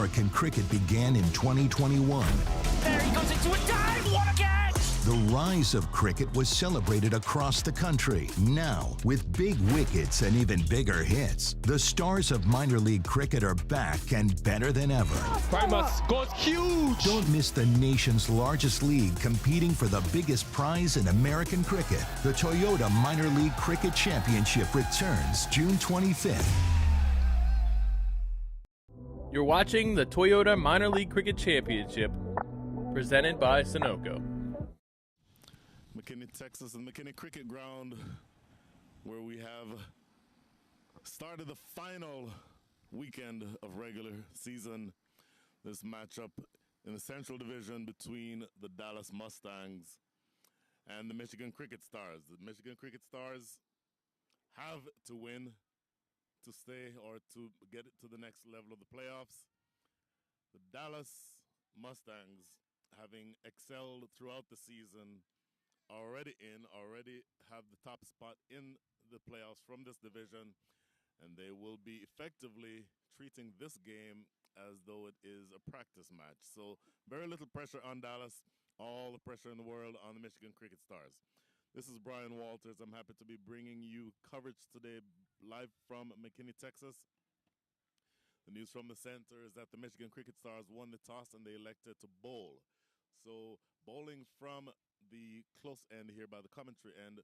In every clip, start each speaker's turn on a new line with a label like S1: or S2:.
S1: American cricket began in 2021.
S2: There he goes into a dive! What a catch!
S1: The rise of cricket was celebrated across the country. Now, with big wickets and even bigger hits, the stars of minor league cricket are back and better than ever.
S3: Primus goes huge!
S1: Don't miss the nation's largest league competing for the biggest prize in American cricket. The Toyota Minor League Cricket Championship returns June 25th.
S4: You're watching the Toyota Minor League Cricket Championship, presented by Sunoco.
S5: McKinney, Texas, and McKinney Cricket Ground, where we have started the final weekend of regular season. This matchup in the Central Division between the Dallas Mustangs and the Michigan Cricket Stars. The Michigan Cricket Stars have to win to stay or to get it to the next level of the playoffs. The Dallas Mustangs, having excelled throughout the season, already have the top spot in the playoffs from this division, and they will be effectively treating this game as though it is a practice match. So very little pressure on Dallas, all the pressure in the world on the Michigan Cricket Stars. This is Brian Walters. I'm happy to be bringing you coverage today live from McKinney, Texas. The news from the center is that the Michigan Cricket Stars won the toss and they elected to bowl. So bowling from the close end here by the commentary end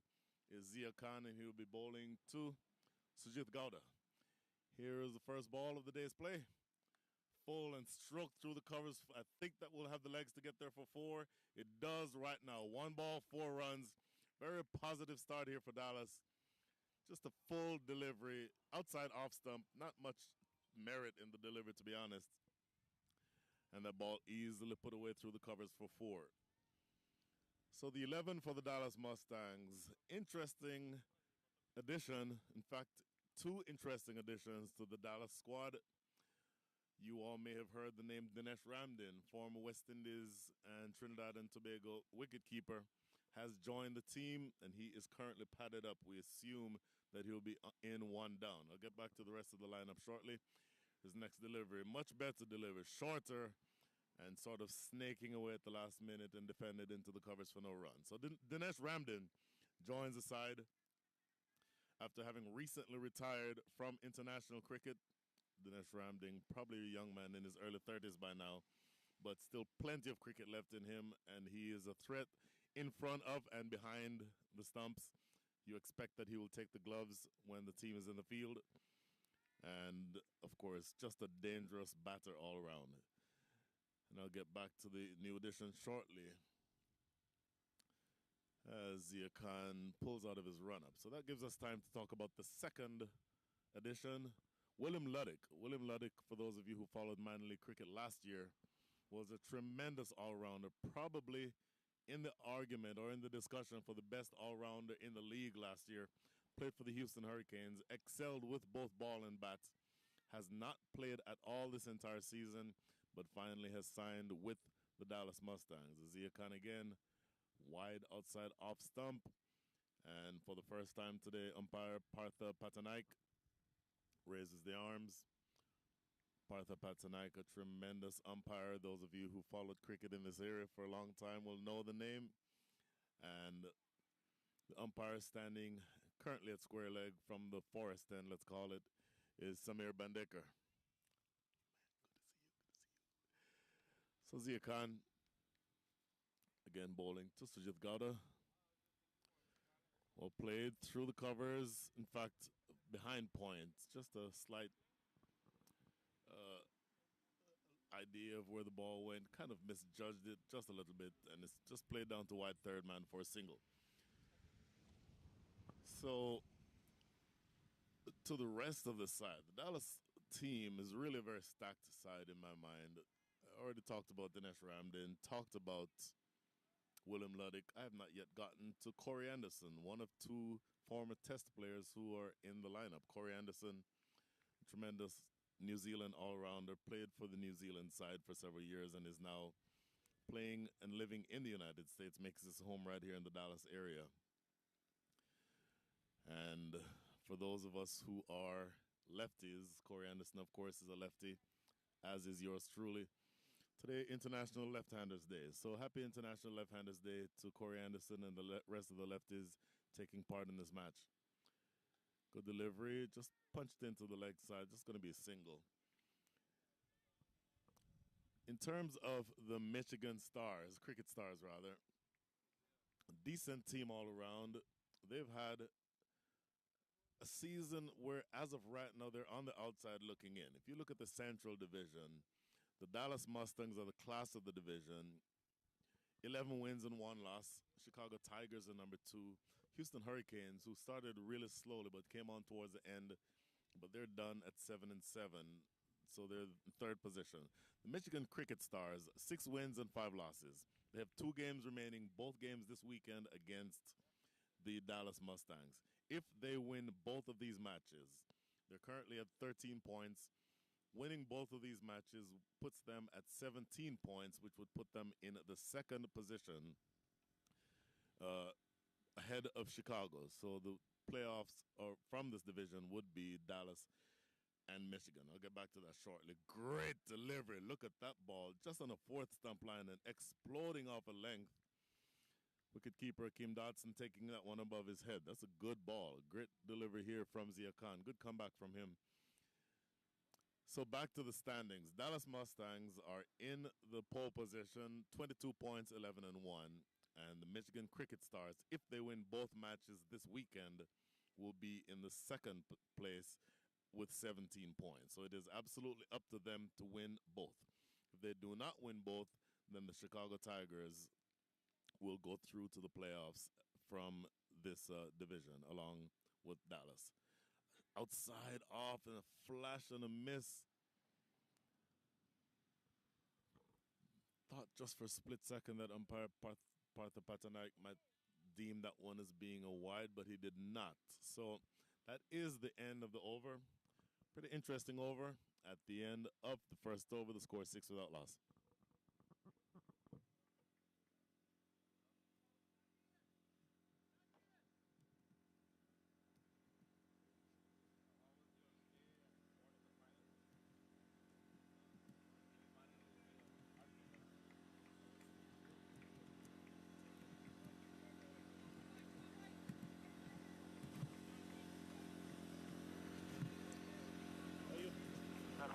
S5: is Zia Khan, and he will be bowling to Sujit Gowda. Here is the first ball of the day's play. Full and stroked through the covers. I think that will have the legs to get there for 4. It does right now. 1 ball, 4 runs. Very positive start here for Dallas. Just a full delivery. Outside off stump. Not much merit in the delivery, to be honest. And that ball easily put away through the covers for 4. So the 11 for the Dallas Mustangs. Interesting addition. In fact, 2 interesting additions to the Dallas squad. You all may have heard the name Dinesh Ramden, former West Indies and Trinidad and Tobago wicketkeeper, has joined the team, and he is currently padded up. We assume that he'll be in 1 down. I'll get back to the rest of the lineup shortly. His next delivery, much better delivery, shorter, and sort of snaking away at the last minute and defended into the covers for no run. So Dinesh Ramden joins the side after having recently retired from international cricket. Dinesh Ramden, probably a young man in his early 30s by now, but still plenty of cricket left in him, and he is a threat in front of and behind the stumps. You expect that he will take the gloves when the team is in the field. And, of course, just a dangerous batter all around. And I'll get back to the new addition shortly as Zia Khan pulls out of his run-up. So that gives us time to talk about the second addition, William Luddick. William Luddick, for those of you who followed minor league cricket last year, was a tremendous all-rounder, probably in the argument or in the discussion for the best all-rounder in the league last year. Played for the Houston Hurricanes, excelled with both ball and bat, has not played at all this entire season, but finally has signed with the Dallas Mustangs. Zia Khan again, wide outside off stump. And for the first time today, umpire Partha Patanaik raises the arms. Partha Patanaik, a tremendous umpire. Those of you who followed cricket in this area for a long time will know the name. And the umpire standing currently at square leg from the forest end, let's call it, is Samir Bandekar. So Zia Khan, again bowling to Sujit Gowda. Well played through the covers. In fact, behind point. Just a slight idea of where the ball went. Kind of misjudged it just a little bit. And it's just played down to wide third man for a single. So, to the rest of the side, the Dallas team is really a very stacked side in my mind. I already talked about Dinesh Ramden, talked about William Luddick. I have not yet gotten to Corey Anderson, one of 2 former test players who are in the lineup. Corey Anderson, tremendous New Zealand all-rounder, played for the New Zealand side for several years and is now playing and living in the United States, makes his home right here in the Dallas area. And for those of us who are lefties, Corey Anderson, of course, is a lefty, as is yours truly. Today, International Left-Handers Day. So happy International Left-Handers Day to Corey Anderson and the rest of the lefties taking part in this match. Good delivery, just punched into the leg side, just going to be a single. In terms of the Michigan Stars, Cricket Stars rather, decent team all around. They've had a season where, as of right now, they're on the outside looking in. If you look at the Central Division, the Dallas Mustangs are the class of the division. 11 wins and 1 loss. Chicago Tigers are number 2. Houston Hurricanes, who started really slowly but came on towards the end, but they're done at 7-7, so they're in third position. The Michigan Cricket Stars, 6 wins and 5 losses. They have 2 games remaining, both games this weekend against the Dallas Mustangs. If they win both of these matches, they're currently at 13 points. Winning both of these matches puts them at 17 points, which would put them in the second position ahead of Chicago. So the playoffs from this division would be Dallas and Michigan. I'll get back to that shortly. Great delivery. Look at that ball. Just on the fourth stump line and exploding off a length. Wicketkeeper Kim Dotson taking that one above his head. That's a good ball. Great delivery here from Zia Khan. Good comeback from him. So back to the standings. Dallas Mustangs are in the pole position, 22 points, 11 and 1. And the Michigan Cricket Stars, if they win both matches this weekend, will be in the second place with 17 points. So it is absolutely up to them to win both. If they do not win both, then the Chicago Tigers will go through to the playoffs from this division along with Dallas. Outside off and a flash and a miss. Thought just for a split second that umpire Partha Patanaik might deem that one as being a wide, but he did not. So that is the end of the over. Pretty interesting over. At the end of the first over, the score is 6 without loss.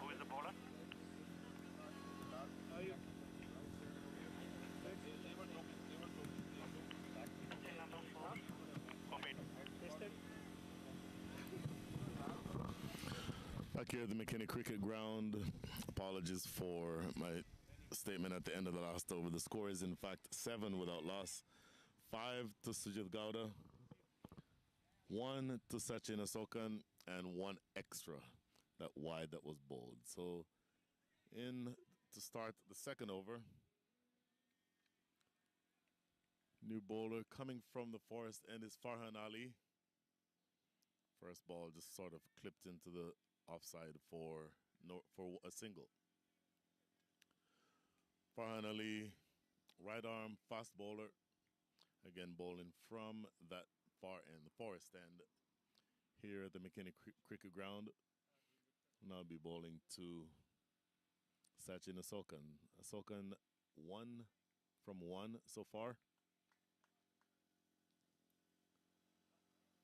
S2: Who is the bowler?
S5: Back here at the McKinney Cricket Ground. Apologies for my statement at the end of the last over. The score is in fact 7 without loss. 5 to Sujit Gowda, 1 to Sachin Asokan, and 1 extra. That wide that was bowled. So in to start the second over. New bowler coming from the forest end is Farhan Ali. First ball just sort of clipped into the offside for a single. Farhan Ali, right arm fast bowler. Again bowling from that far end, the forest end, here at the McKinney Cricket Ground. Now be bowling to Sachin Asokan. Asokan 1 from 1 so far.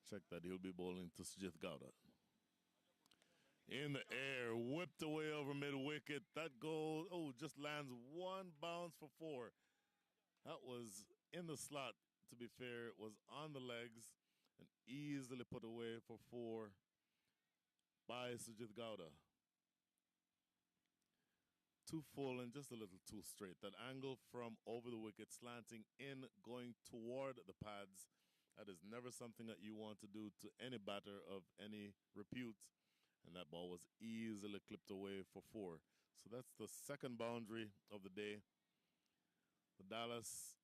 S5: Check that he'll be bowling to Sujit Gowda. In the air, whipped away over mid-wicket. That goal, just lands 1 bounce for 4. That was in the slot, to be fair. It was on the legs and easily put away for 4. By Sujit Gowda. Too full and just a little too straight. That angle from over the wicket, slanting in, going toward the pads. That is never something that you want to do to any batter of any repute. And that ball was easily clipped away for 4. So that's the second boundary of the day. The Dallas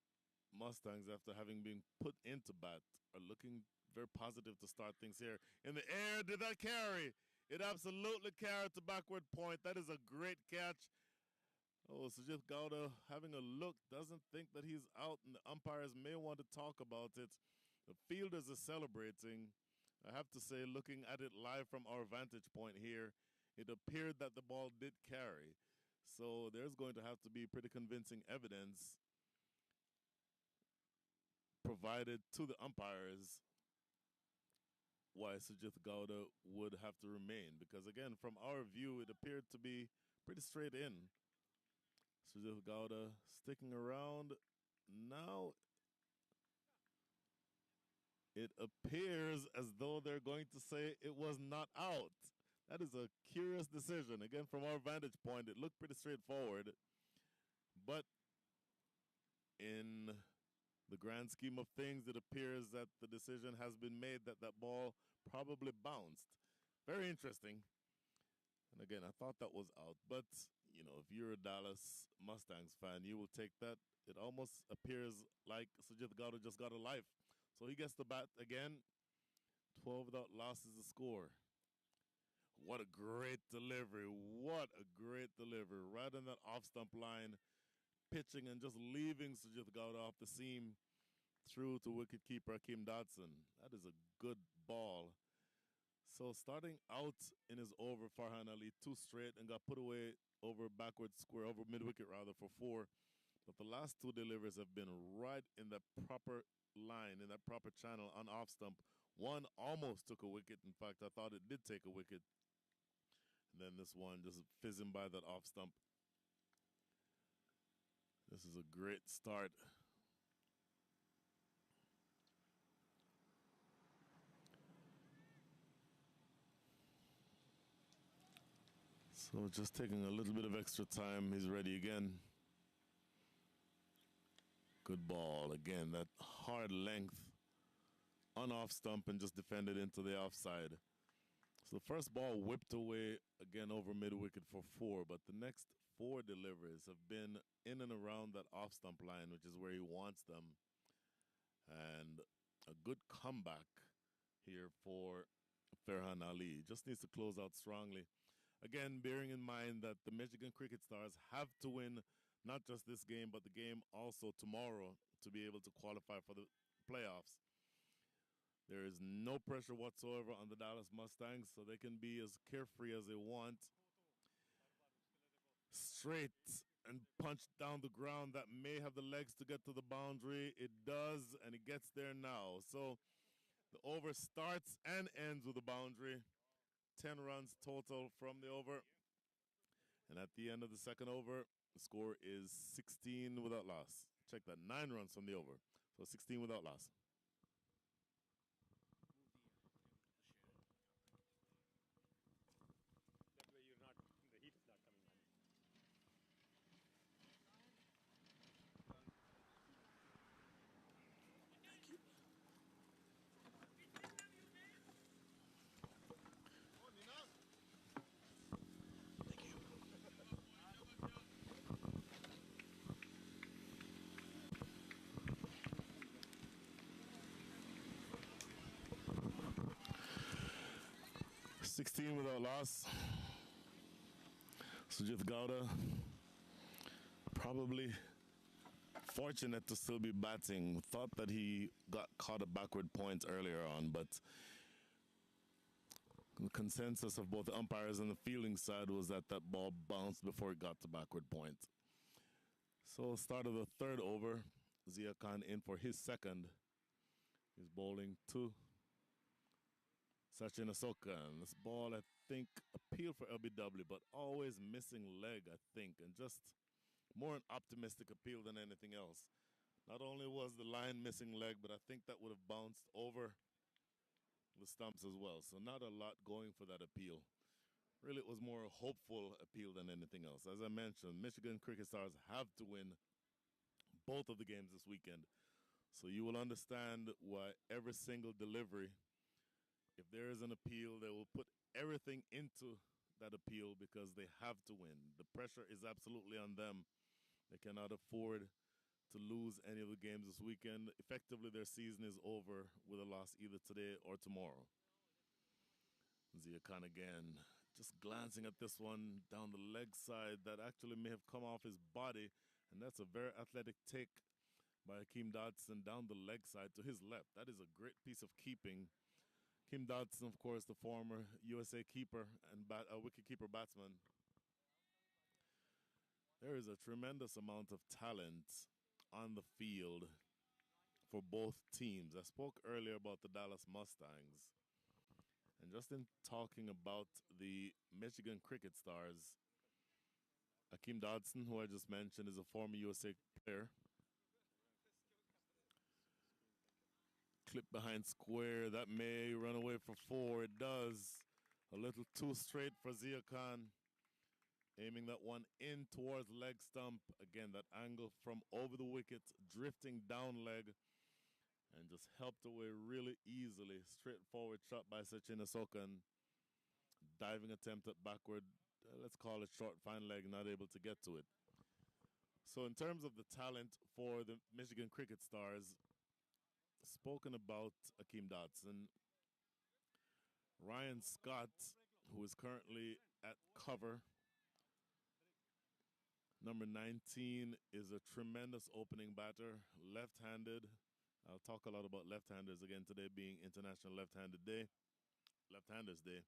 S5: Mustangs, after having been put into bat, are looking very positive to start things here. In the air, did that carry? It absolutely carried to backward point. That is a great catch. Oh, Sujit Gowda having a look, doesn't think that he's out, and the umpires may want to talk about it. The fielders are celebrating. I have to say, looking at it live from our vantage point here, it appeared that the ball did carry. So there's going to have to be pretty convincing evidence provided to the umpires why Sujith Gowda would have to remain. Because again, from our view, it appeared to be pretty straight in. Sujith Gowda sticking around. Now it appears as though they're going to say it was not out. That is a curious decision. Again, from our vantage point, it looked pretty straightforward. But in the grand scheme of things, it appears that the decision has been made that that ball probably bounced. Very interesting. And again, I thought that was out. But, you know, if you're a Dallas Mustangs fan, you will take that. It almost appears like Sujith Gowda just got a life. So he gets the bat again. 12 without loss is the score. What a great delivery. What a great delivery. Right on that off-stump line, pitching and just leaving Sujith Gowda off the seam through to wicketkeeper Hakeem Dodson. That is a good ball. So starting out in his over, Farhan Ali, 2 straight and got put away over backward square, over mid-wicket rather, for 4. But the last 2 deliveries have been right in that proper line, in that proper channel on off-stump. One almost took a wicket. In fact, I thought it did take a wicket. And then this one just fizzing by that off-stump. This is a great start. So just taking a little bit of extra time. He's ready again. Good ball. Again, that hard length on off stump and just defended into the offside. So the first ball whipped away again over mid wicket for 4, but the next 4 deliveries have been in and around that off stump line, which is where he wants them. And a good comeback here for Farhan Ali. Just needs to close out strongly. Again, bearing in mind that the Michigan Cricket Stars have to win not just this game, but the game also tomorrow to be able to qualify for the playoffs. There is no pressure whatsoever on the Dallas Mustangs, so they can be as carefree as they want. Straight and punched down the ground. That may have the legs to get to the boundary. It does, and it gets there now. So the over starts and ends with a boundary. 10 runs total from the over. And at the end of the second over, the score is 16 without loss. Check that, 9 runs from the over. So 16 without loss.
S3: That way you're not, the heat is not coming on.
S6: Thank you.
S5: 16 without loss. Sujith Gowda probably fortunate to still be batting. Thought that he got caught at backward points earlier on, but the consensus of both the umpires and the fielding side was that that ball bounced before it got to backward point. So start of the third over, Zia Khan in for his second. He's bowling to Sachin Asoka. And this ball, I think, appealed for LBW, but always missing leg, I think, and just more an optimistic appeal than anything else. Not only was the line missing leg, but I think that would have bounced over the stumps as well. So not a lot going for that appeal. Really, it was more a hopeful appeal than anything else. As I mentioned, Michigan Cricket Stars have to win both of the games this weekend. So you will understand why every single delivery, if there is an appeal, they will put everything into that appeal because they have to win. The pressure is absolutely on them. They cannot afford to lose any of the games this weekend. Effectively, their season is over with a loss either today or tomorrow. Zia Khan again, just glancing at this one down the leg side that actually may have come off his body, and that's a very athletic take by Hakeem Dodson down the leg side to his left. That is a great piece of keeping. Hakeem Dodson, of course, the former USA keeper and wicket-keeper batsman. There is a tremendous amount of talent on the field for both teams. I spoke earlier about the Dallas Mustangs. And just in talking about the Michigan Cricket Stars, Akeem Dodson, who I just mentioned, is a former USA player. Clip behind square. That may run away for four. It does. A little too straight for Zia Khan. Aiming that one in towards leg stump. Again, that angle from over the wicket, drifting down leg, and just helped away really easily. Straightforward shot by Sachin Asokan. Diving attempt at backward, let's call it short, fine leg, not able to get to it. So in terms of the talent for the Michigan Cricket Stars, spoken about Akeem Dodson, Ryan Scott, who is currently at cover, number 19, is a tremendous opening batter, left-handed. I'll talk a lot about left-handers again today, being International Left-Handed Day, Left-Handers Day.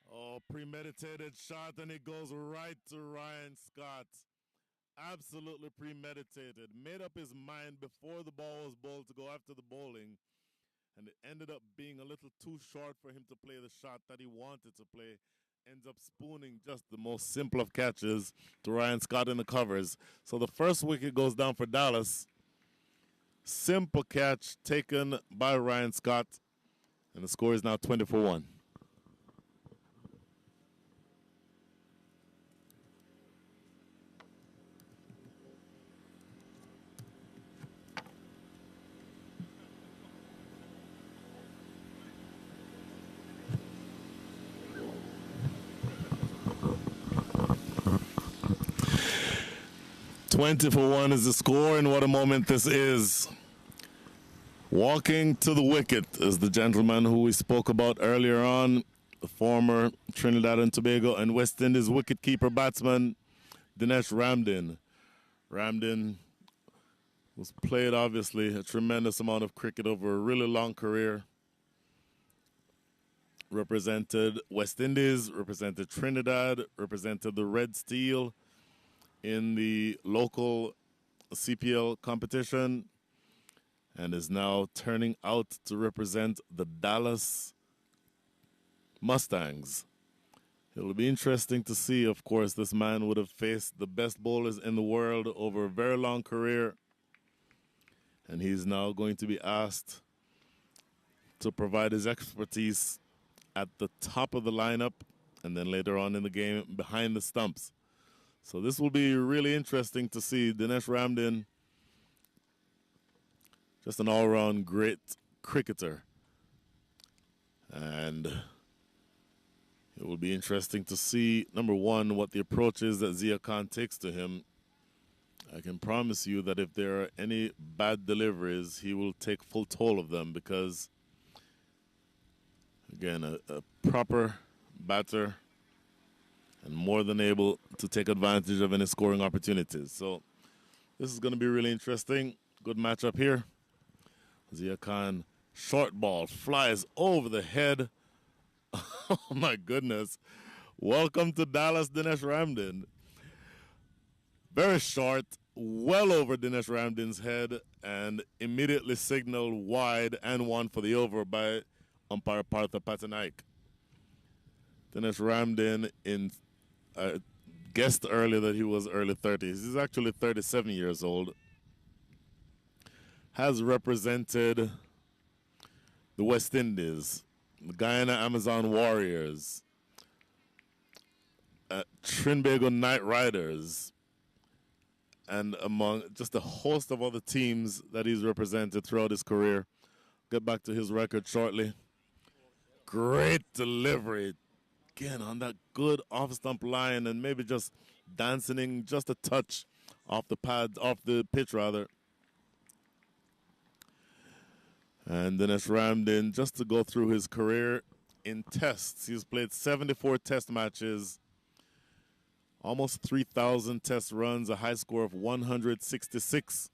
S5: Oh, premeditated shot, and it goes right to Ryan Scott. Absolutely premeditated. Made up his mind before the ball was bowled to go after the bowling, and it ended up being a little too short for him to play the shot that he wanted to play. Ends up spooning just the most simple of catches to Ryan Scott in the covers. So the first wicket goes down for Dallas. Simple catch taken by Ryan Scott, and the score is now 20-1. One is the score, and what a moment this is. Walking to the wicket is the gentleman who we spoke about earlier on, the former Trinidad and Tobago and West Indies wicketkeeper batsman, Dinesh Ramden. Ramden was played, obviously, a tremendous amount of cricket over a really long career. Represented West Indies, represented Trinidad, represented the Red Steel in the local CPL competition, and is now turning out to represent the Dallas Mustangs. It'll be interesting to see, of course, this man would have faced the best bowlers in the world over a very long career, and he's now going to be asked to provide his expertise at the top of the lineup and then later on in the game behind the stumps. So this will be really interesting to see. Dinesh Ramden, just an all-around great cricketer. And it will be interesting to see, number one, what the approach is that Zia Khan takes to him. I can promise you that if there are any bad deliveries, he will take full toll of them because, again, a proper batter and more than able to take advantage of any scoring opportunities. So this is going to be really interesting. Good matchup here. Zia Khan, short ball, flies over the head. Oh, my goodness. Welcome to Dallas, Dinesh Ramden. Very short, well over Dinesh Ramden's head, and immediately signaled wide and one for the over by umpire Partha Patanaik. Dinesh Ramden, guessed earlier that he was early 30s. He's actually 37 years old. Has represented the West Indies, the Guyana Amazon Warriors, Trinbago Knight Riders, and among just a host of other teams that he's represented throughout his career. Get back to his record shortly. Great delivery. Again, on that good off-stump line and maybe just dancing just a touch off the pads, off the pitch rather. And Dinesh Ramden, just to go through his career in tests, he's played 74 test matches, almost 3,000 test runs, a high score of 166.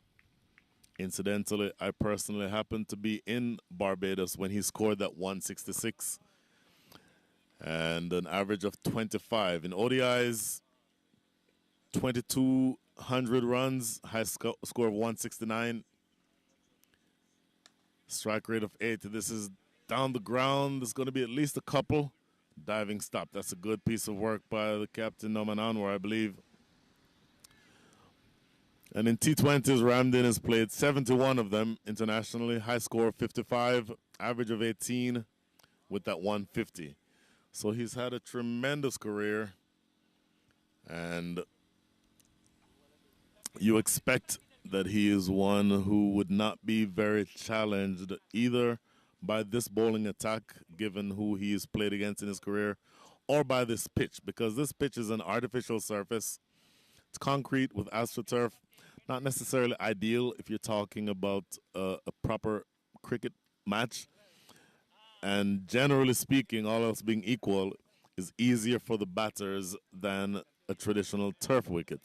S5: Incidentally, I personally happened to be in Barbados when he scored that 166. And an average of 25. In ODIs, 2,200 runs, high score of 169. Strike rate of 8. This is down the ground. There's going to be at least a couple. Diving stop. That's a good piece of work by the captain, Noman Anwar, I believe. And in T20s, Ramden has played 71 of them internationally. High score of 55, average of 18 with that 150. So he's had a tremendous career. And you expect that he is one who would not be very challenged either by this bowling attack, given who he has played against in his career, or by this pitch, because this pitch is an artificial surface. It's concrete with AstroTurf. Not necessarily ideal if you're talking about a proper cricket match. And generally speaking, all else being equal, is easier for the batters than a traditional turf wicket.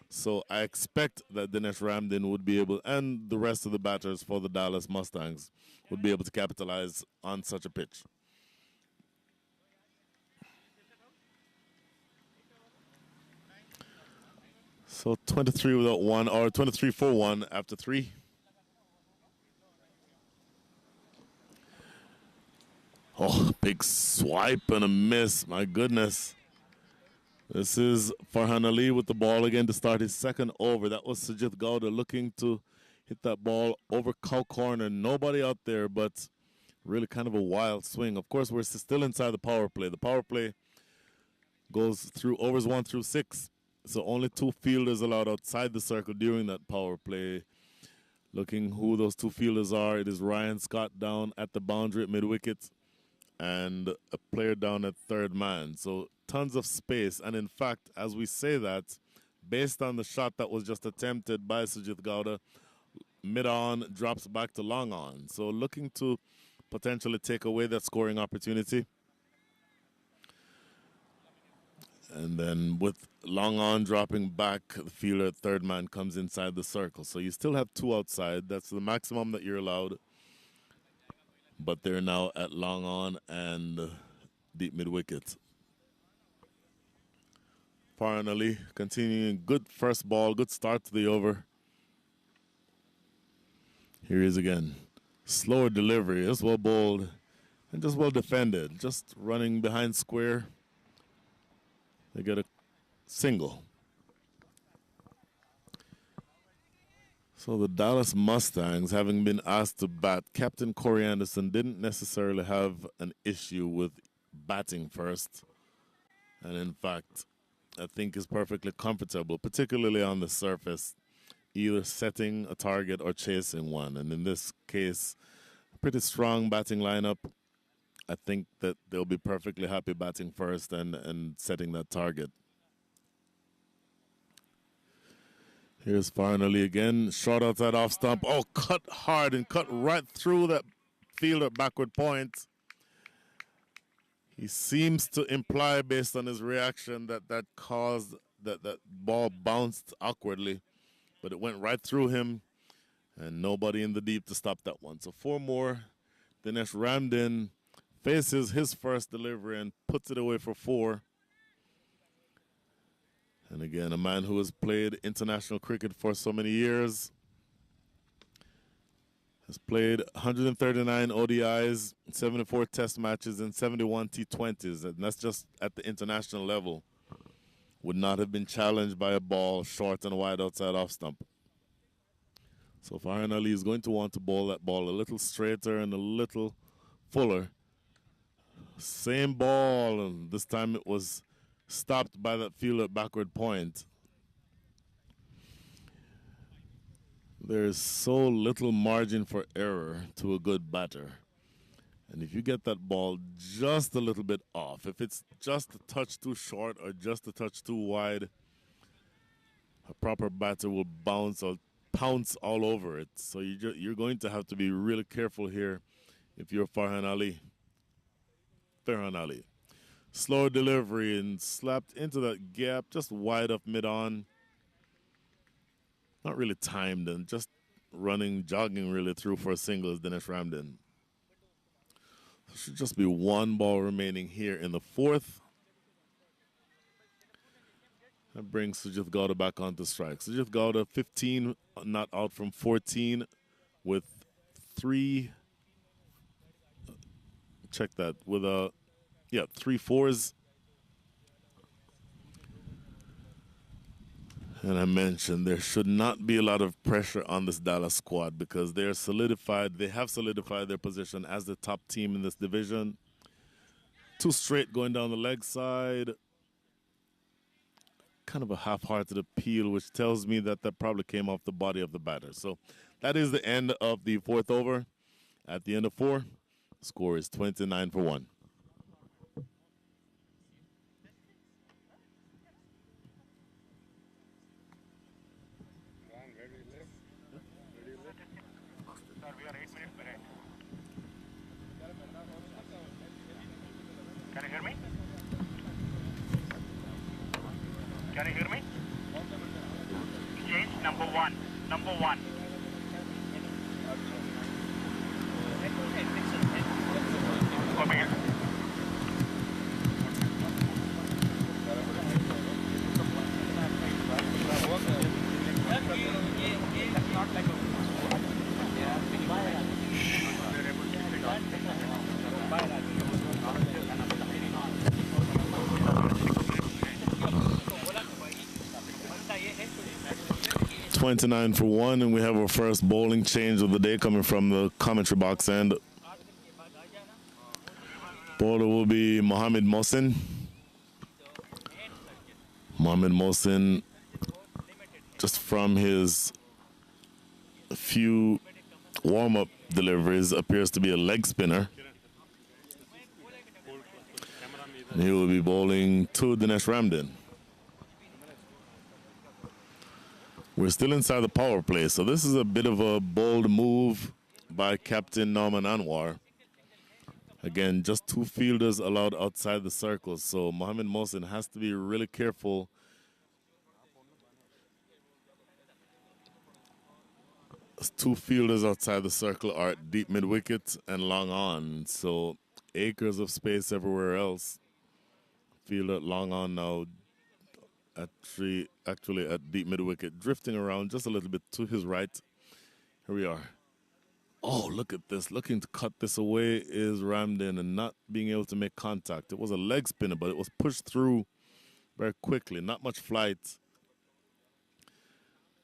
S5: So I expect that Dinesh Ramden would be able, and the rest of the batters for the Dallas Mustangs, would be able to capitalize on such a pitch. So 23 without one, or 23 for one after 3. Oh, big swipe and a miss. My goodness. This is Farhan Ali with the ball again to start his second over. That was Sajith Gowda looking to hit that ball over cow corner. Nobody out there, but really kind of a wild swing. Of course, we're still inside the power play. The power play goes through overs 1 through 6. So only 2 fielders allowed outside the circle during that power play. Looking who those 2 fielders are, it is Ryan Scott down at the boundary at mid-wicket and a player down at third man. So tons of space. And in fact, as we say that, based on the shot that was just attempted by Sujit Gowda, mid-on drops back to long on. So looking to potentially take away that scoring opportunity. And then with long on dropping back, the fielder at third man comes inside the circle. So you still have 2 outside. That's the maximum that you're allowed. But they're now at long on and deep mid wicket. Farhan Ali continuing, good first ball, good start to the over. Here he is again. Slower delivery, just well bowled and just well defended. Just running behind square. They get a single. So the Dallas Mustangs, having been asked to bat, Captain Corey Anderson didn't necessarily have an issue with batting first. And in fact, I think is perfectly comfortable, particularly on the surface, either setting a target or chasing one. And in this case, a pretty strong batting lineup. I think that they'll be perfectly happy batting first and setting that target. Here's Farhan Ali again. Short outside off stump. Oh, cut hard and cut right through that fielder backward point. He seems to imply, based on his reaction, that caused that ball bounced awkwardly. But it went right through him, and nobody in the deep to stop that one. So 4 more. Dinesh Ramden faces his first delivery and puts it away for 4. And again, a man who has played international cricket for so many years. Has played 139 ODIs, 74 test matches, and 71 T20s. And that's just at the international level. Would not have been challenged by a ball short and wide outside off stump. So Farhan Ali is going to want to bowl that ball a little straighter and a little fuller. Same ball, and this time it was stopped by that fielder backward point. There's so little margin for error to a good batter. And if you get that ball just a little bit off, if it's just a touch too short or just a touch too wide, a proper batter will bounce or pounce all over it. So you're going to have to be really careful here if you're Farhan Ali. Farhan Ali. Slow delivery and slapped into that gap, just wide up mid-on. Not really timed and just running, jogging really through for a single is Dinesh Ramden. There should just be 1 ball remaining here in the 4th. That brings Sujith Gowda back onto strike. Sujith Gowda, 15 not out from 14 with 3. Check that. With 3 fours. And I mentioned there should not be a lot of pressure on this Dallas squad because they're solidified. They have solidified their position as the top team in this division. 2 straight going down the leg side. Kind of a half-hearted appeal, which tells me that probably came off the body of the batter. So that is the end of the 4th over. At the end of 4, the score is 29 for 1.
S2: Sir, we are 8 minutes behind. Can you hear me? Can you hear me? Change number 1. Number 1. Copy it.
S5: $29 for 1, and we have our first bowling change of the day coming from the commentary box end. Bowler will be Mohammed Mohsin. Mohammed Mohsin, just from his few warm-up deliveries, appears to be a leg spinner. And he will be bowling to Dinesh Ramden. We're still inside the power play, so this is a bit of a bold move by Captain Norman Anwar. Again, just 2 fielders allowed outside the circle, so Mohammed Mohsin has to be really careful. As 2 fielders outside the circle are at deep mid-wicket and long on, so acres of space everywhere else. Fielder long on now, actually at deep mid-wicket, drifting around just a little bit to his right. Here we are. Oh, look at this. Looking to cut this away is Ramden and not being able to make contact. It was a leg spinner, but it was pushed through very quickly. Not much flight.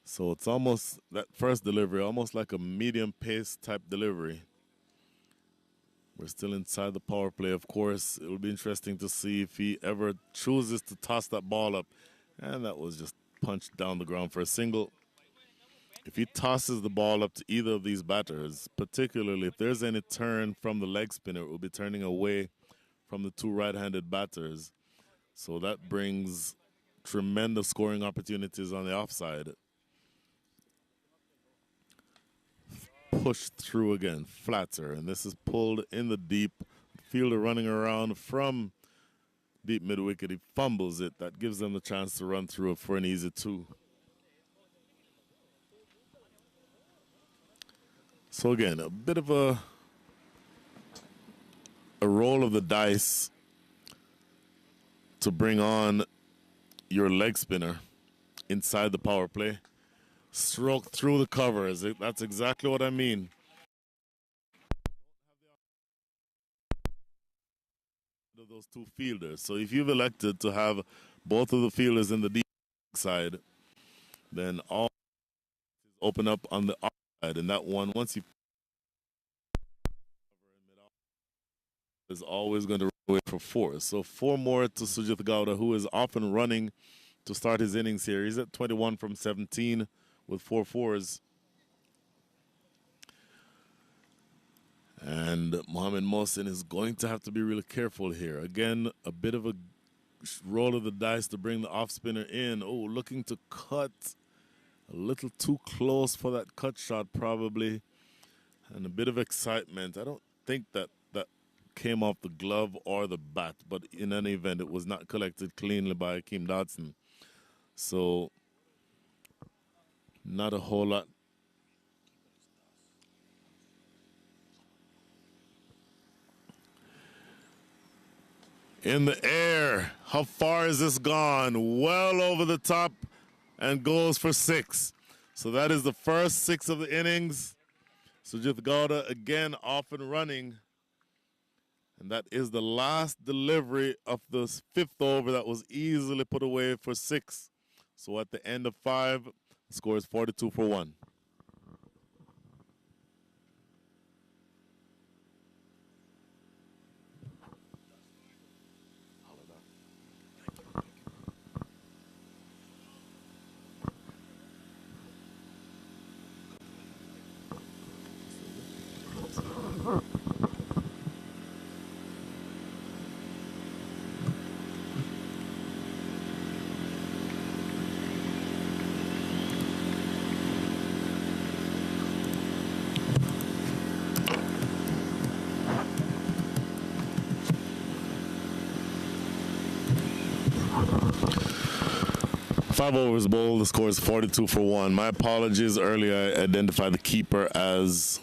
S5: So it's almost, that first delivery, almost like a medium pace type delivery. We're still inside the power play, of course. It'll be interesting to see if he ever chooses to toss that ball up. And that was just punched down the ground for a single. If he tosses the ball up to either of these batters, particularly if there's any turn from the leg spinner, it will be turning away from the 2 right-handed batters. So that brings tremendous scoring opportunities on the offside. Pushed through again, flatter, and this is pulled in the deep. Fielder running around from deep mid-wicket, he fumbles it. That gives them the chance to run through it for an easy 2. So again, a bit of a roll of the dice to bring on your leg spinner inside the power play. Stroke through the covers. That's exactly what I mean. Those 2 fielders. So if you've elected to have both of the fielders in the deep side, then all open up on the outside, and that one, once you is always going to run away for 4. So 4 more to Sujith Gowda, who is often running to start his innings here. He's at 21 from 17 with 4 fours. And Mohammed Mohsin is going to have to be really careful here. Again, a bit of a roll of the dice to bring the off spinner in. Oh, looking to cut a little too close for that cut shot probably. And a bit of excitement. I don't think that came off the glove or the bat, but in any event, it was not collected cleanly by Akeem Dodson. So, not a whole lot. In the air. How far is this gone? Well over the top and goes for 6. So that is the first 6 of the innings. Sujith Gowda again off and running. And that is the last delivery of the 5th over that was easily put away for 6. So at the end of 5, the score is 42 for 1. Five overs bowled. The score is 42 for 1. My apologies. Earlier, I identified the keeper as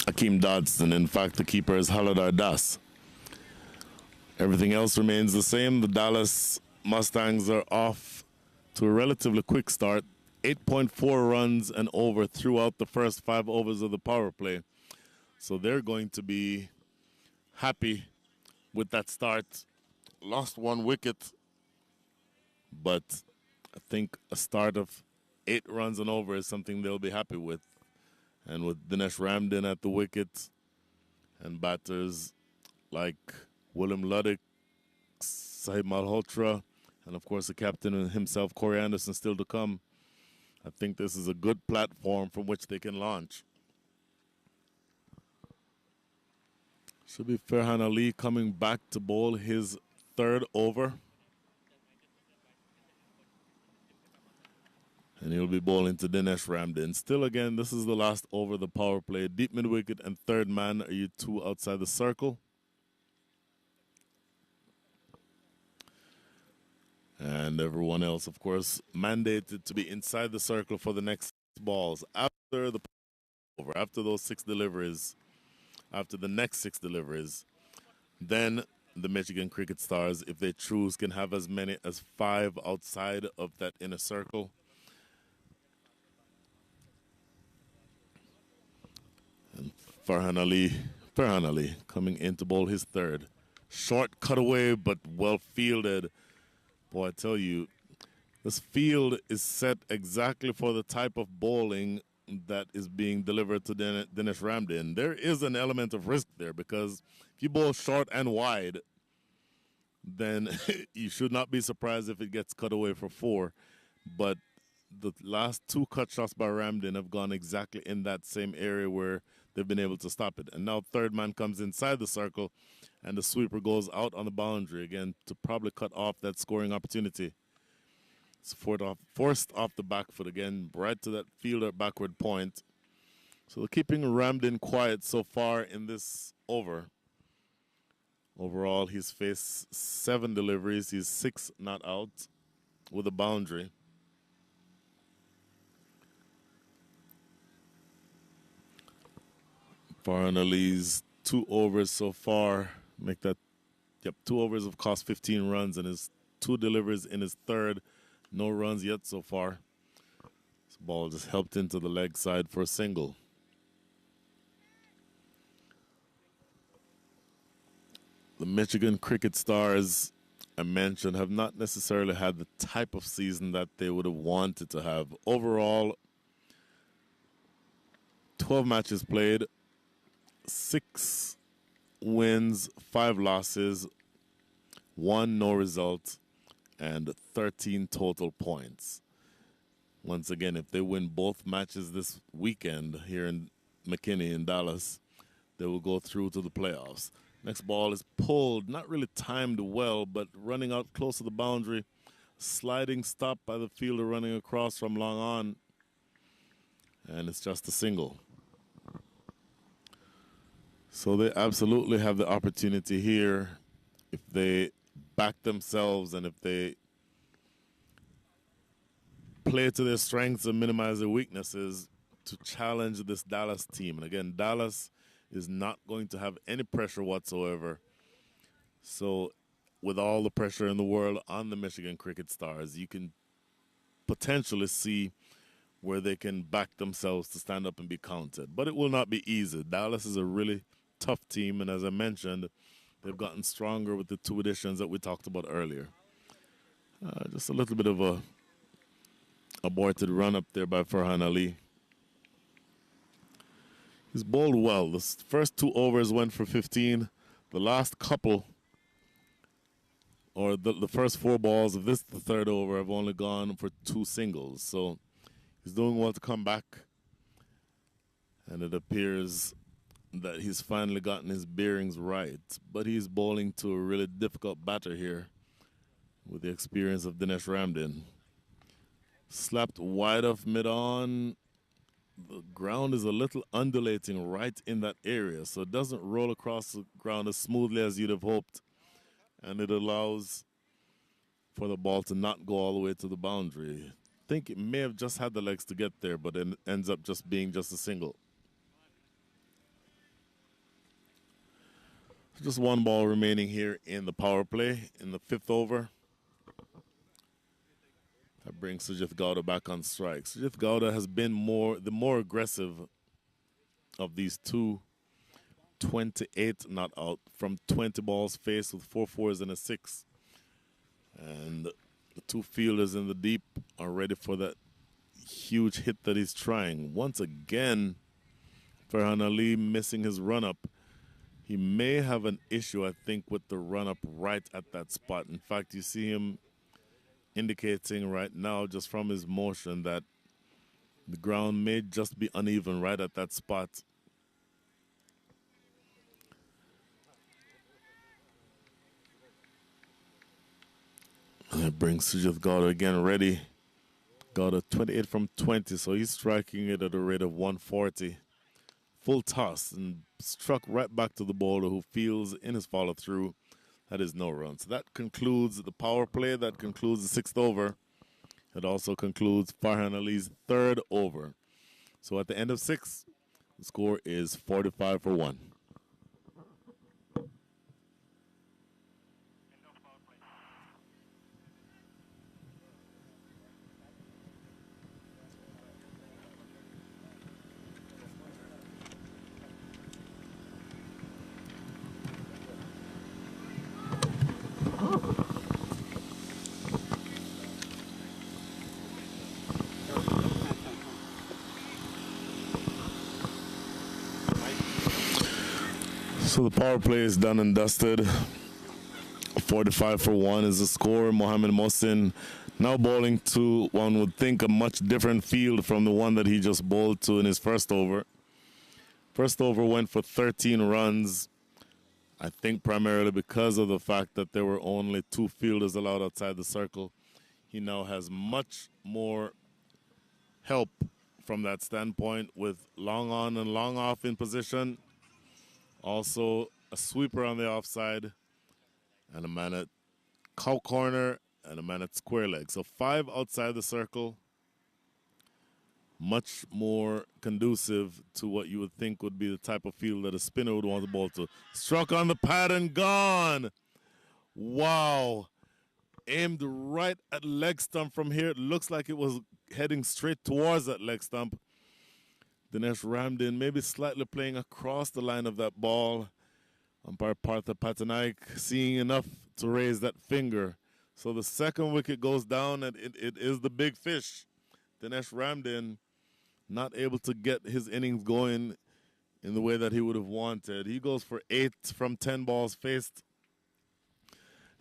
S5: Akeem Dodson. In fact, the keeper is Haladar Das. Everything else remains the same. The Dallas Mustangs are off to a relatively quick start. 8.4 runs and over throughout the first 5 overs of the power play. So they're going to be happy with that start. Lost 1 wicket. But I think a start of 8 runs and over is something they'll be happy with. And with Dinesh Ramden at the wicket and batters like William Luddick, Sahib Malhotra, and of course the captain himself, Corey Anderson, still to come, I think this is a good platform from which they can launch. Should be Farhan Ali coming back to bowl his 3rd over. And he'll be bowling to Dinesh Ramden. Still, again, this is the last over the power play. Deep mid-wicket and 3rd man are you 2 outside the circle. And everyone else, of course, mandated to be inside the circle for the next balls. After the over, after those 6 deliveries, after the next 6 deliveries, then the Michigan Cricket Stars, if they choose, can have as many as 5 outside of that inner circle. And Farhan Ali coming in to bowl his 3rd. Short cutaway, but well fielded. Boy, I tell you, this field is set exactly for the type of bowling that is being delivered to Dinesh Ramden. There is an element of risk there because if you bowl short and wide, then you should not be surprised if it gets cut away for 4. But the last 2 cut shots by Ramden have gone exactly in that same area where they've been able to stop it. And now 3rd man comes inside the circle, and the sweeper goes out on the boundary again to probably cut off that scoring opportunity. It's forced off the back foot again, right to that fielder backward point. So they're keeping Ramden quiet so far in this over. Overall, he's faced 7 deliveries. He's 6 not out with a boundary. Farhan Ali's 2 overs so far make that, 2 overs have cost 15 runs, and his 2 deliveries in his 3rd, no runs yet so far. This ball just helped into the leg side for a single. The Michigan Cricket Stars, I mentioned, have not necessarily had the type of season that they would have wanted to have. Overall, 12 matches played, 6 wins, 5 losses, 1 no result, and 13 total points. Once again, if they win both matches this weekend here in McKinney in Dallas, they will go through to the playoffs. Next ball is pulled, not really timed well, but running out close to the boundary. Sliding stop by the fielder running across from long on. And it's just a single. So they absolutely have the opportunity here, if they back themselves and if they play to their strengths and minimize their weaknesses, to challenge this Dallas team. And again, Dallas is not going to have any pressure whatsoever So with all the pressure in the world on the Michigan Cricket Stars, you can potentially see where they can back themselves to stand up and be counted. But it will not be easy. Dallas is a really tough team, and as I mentioned, they've gotten stronger with the two additions that we talked about earlier. Just a little bit of a aborted run up there by Farhan Ali. He's bowled well. The first 2 overs went for 15. The last couple, or the first 4 balls of this, the third over, have only gone for 2 singles. So he's doing well to come back. And it appears that he's finally gotten his bearings right. But he's bowling to a really difficult batter here with the experience of Dinesh Ramden. Slapped wide off mid-on. The ground is a little undulating right in that area, so it doesn't roll across the ground as smoothly as you'd have hoped. And it allows for the ball to not go all the way to the boundary. I think it may have just had the legs to get there, but it ends up just being just a single. Just 1 ball remaining here in the power play in the 5th over. That brings Sujith Gowda back on strike. Sujith Gowda has been the more aggressive of these two 28 not out from 20 balls faced with 4 fours and a 6. And the 2 fielders in the deep are ready for that huge hit that he's trying. Once again, Farhan Ali missing his run-up. He may have an issue, I think, with the run-up right at that spot. In fact, you see him indicating right now, just from his motion, that the ground may just be uneven right at that spot. And that brings Sujith Gowda again ready. Gowda 28 from 20, so he's striking it at a rate of 140. Full toss and struck right back to the bowler, who feels in his follow-through that is no run. So that concludes the power play. That concludes the 6th over. It also concludes Farhan Ali's 3rd over. So at the end of 6, the score is 45 for 1. So the power play is done and dusted. 45 for 1 is the score. Mohamed Mohsin now bowling to, one would think, a much different field from the one that he just bowled to in his first over. First over went for 13 runs, I think primarily because of the fact that there were only 2 fielders allowed outside the circle. He now has much more help from that standpoint, with long on and long off in position. Also a sweeper on the offside, and a man at cow corner, and a man at square leg. So 5 outside the circle. Much more conducive to what you would think would be the type of field that a spinner would want the ball to. Struck on the pad and gone. Wow. Aimed right at leg stump from here. It looks like it was heading straight towards that leg stump. Dinesh Ramden maybe slightly playing across the line of that ball. Umpire Partha Patanaik seeing enough to raise that finger. So the second wicket goes down, and it is the big fish. Dinesh Ramden not able to get his innings going in the way that he would have wanted. He goes for 8 from 10 balls faced.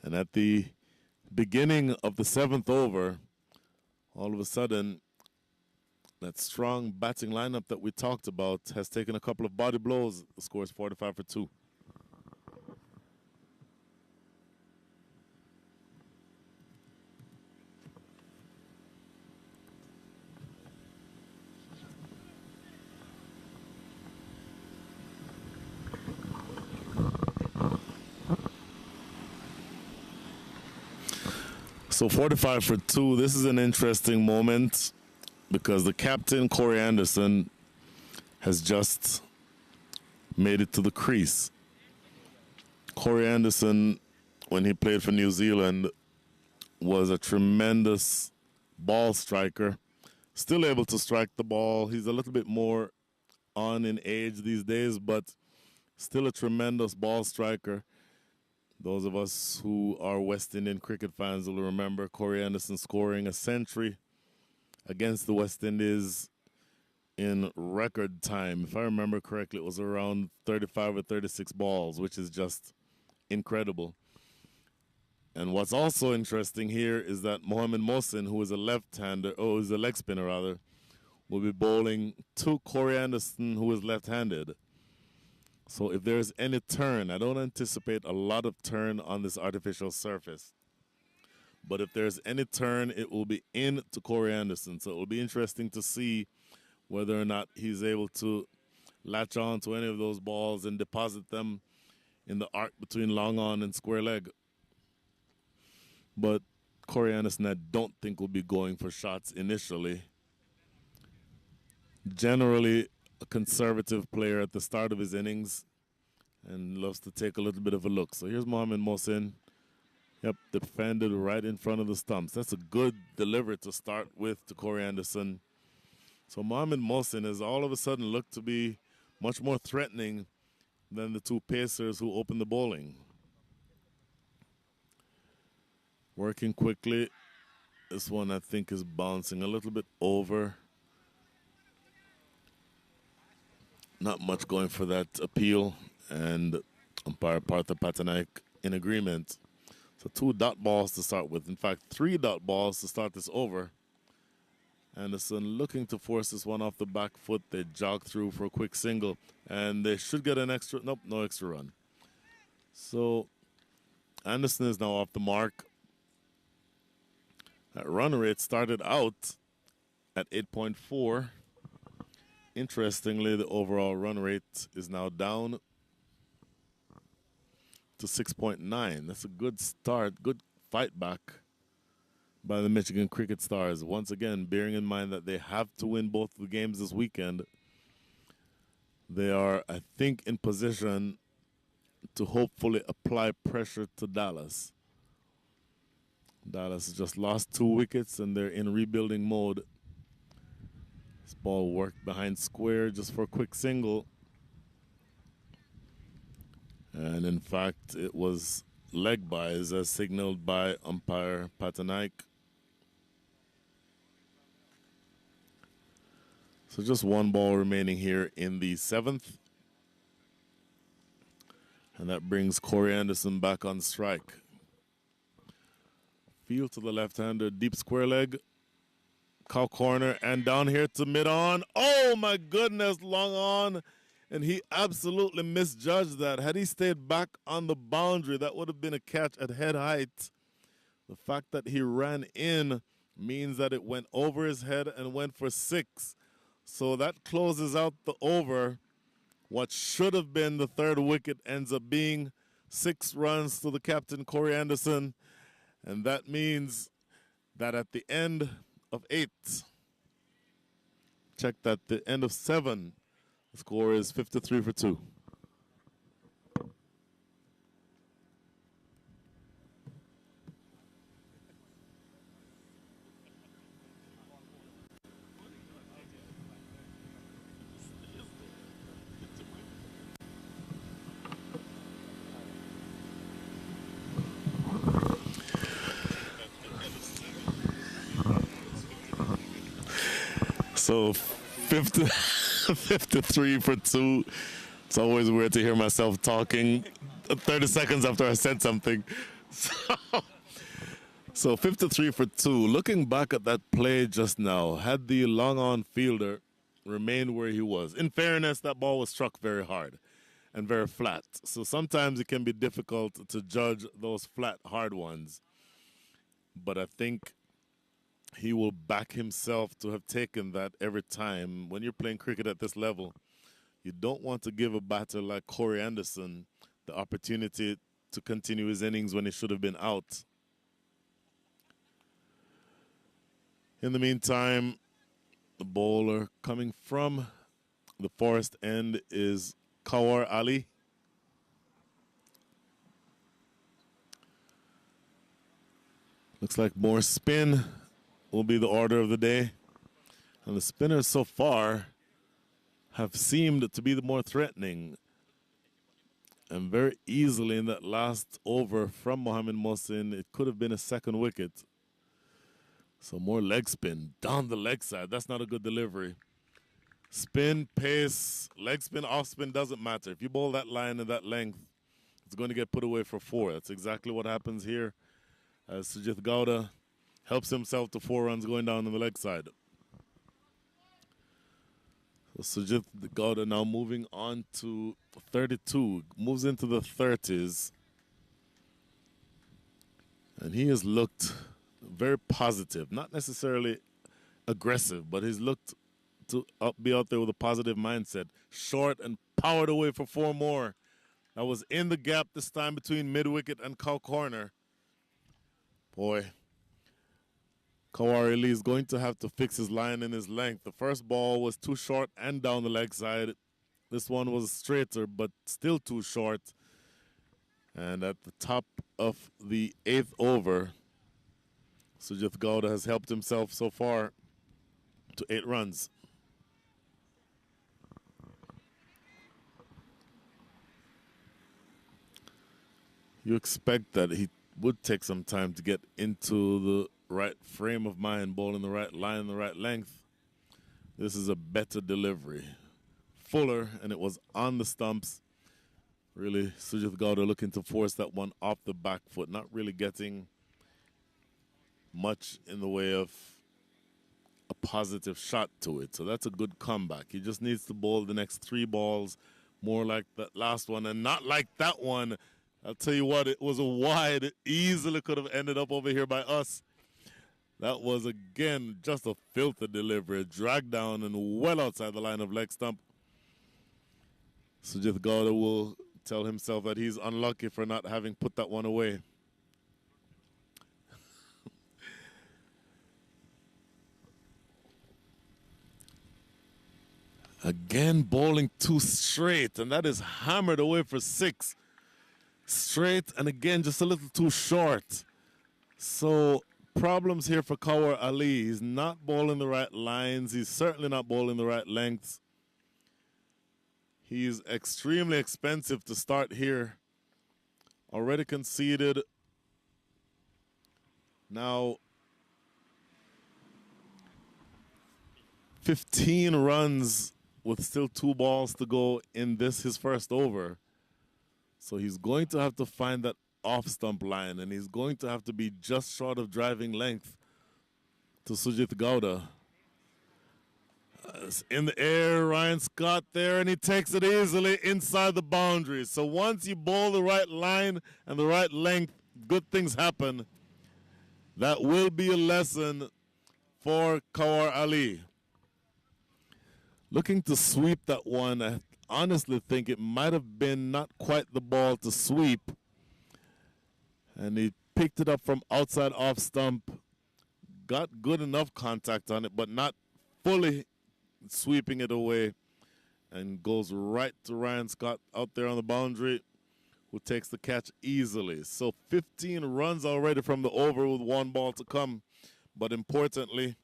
S5: And at the beginning of the 7th over, all of a sudden, that strong batting lineup that we talked about has taken a couple of body blows. The score is 45 for 2. So 45 for 2. This is an interesting moment, because the captain, Corey Anderson, has just made it to the crease. Corey Anderson when he played for New Zealand, was a tremendous ball striker. Still able to strike the ball. He's a little bit more on in age these days, but still a tremendous ball striker. Those of us who are West Indian cricket fans will remember Corey Anderson scoring a century against the West Indies in record time. If I remember correctly, it was around 35 or 36 balls, which is just incredible. And what's also interesting here is that Mohamed Mohsin, who is a left-hander, is a leg spinner rather, will be bowling to Corey Anderson, who is left-handed. So if there's any turn, I don't anticipate a lot of turn on this artificial surface. But if there's any turn, it will be in to Corey Anderson. So it will be interesting to see whether or not he's able to latch on to any of those balls and deposit them in the arc between long on and square leg. But Corey Anderson, I don't think will be going for shots initially. Generally, a conservative player at the start of his innings and loves to take a little bit of a look. So here's Mohamed Mohsin. Yep, defended right in front of the stumps. That's a good delivery to start with to Corey Anderson. So Mohamed Mohsin has all of a sudden looked to be much more threatening than the two pacers who opened the bowling. Working quickly. This one, I think, is bouncing a little bit over. Not much going for that appeal. And umpire Partha Patanaik in agreement. So 2 dot balls to start with. In fact, 3 dot balls to start this over. Anderson looking to force this one off the back foot. They jog through for a quick single. And they should get an extra. Nope, no extra run. So Anderson is now off the mark. That run rate started out at 8.4. Interestingly, the overall run rate is now down to 6.9. That's a good start, good fight back by the Michigan Cricket Stars. Once again, bearing in mind that they have to win both the games this weekend, they are, I think, in position to hopefully apply pressure to Dallas. Dallas has just lost 2 wickets and they're in rebuilding mode. This ball worked behind square just for a quick single. And in fact, it was leg byes as signaled by umpire Patanaik. So just 1 ball remaining here in the 7th. And that brings Corey Anderson back on strike. Field to the left-hander, deep square leg, cow corner, and down here to mid-on. Oh, my goodness, long on. And he absolutely misjudged that. Had he stayed back on the boundary, that would have been a catch at head height. The fact that he ran in means that it went over his head and went for 6. So that closes out the over. What should have been the 3rd wicket ends up being 6 runs to the captain, Corey Anderson. And that means that at the end of 8, check that, the end of 7, the score is 53 for 2. So 53 for 2. It's always weird to hear myself talking 30 seconds after I said something. So 53 for 2. Looking back at that play just now, had the long-on fielder remained where he was. In fairness, that ball was struck very hard and very flat. So sometimes it can be difficult to judge those flat, hard ones. But I think he will back himself to have taken that every time. When you're playing cricket at this level, you don't want to give a batter like Corey Anderson the opportunity to continue his innings when he should have been out. In the meantime, the bowler coming from the forest end is Kawar Ali. Looks like more spin will be the order of the day. And the spinners so far have seemed to be the more threatening. And very easily in that last over from Mohamed Mohsin, it could have been a second wicket. So more leg spin down the leg side. That's not a good delivery. Spin, pace, leg spin, off spin doesn't matter. If you bowl that line and that length, it's going to get put away for 4. That's exactly what happens here as Sujith Gowda helps himself to 4 runs going down on the leg side. So Sujith Gowda now moving on to 32, moves into the 30s. And he has looked very positive, not necessarily aggressive, but he's looked to be out there with a positive mindset. Short and powered away for 4 more. That was in the gap this time between mid-wicket and cow corner. Boy, Kawar Ali is going to have to fix his line and his length. The first ball was too short and down the leg side. This one was straighter, but still too short. And at the top of the 8th over, Sujith Gowda has helped himself so far to 8 runs. You expect that he would take some time to get into the right frame of mind, bowling the right line, the right length. This is a better delivery. Fuller, and it was on the stumps. Really, Sujith Gowda looking to force that one off the back foot, not really getting much in the way of a positive shot to it. So that's a good comeback. He just needs to bowl the next 3 balls more like that last one and not like that one. I'll tell you what, it was a wide. It easily could have ended up over here by us. That was, again, just a filthy delivery. Dragged down and well outside the line of leg stump. Sujith Gowda will tell himself that he's unlucky for not having put that one away. Again, bowling 2 straight, and that is hammered away for 6. Straight, and again, just a little too short. So, problems here for Kawar Ali. He's not bowling the right lines. He's certainly not bowling the right lengths. He's extremely expensive to start here. Already conceded. Now, 15 runs with still 2 balls to go in this, his first over. So he's going to have to find that off-stump line, and he's going to have to be just short of driving length to Sujith Gowda. It's in the air, Ryan Scott there, and he takes it easily inside the boundary. So once you bowl the right line and the right length, good things happen. That will be a lesson for Kawar Ali. Looking to sweep that one, I honestly think it might have been not quite the ball to sweep. And he picked it up from outside off stump, got good enough contact on it, but not fully sweeping it away, and goes right to Ryan Scott out there on the boundary, who takes the catch easily. So 15 runs already from the over with 1 ball to come. But importantly,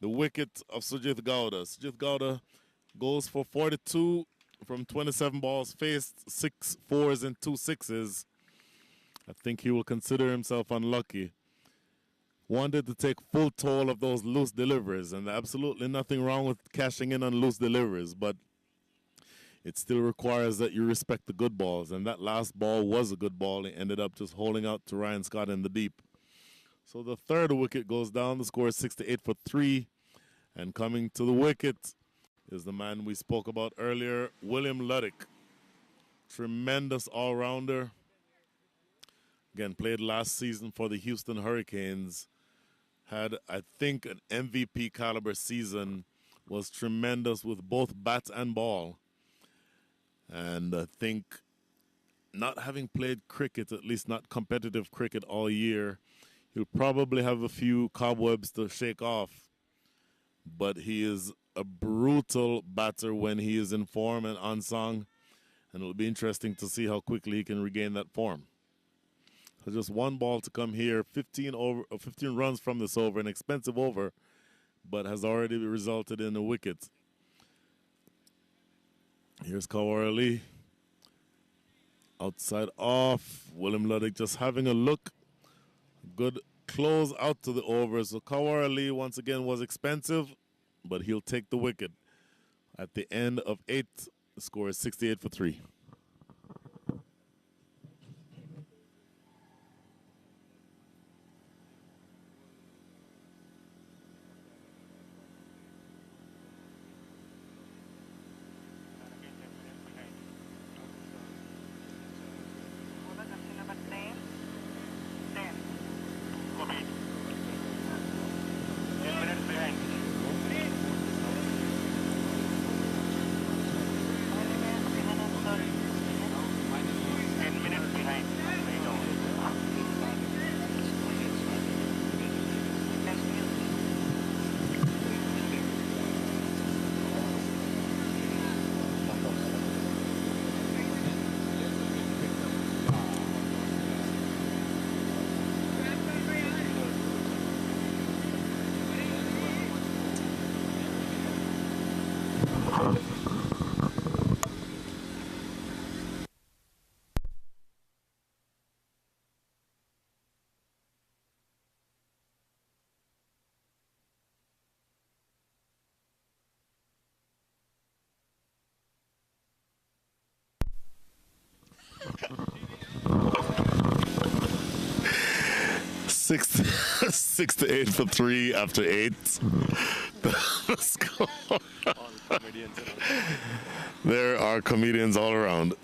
S5: the wicket of Sujith Gowda. Sujith Gowda goes for 42 from 27 balls faced, 6 4s and 2 6s. I think he will consider himself unlucky. Wanted to take full toll of those loose deliveries, and absolutely nothing wrong with cashing in on loose deliveries, but it still requires that you respect the good balls, and that last ball was a good ball. He ended up just holding out to Ryan Scott in the deep. So the 3rd wicket goes down. The score is 6-8 for 3, and coming to the wicket is the man we spoke about earlier, William Luddick. Tremendous all-rounder. Again, played last season for the Houston Hurricanes. Had, I think, an MVP caliber season. Was tremendous with both bat and ball. And I think not having played cricket, at least not competitive cricket all year, he'll probably have a few cobwebs to shake off. But he is a brutal batter when he is in form and on song. And it'll be interesting to see how quickly he can regain that form. So just one ball to come here. 15 runs from this over, an expensive over, but has already resulted in a wicket. Here's Kawara Lee. Outside off. William Luddick just having a look. Good close out to the over. So Kawara Lee once again was expensive, but he'll take the wicket. At the end of 8, the score is 68 for 3.
S2: Number 10. 10. Copy. 10 minutes behind. 10 minutes behind.
S5: Six to 8 for 3 after 8. The score. There are comedians all around.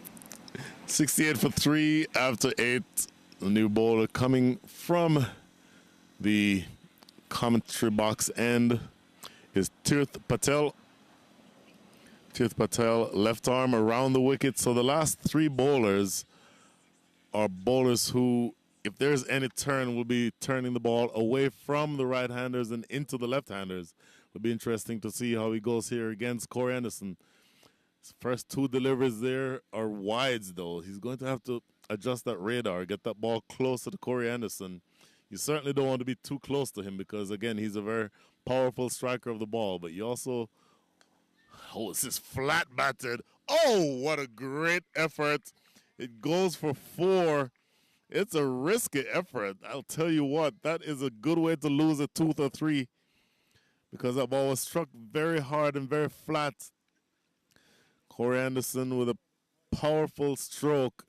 S5: 68 for 3 after 8. The new bowler coming from the commentary box end is Tirth Patel. Tirth Patel, left arm around the wicket. So the last 3 bowlers are bowlers who, if there's any turn, will be turning the ball away from the right-handers and into the left-handers. It'll be interesting to see how he goes here against Corey Anderson. His first 2 deliveries there are wides, though. He's going to have to adjust that radar, get that ball closer to Corey Anderson. You certainly don't want to be too close to him because, again, he's a very powerful striker of the ball. But you also... Oh, this is flat-batted. Oh, what a great effort. It goes for 4. It's a risky effort. I'll tell you what, that is a good way to lose a tooth or 3 because that ball was struck very hard and very flat. Corey Anderson with a powerful stroke,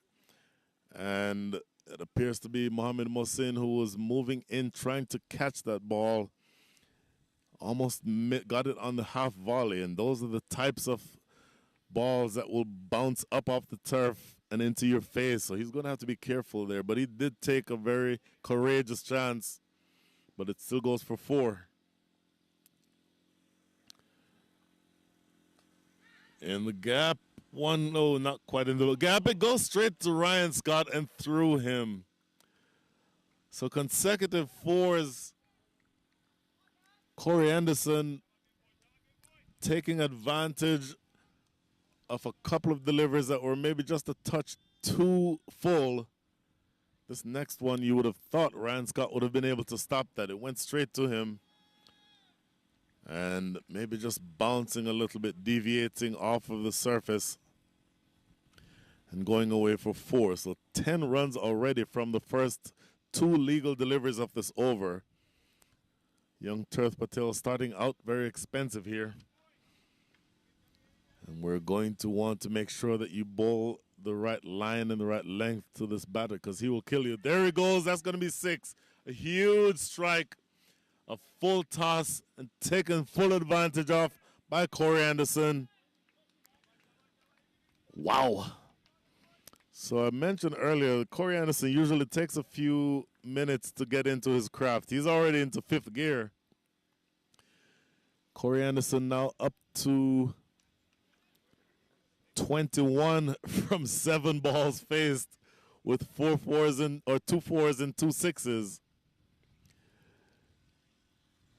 S5: and it appears to be Mohamed Mohsin who was moving in trying to catch that ball. Almost got it on the half volley, and those are the types of balls that will bounce up off the turf and into your face, so he's going to have to be careful there. But he did take a very courageous chance, but it still goes for 4. In the gap, no, not quite in the gap. It goes straight to Ryan Scott and through him. So consecutive 4s. Corey Anderson taking advantage of a couple of deliveries that were maybe just a touch too full. This next one, you would have thought Ryan Scott would have been able to stop that. It went straight to him. And maybe just bouncing a little bit, deviating off of the surface and going away for 4. So 10 runs already from the first 2 legal deliveries of this over. Young Tirth Patel starting out very expensive here. And we're going to want to make sure that you bowl the right line and the right length to this batter because he will kill you. There he goes. That's going to be 6. A huge strike, a full toss, and taken full advantage of by Corey Anderson. Wow. So I mentioned earlier, Corey Anderson usually takes a few minutes to get into his craft. He's already into 5th gear. Corey Anderson now up to 21 from 7 balls faced with 2 4s and 2 6s.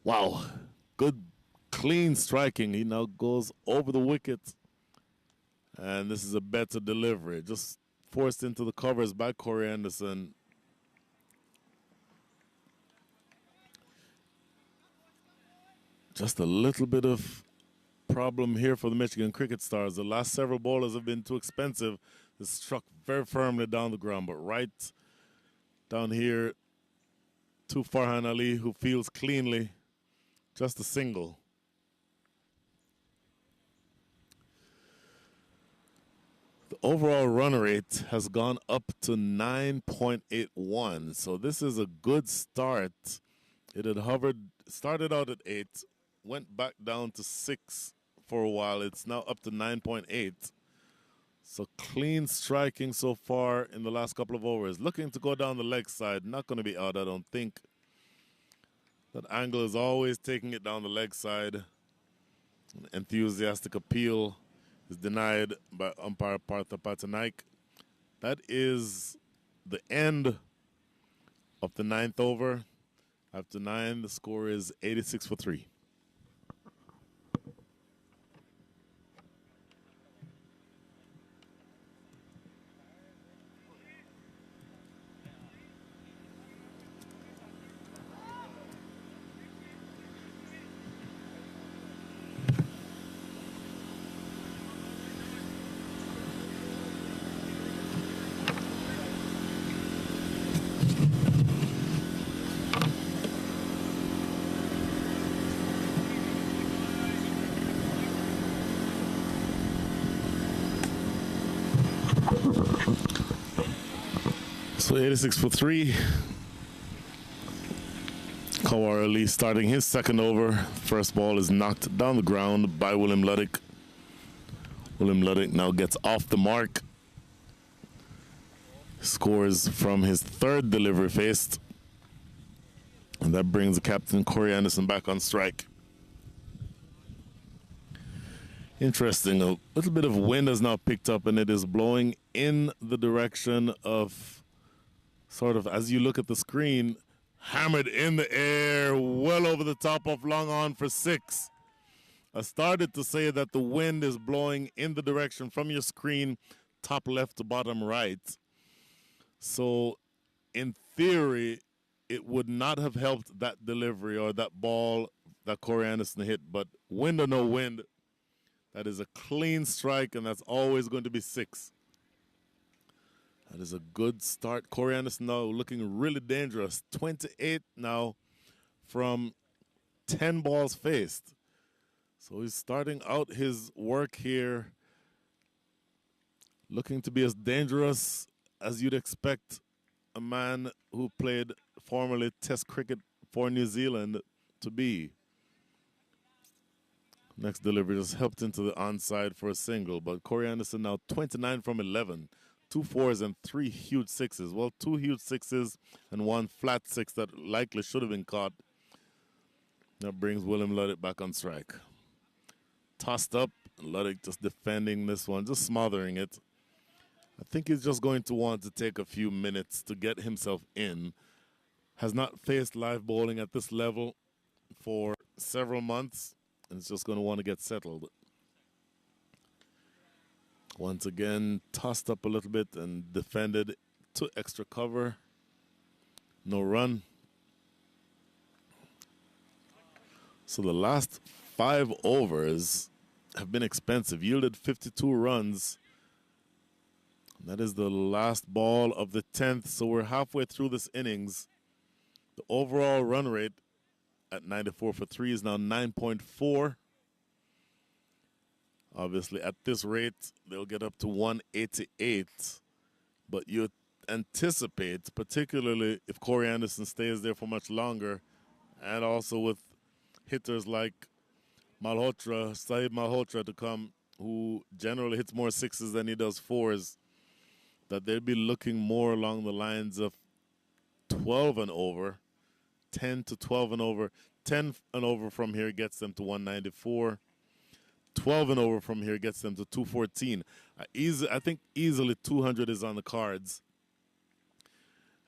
S5: Wow. Good, clean striking. He now goes over the wicket. And this is a better delivery. Just forced into the covers by Corey Anderson. Just a little bit of problem here for the Michigan Cricket Stars. The last several bowlers have been too expensive. It's struck very firmly down the ground, but right down here to Farhan Ali, who fields cleanly, just a single. The overall run rate has gone up to 9.81, so this is a good start. It had started out at 8, went back down to 6 for a while. It's now up to 9.8. So clean striking so far in the last couple of overs. Looking to go down the leg side. Not going to be out, I don't think. That angle is always taking it down the leg side. An enthusiastic appeal is denied by umpire Partha Patanaik. That is the end of the 9th over. After 9, the score is 86 for 3. So 86 for 3. Kawar Ali starting his second over. First ball is knocked down the ground by William Luddick. William Luddick now gets off the mark. Scores from his third delivery faced. And that brings the captain, Corey Anderson, back on strike. Interesting. A little bit of wind has now picked up, and it is blowing in the direction of, sort of, as you look at the screen, hammered in the air, well over the top of long on for 6. I started to say that the wind is blowing in the direction from your screen, top left to bottom right. So, in theory, it would not have helped that delivery or that ball that Corey Anderson hit. But wind or no wind, that is a clean strike, and that's always going to be 6. That is a good start. Corey Anderson now looking really dangerous. 28 now from 10 balls faced. So he's starting out his work here looking to be as dangerous as you'd expect a man who played formerly Test cricket for New Zealand to be. Next delivery just helped into the onside for a single, but Corey Anderson now 29 from 11. 2 4s and 3 huge 6s. Well, 2 huge 6s and 1 flat 6 that likely should have been caught. That brings William Luddick back on strike. Tossed up, Luddick just defending this one, just smothering it. I think he's just going to want to take a few minutes to get himself in. Has not faced live bowling at this level for several months, and is just going to want to get settled. Once again, tossed up a little bit and defended to extra cover. No run. So the last 5 overs have been expensive. Yielded 52 runs. That is the last ball of the 10th. So we're halfway through this innings. The overall run rate at 94 for 3 is now 9.4. Obviously, at this rate, they'll get up to 188. But you anticipate, particularly if Corey Anderson stays there for much longer, and also with hitters like Malhotra, Saeed Malhotra to come, who generally hits more 6s than he does 4s, that they'll be looking more along the lines of 12 and over, 10 to 12 and over. 10 and over from here gets them to 194. 12 and over from here gets them to 214. I think easily 200 is on the cards.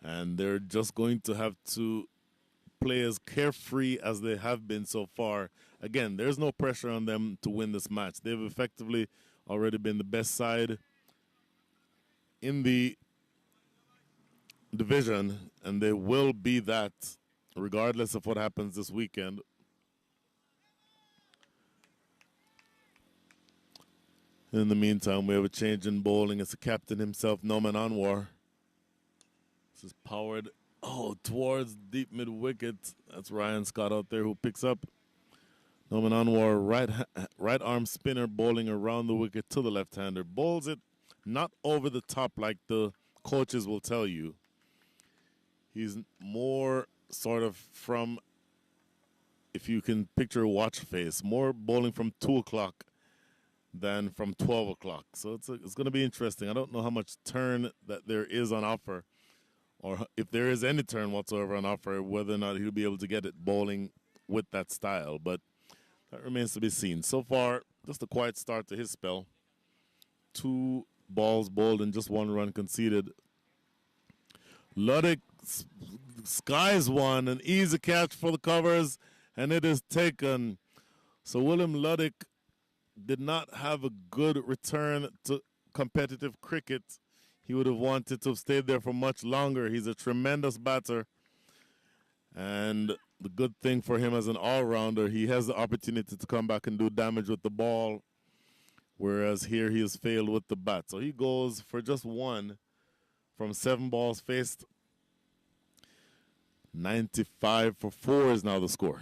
S5: And they're just going to have to play as carefree as they have been so far. Again, there's no pressure on them to win this match. They've effectively already been the best side in the division, and they will be that regardless of what happens this weekend. In the meantime, we have a change in bowling. It's the captain himself, Noman Anwar. This is powered towards deep mid wicket. That's Ryan Scott out there who picks up. Noman Anwar, right arm spinner, bowling around the wicket to the left-hander. Bowls it not over the top like the coaches will tell you. He's more sort of from, if you can picture a watch face, more bowling from 2 o'clock than from 12 o'clock. So it's going to be interesting. I don't know how much turn that there is on offer, or if there is any turn whatsoever on offer, whether or not he'll be able to get it bowling with that style. But that remains to be seen. So far, just a quiet start to his spell. 2 balls bowled and just 1 run conceded. Luddick skies one, an easy catch for the covers, and it is taken. So William Luddick did not have a good return to competitive cricket. He would have wanted to have stayed there for much longer. He's a tremendous batter. And the good thing for him as an all-rounder, he has the opportunity to come back and do damage with the ball, whereas here he has failed with the bat. So he goes for just 1 from 7 balls faced. 95 for 4 is now the score.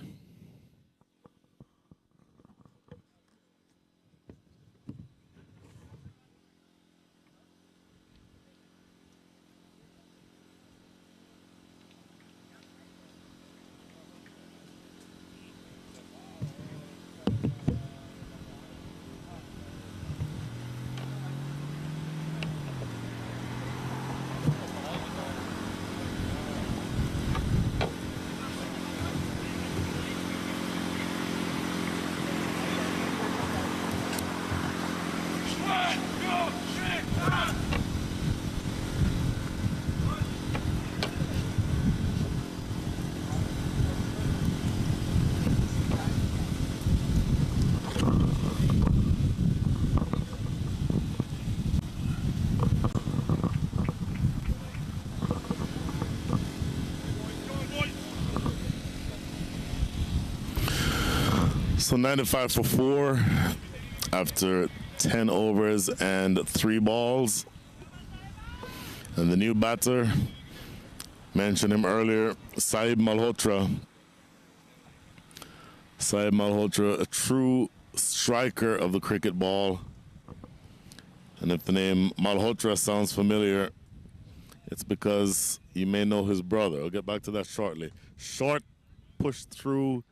S5: So 95 for 4 after 10 overs and 3 balls. And the new batter, mentioned him earlier, Saeed Malhotra. Saeed Malhotra, a true striker of the cricket ball. And if the name Malhotra sounds familiar, it's because you may know his brother. I'll get back to that shortly. Short, pushed through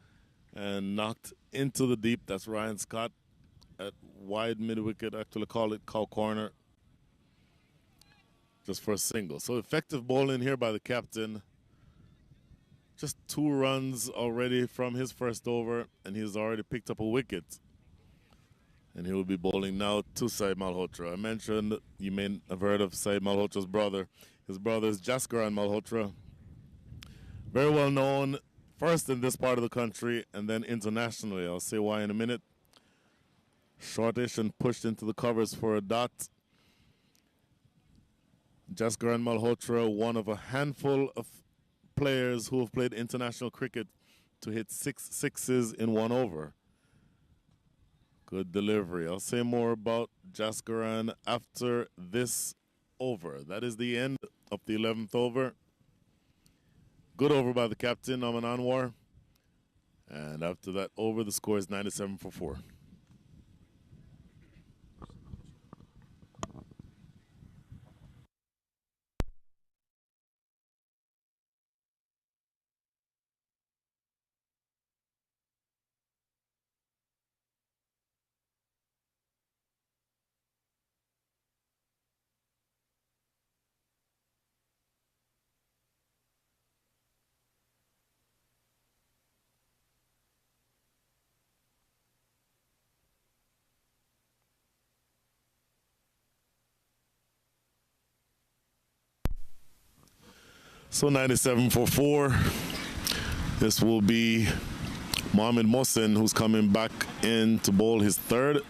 S5: and knocked into the deep. That's Ryan Scott at wide mid-wicket. Actually call it cow corner. Just for a single. So effective bowling here by the captain. Just 2 runs already from his first over, and he's already picked up a wicket. And he will be bowling now to Saeed Malhotra. I mentioned, you may have heard of Saeed Malhotra's brother. His brother is Jaskaran Malhotra. Very well known, first in this part of the country and then internationally. I'll say why in a minute. Shortish and pushed into the covers for a dot. Jaskaran Malhotra, one of a handful of players who have played international cricket to hit 6 sixes in 1 over. Good delivery. I'll say more about Jaskaran after this over. That is the end of the 11th over. Good over by the captain, Aman Anwar. And after that over, the score is 97 for 4. So 97 for 4. This will be Mohamed Mohsin, who's coming back in to bowl his 3rd.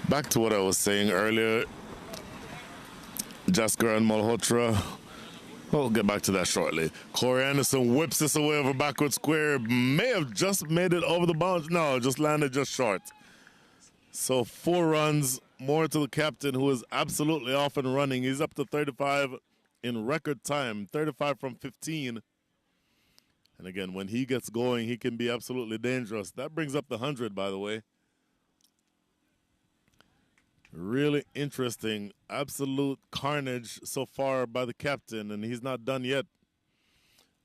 S5: Back to what I was saying earlier. Jaskaran Malhotra. We'll get back to that shortly. Corey Anderson whips this away over backward square. May have just made it over the bounce. No, just landed just short. So 4 runs more to the captain, who is absolutely off and running. He's up to 35 in record time, 35 from 15. And again, when he gets going, he can be absolutely dangerous. That brings up the 100, by the way. Really interesting. Absolute carnage so far by the captain, and he's not done yet.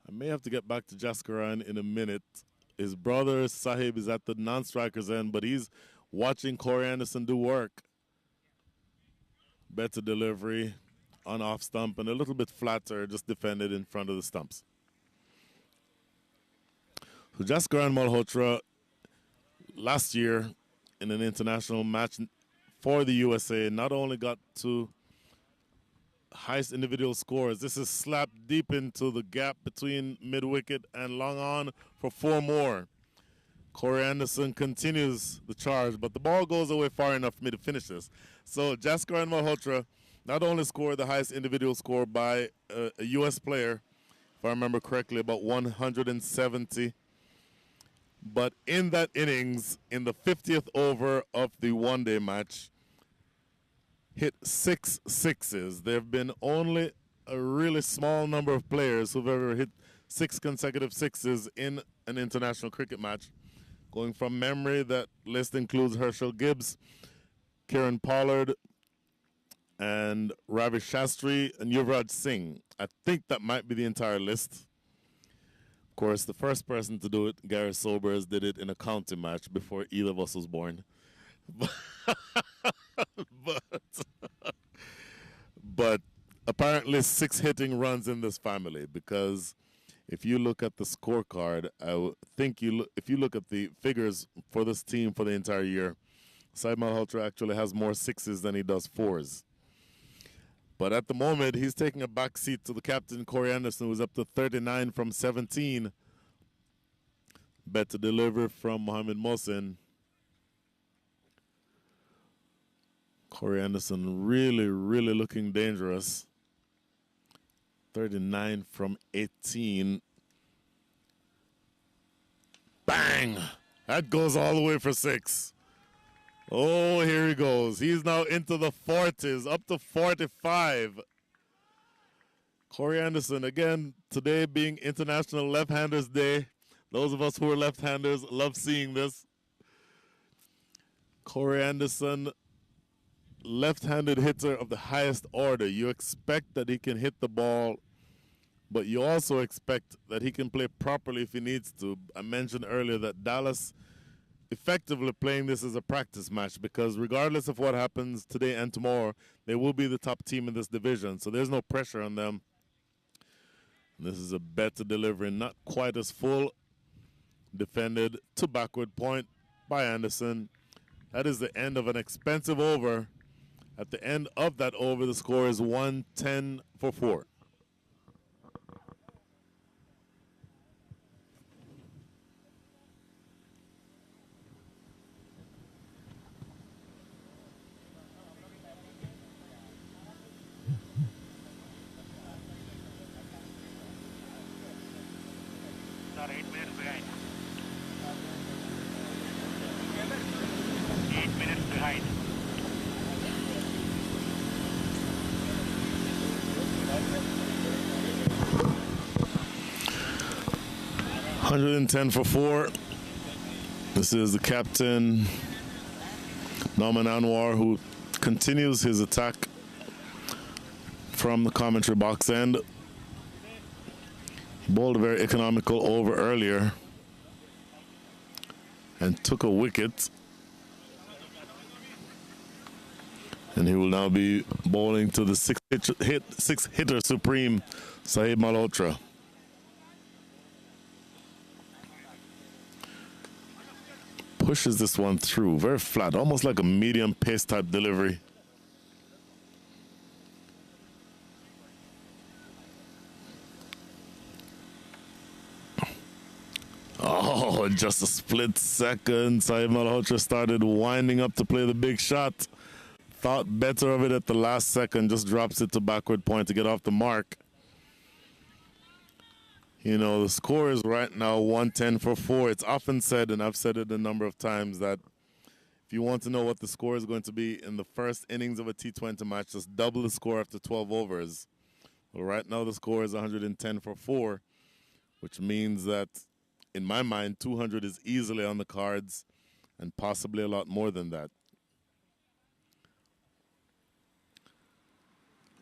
S5: I may have to get back to Jaskaran in a minute. His brother, Sahib, is at the non-striker's end, but he's watching Corey Anderson do work. Better delivery on off stump and a little bit flatter, just defended in front of the stumps. So Jaskaran Malhotra last year in an international match for the USA not only got to highest individual scores, this is slapped deep into the gap between mid-wicket and long on for 4 more. Corey Anderson continues the charge, but the ball goes away far enough for me to finish this. So Jaskaran Malhotra not only scored the highest individual score by a U.S. player, if I remember correctly, about 170, but in that innings, in the 50th over of the one-day match, hit 6 sixes. There have been only a really small number of players who've ever hit 6 consecutive sixes in an international cricket match. Going from memory, that list includes Herschel Gibbs, Kieran Pollard, and Ravi Shastri and Yuvraj Singh. I think that might be the entire list. Of course, the first person to do it, Gary Sobers, did it in a county match before either of us was born. But apparently 6 hitting runs in this family, because if you look at the scorecard, I think if you look at the figures for this team for the entire year, Saeed Malhotra actually has more 6s than he does 4s. But at the moment, he's taking a back seat to the captain, Corey Anderson, who's up to 39 from 17. Better deliver from Mohamed Mohsin. Corey Anderson really, really looking dangerous. 39 from 18. Bang! That goes all the way for 6. Oh, here he goes. He's now into the 40s, up to 45. Corey Anderson, again, today being International Left-Handers Day. Those of us who are left-handers love seeing this. Corey Anderson, left-handed hitter of the highest order. You expect that he can hit the ball, but you also expect that he can play properly if he needs to. I mentioned earlier that Dallas effectively playing this as a practice match, because regardless of what happens today and tomorrow, they will be the top team in this division, so there's no pressure on them. This is a better delivery, not quite as full. Defended to backward point by Anderson. That is the end of an expensive over. At the end of that over, the score is 110 for 4.
S2: Sir, 8 minutes behind. 8 minutes behind.
S5: $110 for 4. This is the captain, Norman Anwar, who continues his attack from the commentary box end. He bowled a very economical over earlier and took a wicket. And he will now be bowling to the six hitter supreme, Saeed Malhotra. Pushes this one through, very flat, almost like a medium pace type delivery. Oh, just a split second. Saeed Malhotra started winding up to play the big shot. Thought better of it at the last second, just drops it to backward point to get off the mark. You know, the score is right now 110 for 4. It's often said, and I've said it a number of times, that if you want to know what the score is going to be in the first innings of a T20 match, just double the score after 12 overs. Well, right now the score is 110 for 4, which means that, in my mind, 200 is easily on the cards and possibly a lot more than that.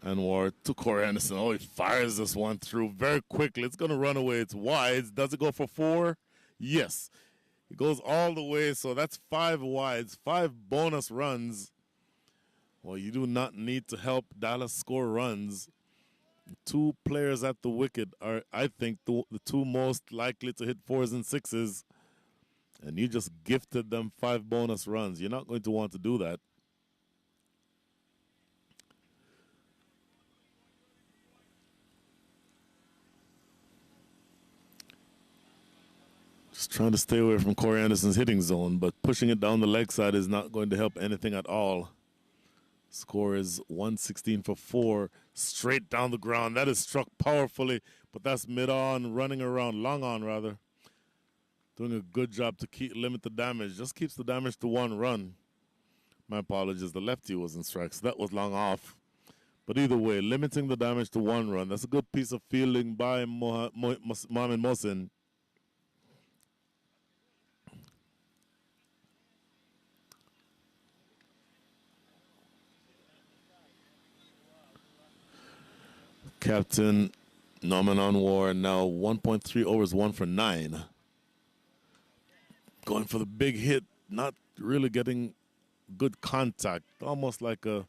S5: Anwar to Corey Anderson. Oh, he fires this one through very quickly. It's going to run away. It's wide. Does it go for 4? Yes. It goes all the way, so that's 5 wides, 5 bonus runs. Well, you do not need to help Dallas score runs. 2 players at the wicket are, I think, the 2 most likely to hit 4s and 6s. And you just gifted them 5 bonus runs. You're not going to want to do that. Just trying to stay away from Corey Anderson's hitting zone, but pushing it down the leg side is not going to help anything at all. Score is 116 for 4, straight down the ground. That is struck powerfully, but that's mid-on, running around, long on rather. Doing a good job to limit the damage. Just keeps the damage to 1 run. My apologies, the lefty was in strike, so that was long off. But either way, limiting the damage to 1 run. That's a good piece of fielding by Mohamed Mohsin. Captain Norman Anwar now 1.3 overs, 1 for 9. Going for the big hit, not really getting good contact, almost like a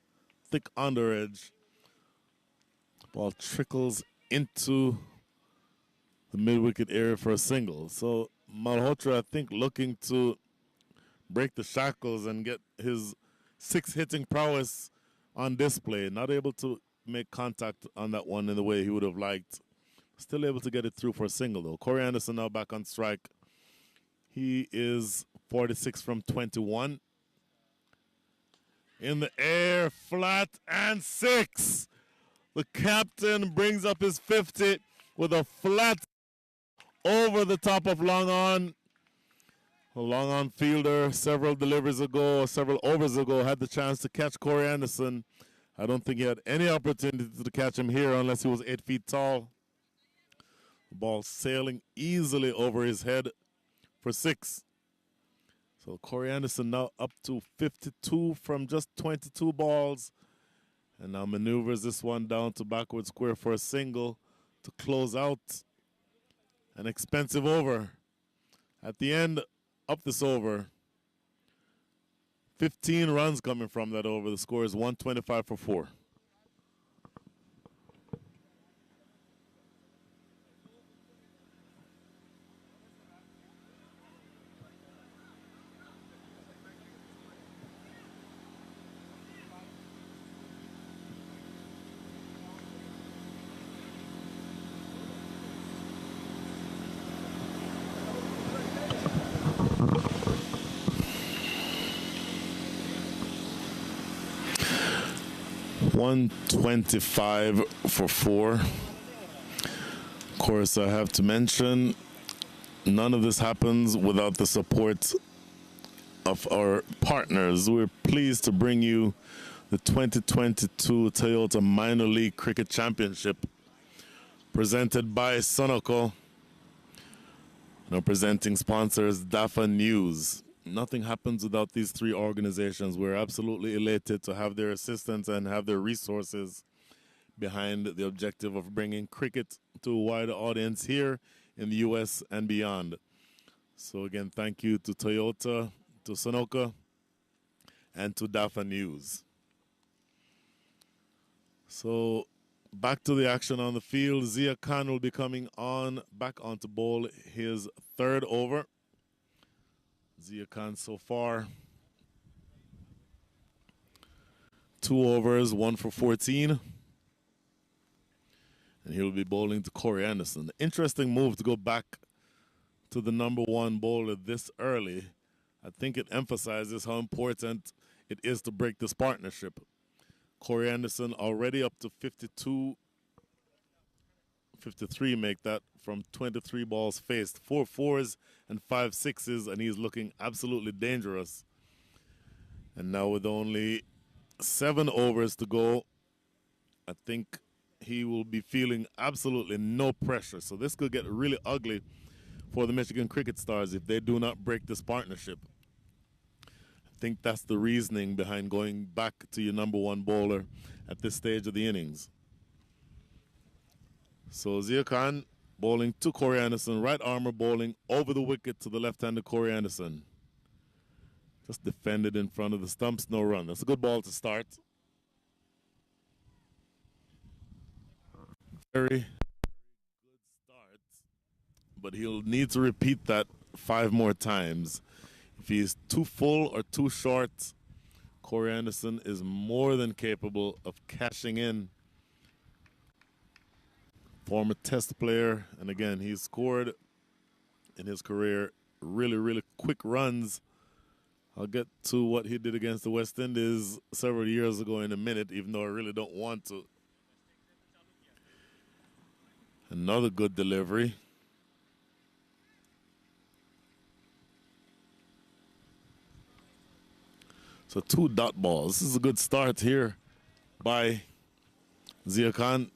S5: thick underedge. Ball trickles into the mid-wicket area for a single. So Malhotra, I think, looking to break the shackles and get his 6 hitting prowess on display. Not able to make contact on that one in the way he would have liked. Still able to get it through for a single, though. Corey Anderson now back on strike. He is 46 from 21. In the air, flat, and 6. The captain brings up his 50 with a flat over the top of long on. A long on fielder several overs ago had the chance to catch Corey Anderson. I don't think he had any opportunity to catch him here unless he was 8 feet tall. The ball sailing easily over his head for 6. So Corey Anderson now up to 52 from just 22 balls. And now maneuvers this one down to backward square for a single to close out an expensive over. At the end of this over, 15 runs coming from that over. The score is 125 for 4. $125 for 4. Of course, I have to mention, none of this happens without the support of our partners. We're pleased to bring you the 2022 Toyota Minor League Cricket Championship presented by Sunoco. Our presenting sponsors, DAFA News. Nothing happens without these 3 organizations. We're absolutely elated to have their assistance and have their resources behind the objective of bringing cricket to a wider audience here in the U.S. and beyond. So again, thank you to Toyota, to Sunoco, and to DAFA News. So back to the action on the field. Zia Khan will be coming back on to bowl his 3rd over. Zia Khan so far 2 overs, 1 for 14. And he'll be bowling to Corey Anderson. Interesting move to go back to the number 1 bowler this early. I think it emphasizes how important it is to break this partnership. Corey Anderson already up to 52, 53 make that from 23 balls faced. 4 4s and 5 6s, and he's looking absolutely dangerous. And now with only 7 overs to go, I think he will be feeling absolutely no pressure. So this could get really ugly for the Michigan Cricket Stars if they do not break this partnership. I think that's the reasoning behind going back to your number one bowler at this stage of the innings. So Zia Khan bowling to Corey Anderson, right armor bowling over the wicket to the left-handed Corey Anderson. Just defended in front of the stumps, no run. That's a good ball to start. Very good start, but he'll need to repeat that 5 more times. If he's too full or too short, Corey Anderson is more than capable of cashing in. Former Test player, and again, he's scored in his career really, really quick runs. I'll get to what he did against the West Indies several years ago in a minute, even though I really don't want to. Another good delivery. So 2 dot balls. This is a good start here by Zia Khan.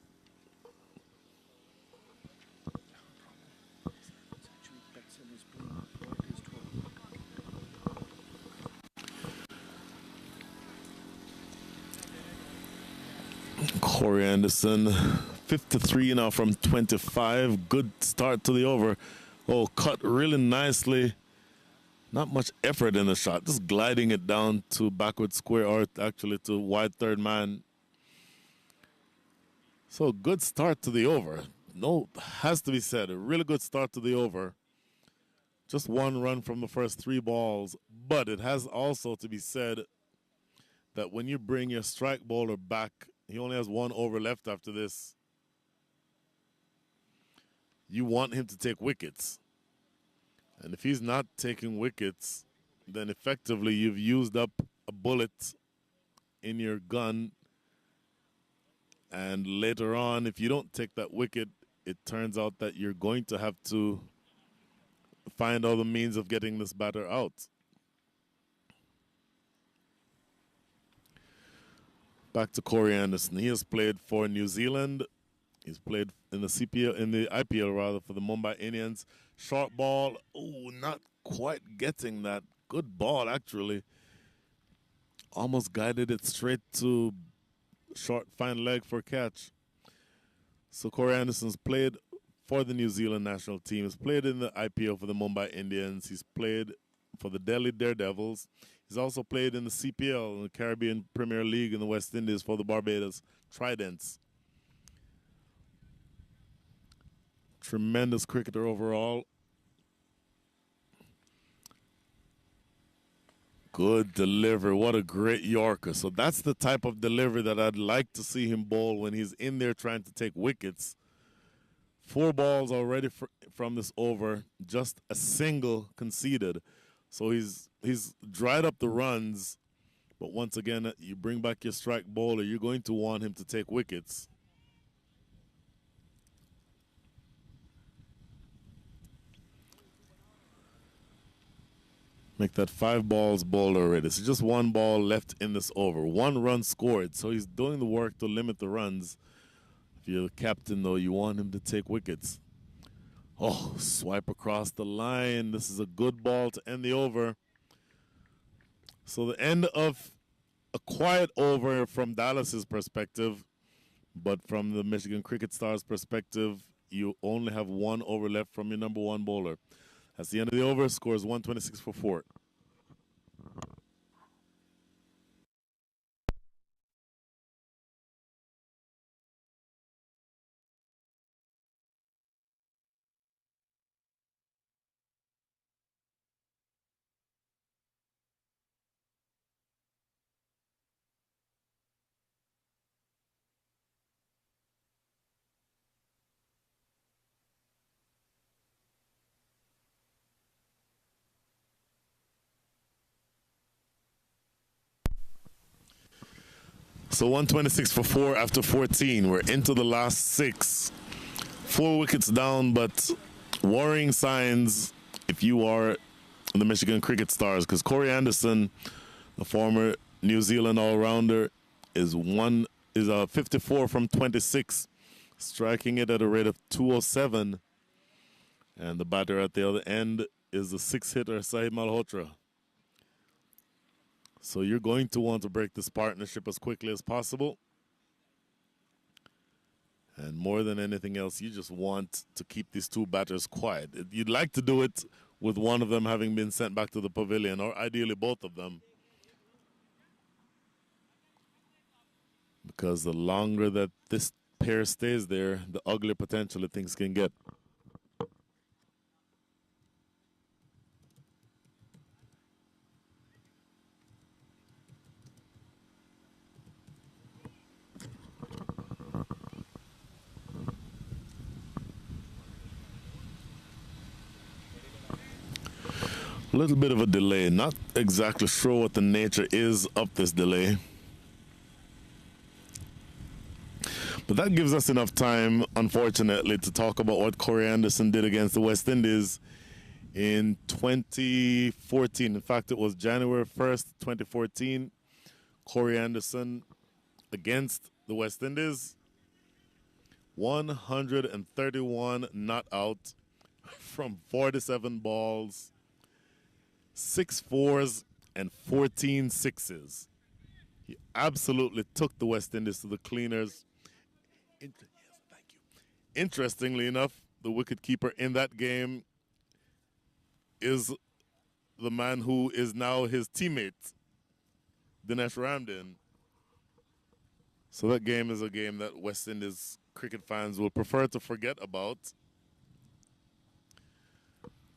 S5: Corey Anderson, 53 now from 25. Good start to the over. Oh, cut really nicely. Not much effort in the shot, just gliding it down to backward square, or actually to wide third man. So good start to the over. No, has to be said, a really good start to the over. Just 1 run from the first 3 balls, but it has also to be said that when you bring your strike bowler back, he only has 1 over left after this. You want him to take wickets. And if he's not taking wickets, then effectively you've used up a bullet in your gun. And later on, if you don't take that wicket, it turns out that you're going to have to find other means of getting this batter out. Back to Corey Anderson. He has played for New Zealand. He's played in the IPL rather, for the Mumbai Indians. Short ball. Oh, not quite getting that. Good ball, actually. Almost guided it straight to short, fine leg for a catch. So Corey Anderson's played for the New Zealand national team. He's played in the IPL for the Mumbai Indians. He's played for the Delhi Daredevils. He's also played in the CPL, in the Caribbean Premier League in the West Indies, for the Barbados Tridents. Tremendous cricketer overall. Good delivery. What a great Yorker. So that's the type of delivery that I'd like to see him bowl when he's in there trying to take wickets. 4 balls already from this over, just a single conceded. So he's dried up the runs, but once again, you bring back your strike bowler, you're going to want him to take wickets. Make that 5 balls bowled already. So just 1 ball left in this over. 1 run scored. So he's doing the work to limit the runs. If you're the captain, though, you want him to take wickets. Oh, swipe across the line. This is a good ball to end the over. So the end of a quiet over from Dallas's perspective, but from the Michigan Cricket Stars' perspective, you only have 1 over left from your number 1 bowler. That's the end of the over. Scores 126 for 4. So 126 for 4 after 14. We're into the last 6. 4 wickets down, but worrying signs if you are the Michigan Cricket Stars, because Corey Anderson, The former New Zealand all-rounder is a 54 from 26, striking it at a rate of 207. And the batter at the other end is the six-hitter Sahib Malhotra. So you're going to want to break this partnership as quickly as possible. And more than anything else, you just want to keep these two batters quiet. You'd like to do it with one of them having been sent back to the pavilion, or ideally both of them. Because the longer that this pair stays there, the uglier potentially things can get. A little bit of a delay. Not exactly sure what the nature is of this delay. But that gives us enough time, unfortunately, to talk about what Corey Anderson did against the West Indies in 2014. In fact, it was January 1st, 2014. Corey Anderson against the West Indies. 131 not out from 47 balls. 6 fours and 14 sixes. He absolutely took the West Indies to the cleaners. Yes, thank you. Interestingly enough, the wicketkeeper in that game is the man who is now his teammate, Dinesh Ramden. So that game is a game that West Indies cricket fans will prefer to forget about.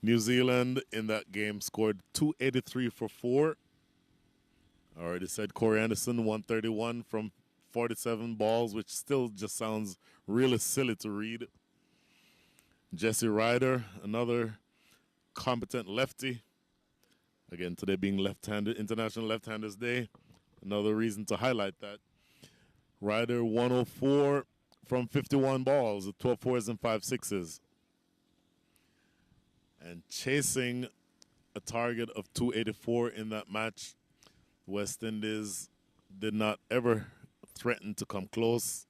S5: New Zealand in that game scored 283 for 4. I already said Corey Anderson, 131 from 47 balls, which still just sounds really silly to read. Jesse Ryder, another competent lefty. Again, today being left-handed, International Left-Handers Day. Another reason to highlight that. Ryder, 104 from 51 balls, 12 fours and 5 sixes. And chasing a target of 284 in that match, West Indies did not ever threaten to come close.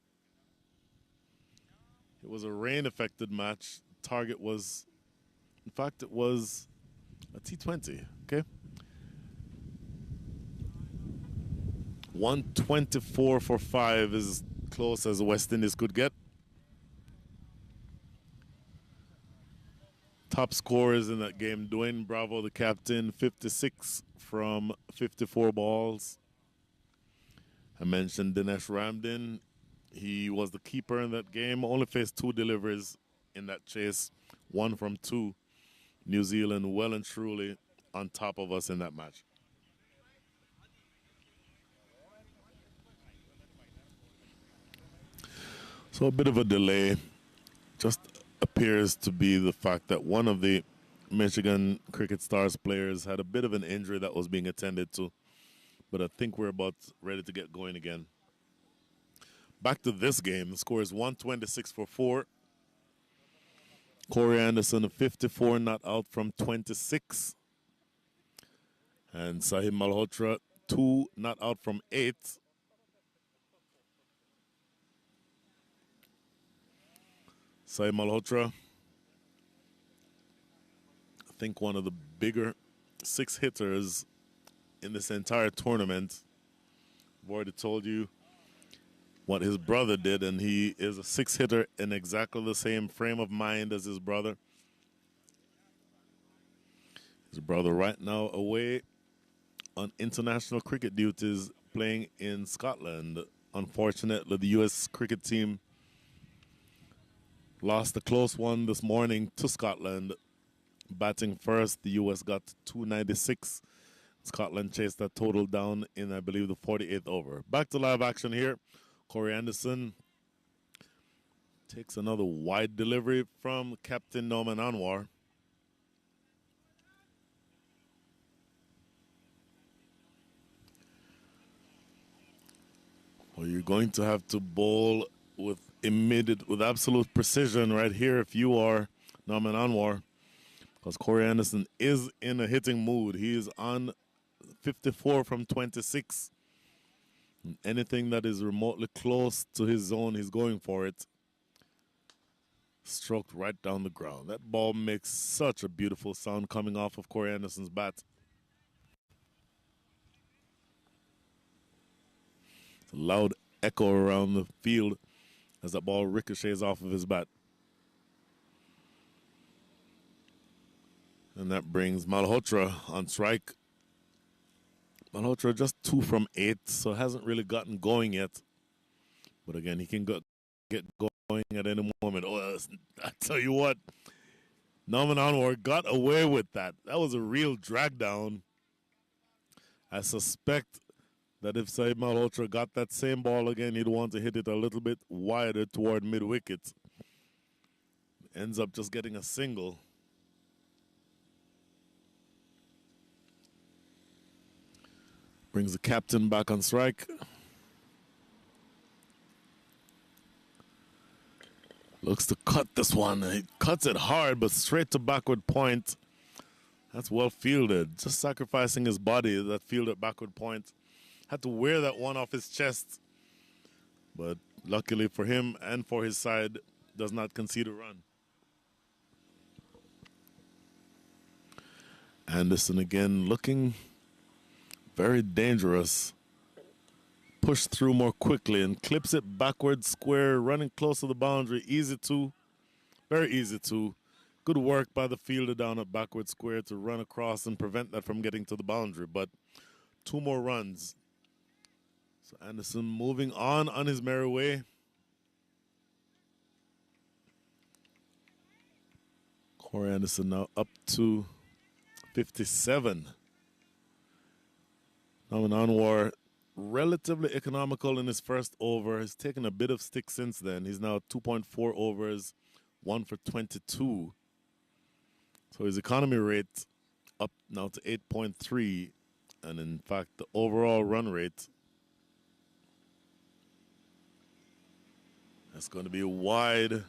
S5: It was a rain-affected match. Target was, in fact, it was a T20, okay? 124 for 5 is as close as West Indies could get. Top scorers in that game, Dwayne Bravo, the captain, 56 from 54 balls. I mentioned Dinesh Ramden. He was the keeper in that game, only faced 2 deliveries in that chase, 1 from 2. New Zealand well and truly on top of us in that match. So a bit of a delay. Just appears to be the fact that one of the Michigan Cricket Stars players had a bit of an injury that was being attended to. But I think we're about ready to get going again. Back to this game. The score is 126 for 4. Corey Anderson, 54 not out from 26. And Sahib Malhotra, 2 not out from 8. Sahib Malhotra, I think one of the bigger 6 hitters in this entire tournament. I've already told you what his brother did, and he is a 6 hitter in exactly the same frame of mind as his brother. His brother right now away on international cricket duties playing in Scotland. Unfortunately, the U.S. cricket team lost a close one this morning to Scotland. Batting first, the U.S. got 296. Scotland chased that total down in, I believe, the 48th over. Back to live action here. Corey Anderson takes another wide delivery from Captain Norman Anwar. Well, you're going to have to bowl with absolute precision right here if you are Norman Anwar, because Corey Anderson is in a hitting mood. He is on 54 from 26. Anything that is remotely close to his zone, he's going for it. Stroked right down the ground. That ball makes such a beautiful sound coming off of Corey Anderson's bat. It's a loud echo around the field as that ball ricochets off of his bat. And that brings Malhotra on strike. Malhotra just 2 from 8, so hasn't really gotten going yet. But again, he can get going at any moment. Oh, I tell you what, Norman Anwar got away with that. That was a real drag down. I suspect that if Saeed Malhotra got that same ball again, he'd want to hit it a little bit wider toward mid-wicket. Ends up just getting a single. Brings the captain back on strike. Looks to cut this one. He cuts it hard, but straight to backward point. That's well fielded. Just sacrificing his body, that field at backward point. Had to wear that one off his chest. But luckily for him and for his side, does not concede a run. Anderson again looking very dangerous. Pushed through more quickly and clips it backward square, running close to the boundary. Easy to, very easy to. Good work by the fielder down at backward square to run across and prevent that from getting to the boundary. But 2 more runs. So Anderson moving on his merry way. Corey Anderson now up to 57. Norman Anwar relatively economical in his first over. He's taken a bit of stick since then. He's now 2.4 overs, 1 for 22. So his economy rate up now to 8.3. And in fact, the overall run rate, that's going to be wide.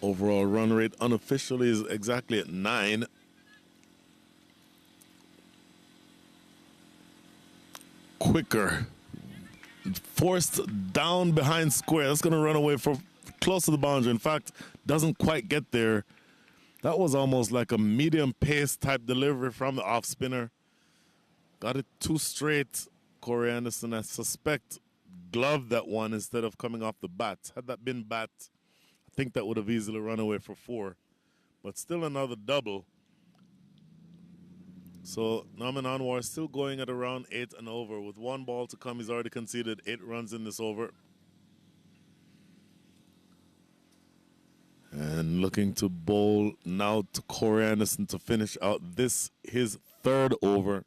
S5: Overall run rate unofficially is exactly at 9. Quicker. Forced down behind square. That's going to run away for close to the boundary. In fact, doesn't quite get there. That was almost like a medium pace type delivery from the off spinner. Got it too straight. Corey Anderson, I suspect, gloved that one instead of coming off the bat. Had that been bat, I think that would have easily run away for 4. But still another double. So Norman Anwar still going at around 8 and over. With 1 ball to come, he's already conceded 8 runs in this over. And looking to bowl now to Corey Anderson to finish out this, his 3rd over.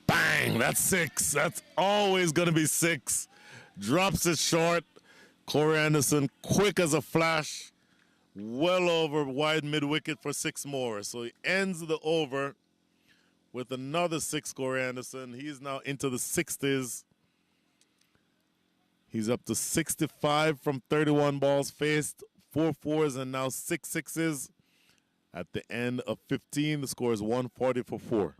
S5: Bang! That's 6. That's always going to be 6. Drops it short. Corey Anderson, quick as a flash. Well over wide mid-wicket for 6 more. So he ends the over with another 6, Corey Anderson. He's now into the 60s. He's up to 65 from 31 balls faced, 4 4s and now 6 6s. At the end of 15, the score is 140 for 4.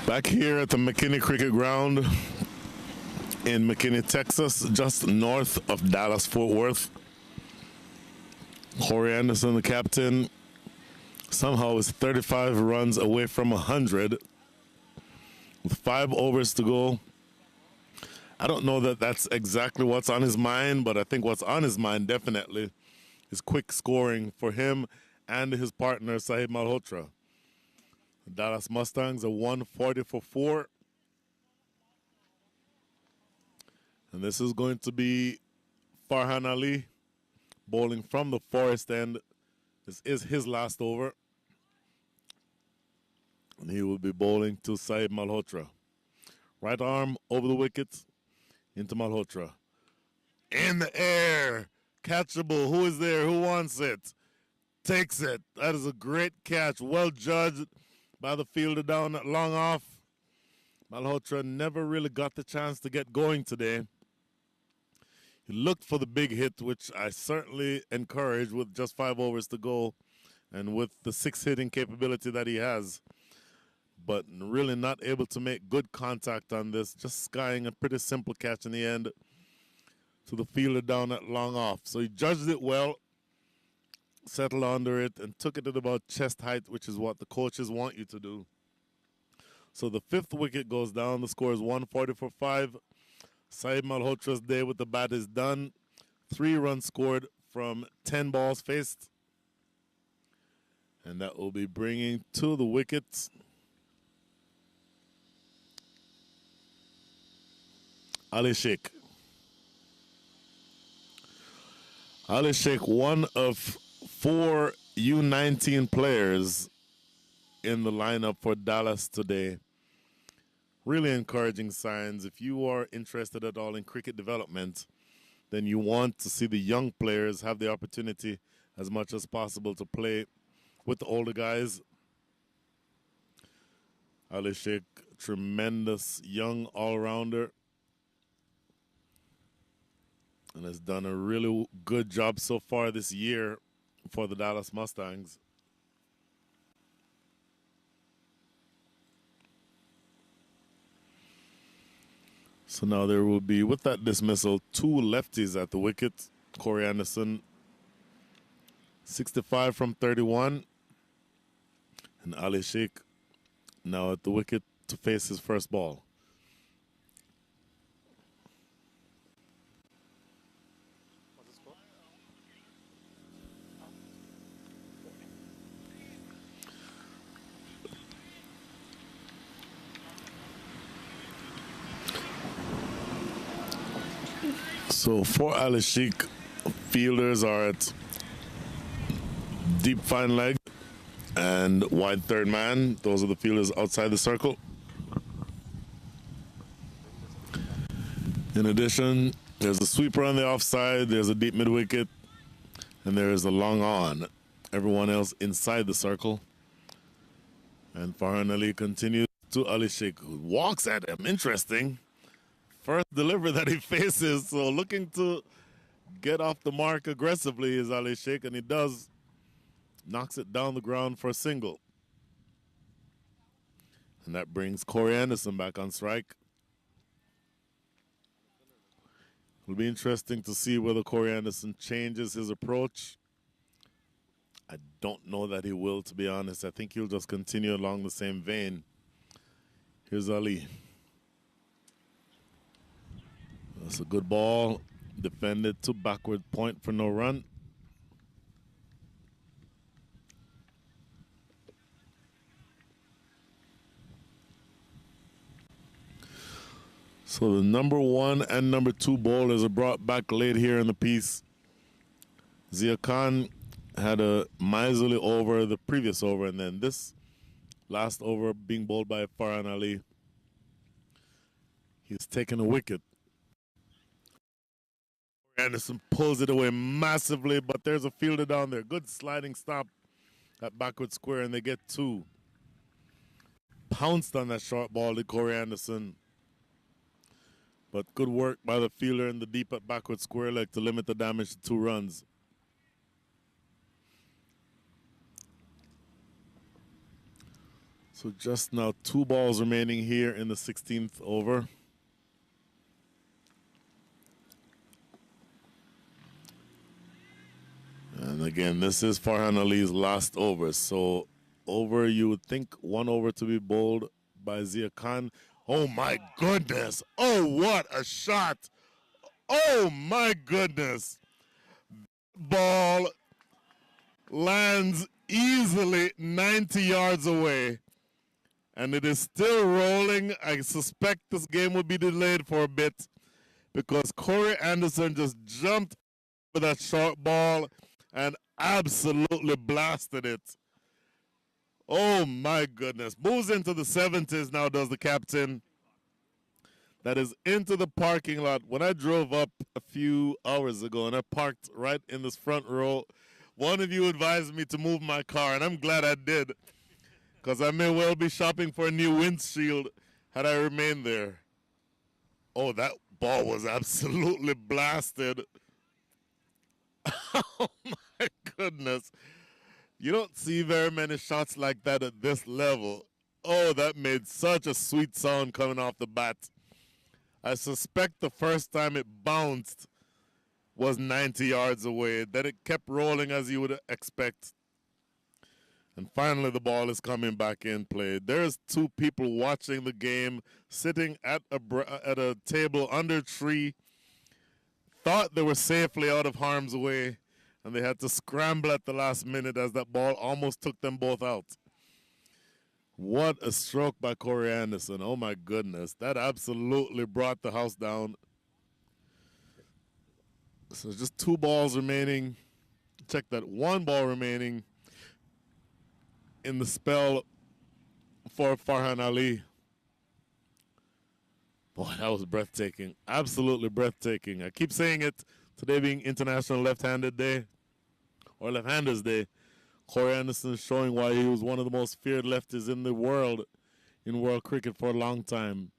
S5: Back here at the McKinney Cricket Ground in McKinney, Texas, just north of Dallas-Fort Worth. Corey Anderson, the captain, somehow is 35 runs away from 100 with 5 overs to go. I don't know that that's exactly what's on his mind, but I think what's on his mind definitely is quick scoring for him and his partner, Saeed Malhotra. The Dallas Mustangs are 140 for 4. And this is going to be Farhan Ali bowling from the forest end. This is his last over. And he will be bowling to Saeed Malhotra. Right arm over the wickets into Malhotra. In the air. Catchable. Who is there? Who wants it? Takes it. That is a great catch. Well judged by the fielder down at long off. Malhotra never really got the chance to get going today. He looked for the big hit, which I certainly encourage with just 5 overs to go and with the 6 hitting capability that he has. But really not able to make good contact on this, just skying a pretty simple catch in the end to the fielder down at long off. So he judged it well, settled under it, and took it at about chest height, which is what the coaches want you to do. So the 5th wicket goes down. The score is 140 for 5. Saeed Malhotra's day with the bat is done. 3 runs scored from 10 balls faced. And that will be bringing to the wickets Ali Sheikh. Ali Sheikh, one of 4 U19 players in the lineup for Dallas today. Really encouraging signs. If you are interested at all in cricket development, then you want to see the young players have the opportunity as much as possible to play with the older guys. Ali Sheikh, tremendous young all-rounder, and has done a really good job so far this year for the Dallas Mustangs. So now there will be, with that dismissal, 2 lefties at the wicket. Corey Anderson, 65 from 31. And Ali Sheikh now at the wicket to face his first ball. So for Ali Sheikh, fielders are at deep fine leg and wide third man. Those are the fielders outside the circle. In addition, there's a sweeper on the offside, there's a deep mid wicket, and there is a long on. Everyone else inside the circle. And Farhan Ali continues to Ali Sheikh, who walks at him. Interesting. First delivery that he faces, so looking to get off the mark aggressively is Ali Sheikh, and he does. Knocks it down the ground for a single. And that brings Corey Anderson back on strike. It'll be interesting to see whether Corey Anderson changes his approach. I don't know that he will, to be honest. I think he'll just continue along the same vein. Here's Ali. That's a good ball. Defended to backward point for no run. So the number 1 and number 2 bowlers are brought back late here in the piece. Zia Khan had a miserly over the previous over, and then this last over being bowled by Farhan Ali. He's taken a wicket. Anderson pulls it away massively, but there's a fielder down there. Good sliding stop at backward square, and they get 2. Pounced on that short ball to Corey Anderson. But good work by the fielder in the deep at backward square leg to limit the damage to 2 runs. So just now 2 balls remaining here in the 16th over. And again, this is Farhan Ali's last over. So over, you would think 1 over to be bowled by Zia Khan. Oh my goodness. Oh, what a shot. Oh my goodness. Ball lands easily 90 yards away. And it is still rolling. I suspect this game will be delayed for a bit because Corey Anderson just jumped for that short ball and absolutely blasted it. Oh my goodness. Moves into the 70s now, does the captain. That is into the parking lot. When I drove up a few hours ago and I parked right in this front row, one of you advised me to move my car, and I'm glad I did, because I may well be shopping for a new windshield had I remained there. Oh, that ball was absolutely blasted. Oh my goodness. You don't see very many shots like that at this level. Oh, that made such a sweet sound coming off the bat. I suspect the first time it bounced was 90 yards away. Then it kept rolling as you would expect. And finally the ball is coming back in play. There's 2 people watching the game, sitting at a table under a tree, thought they were safely out of harm's way, and they had to scramble at the last minute as that ball almost took them both out. What a stroke by Corey Anderson. Oh my goodness. That absolutely brought the house down. So just 2 balls remaining. Check that, 1 ball remaining in the spell for Farhan Ali. Boy, that was breathtaking. Absolutely breathtaking. I keep saying it, today being International Left-Handed Day, or Left-Handers Day. Corey Anderson is showing why he was one of the most feared lefties in the world, in world cricket for a long time.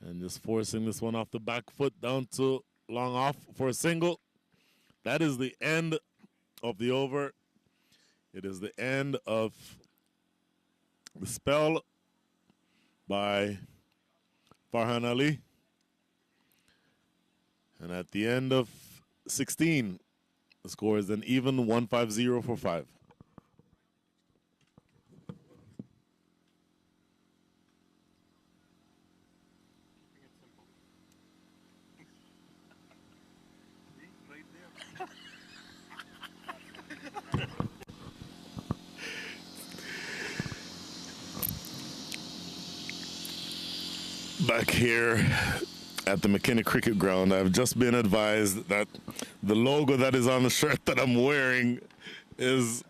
S5: And just forcing this one off the back foot down to long off for a single. That is the end of the over. It is the end of the spell by Farhan Ali. And at the end of 16, the score is an even 150 for 5. Back here at the McKinney Cricket Ground, I've just been advised that the logo that is on the shirt that I'm wearing is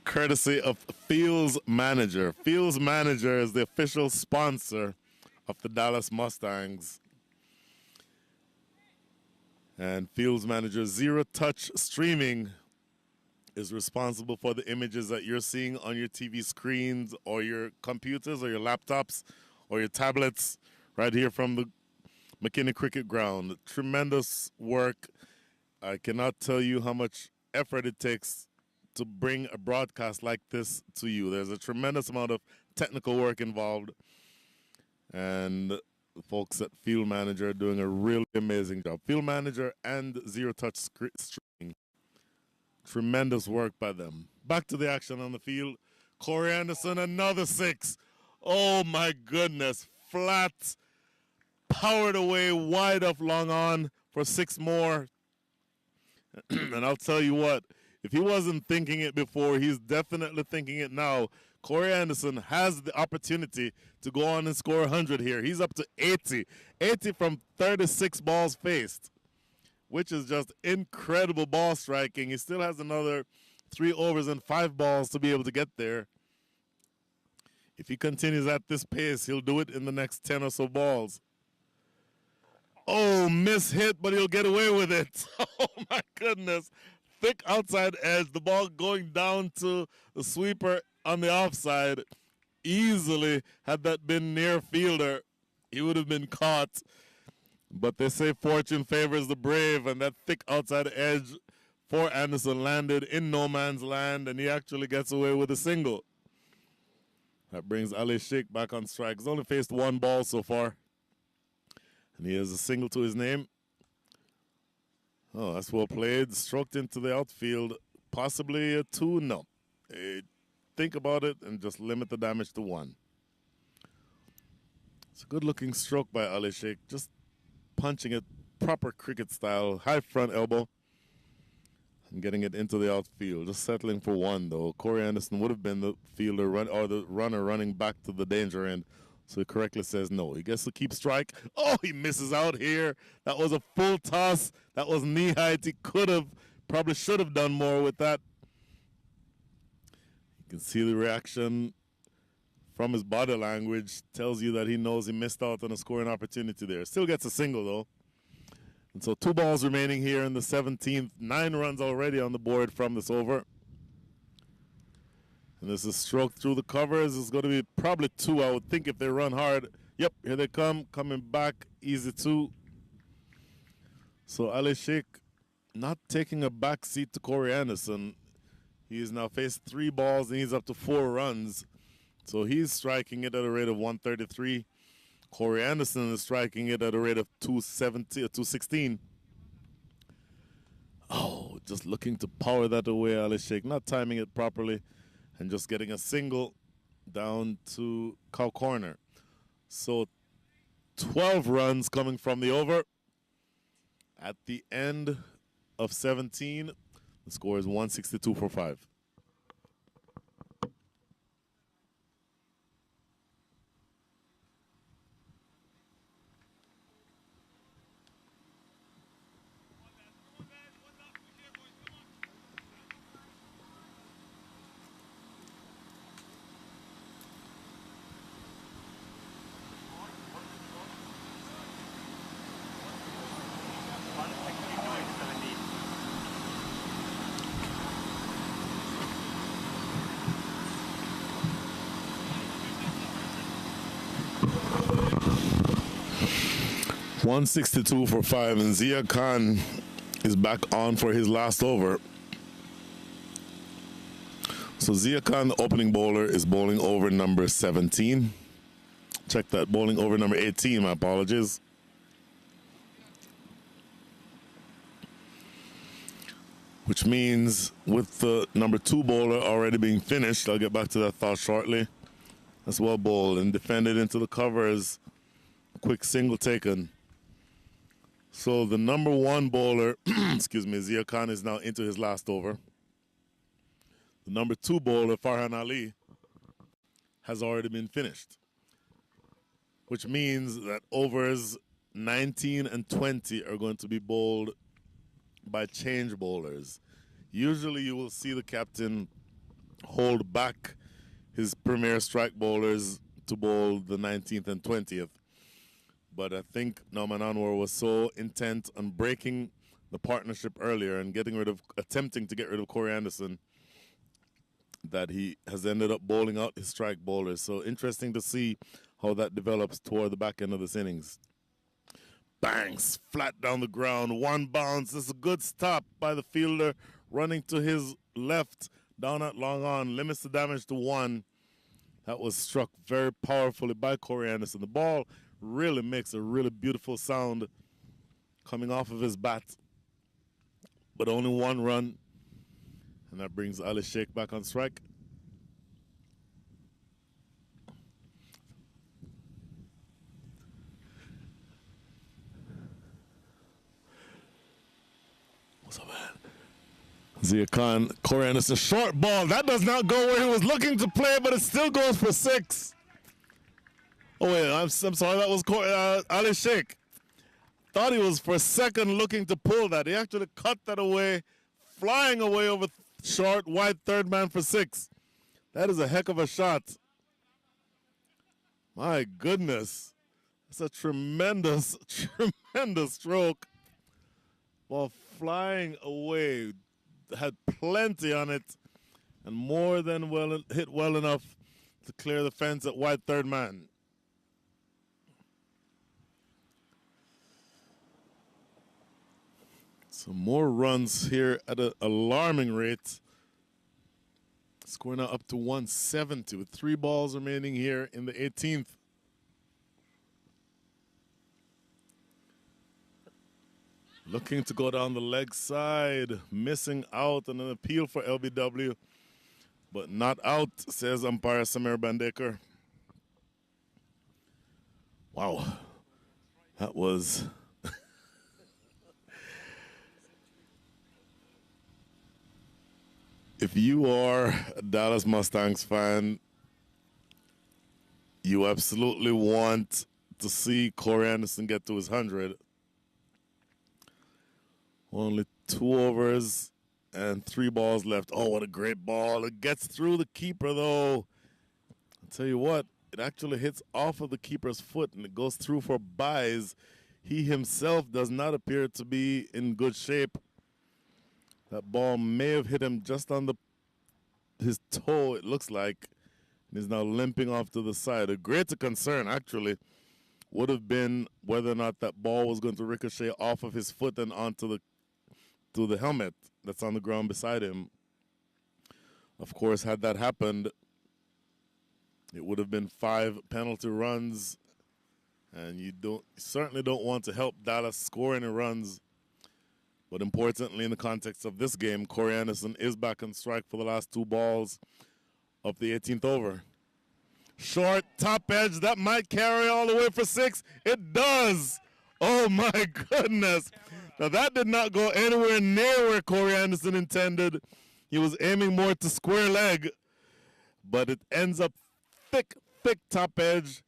S5: courtesy of Fields Manager. Fields Manager is the official sponsor of the Dallas Mustangs. And Fields Manager Zero Touch Streaming is responsible for the images that you're seeing on your TV screens or your computers or your laptops or your tablets right here from the McKinney Cricket Ground. Tremendous work. I cannot tell you how much effort it takes to bring a broadcast like this to you. There's a tremendous amount of technical work involved, and the folks at Field Manager are doing a really amazing job. Field Manager and Zero Touch Streaming. Tremendous work by them. Back to the action on the field. Corey Anderson, another 6. Oh my goodness. Flat, powered away, wide off long on for 6 more. And I'll tell you what, if he wasn't thinking it before, he's definitely thinking it now. Corey Anderson has the opportunity to go on and score 100 here. He's up to 80. 80 from 36 balls faced, which is just incredible ball striking. He still has another 3 overs and 5 balls to be able to get there. If he continues at this pace, he'll do it in the next 10 or so balls. Oh, miss hit, but he'll get away with it. Oh, my goodness. Thick outside edge. The ball going down to the sweeper on the offside. Easily, had that been near fielder, he would have been caught. But they say fortune favors the brave, and that thick outside edge for Anderson landed in no man's land, and he actually gets away with a single. That brings Ali Sheikh back on strike. He's only faced one ball so far. And he has a single to his name. Oh, that's well played. Stroked into the outfield. Possibly a 2? No. Think about it and just limit the damage to 1. It's a good-looking stroke by Ali Sheikh. Just punching it proper cricket style. High front elbow. And getting it into the outfield. Just settling for 1, though. Corey Anderson would have been the fielder or the runner running back to the danger end. So he correctly says no. He gets to keep strike. Oh, he misses out here. That was a full toss. That was knee height. He could have, probably should have done more with that. You can see the reaction from his body language. Tells you that he knows he missed out on a scoring opportunity there. Still gets a single, though. And so 2 balls remaining here in the 17th. 9 runs already on the board from this over. And this is stroked through the covers. It's going to be probably 2, I would think, if they run hard. Yep, here they come. Coming back. Easy 2. So Ali Sheikh not taking a back seat to Corey Anderson. He's now faced 3 balls and he's up to 4 runs. So he's striking it at a rate of 133. Corey Anderson is striking it at a rate of 270 or 216. Oh, just looking to power that away, Ali Sheikh. Not timing it properly. And just getting a single down to cow corner. So 12 runs coming from the over. At the end of 17, the score is 162 for 5. $162 for 5, and Zia Khan is back on for his last over. So Zia Khan, the opening bowler, is bowling over number 17. Check that, bowling over number 18, my apologies. Which means with the number 2 bowler already being finished, I'll get back to that thought shortly. That's well bowled and defended into the covers. Quick single taken. So the number 1 bowler, excuse me, Zia Khan, is now into his last over. The number 2 bowler, Farhan Ali, has already been finished. Which means that overs 19 and 20 are going to be bowled by change bowlers. Usually you will see the captain hold back his premier strike bowlers to bowl the 19th and 20th. But I think Nauman Anwar was so intent on breaking the partnership earlier and attempting to get rid of Corey Anderson that he has ended up bowling out his strike bowlers. So interesting to see how that develops toward the back end of this innings. Bangs, flat down the ground, 1 bounce. This is a good stop by the fielder running to his left down at long on. Limits the damage to 1. That was struck very powerfully by Corey Anderson. The ball really makes a really beautiful sound coming off of his bat. But only 1 run. And that brings Ali Sheikh back on strike. What's up, man? Zia Khan, Corey Anderson, short ball. That does not go where he was looking to play, but it still goes for 6. Oh, wait, I'm sorry. That was Ali Sheikh. Thought he was for a second looking to pull that. He actually cut that away, flying away over short, wide third man for 6. That is a heck of a shot. My goodness. It's a tremendous, tremendous stroke. While flying away, had plenty on it, and more than hit well enough to clear the fence at wide third man. Some more runs here at an alarming rate. Score now up to 170 with 3 balls remaining here in the 18th. Looking to go down the leg side, missing out on an appeal for LBW, but not out, says umpire Samir Bandekar. Wow, that was... If you are a Dallas Mustangs fan, you absolutely want to see Corey Anderson get to his 100. Only 2 overs and 3 balls left. Oh, what a great ball. It gets through the keeper, though. I'll tell you what, it actually hits off of the keeper's foot, and it goes through for byes. He himself does not appear to be in good shape. That ball may have hit him just on his toe, it looks like, and he's now limping off to the side. A greater concern, actually, would have been whether or not that ball was going to ricochet off of his foot and onto the helmet that's on the ground beside him. Of course, had that happened, it would have been 5 penalty runs, and you certainly don't want to help Dallas score any runs. But importantly, in the context of this game, Corey Anderson is back on strike for the last 2 balls of the 18th over. Short, top edge, that might carry all the way for 6. It does. Oh, my goodness. Now, that did not go anywhere near where Corey Anderson intended. He was aiming more to square leg, but it ends up thick top edge,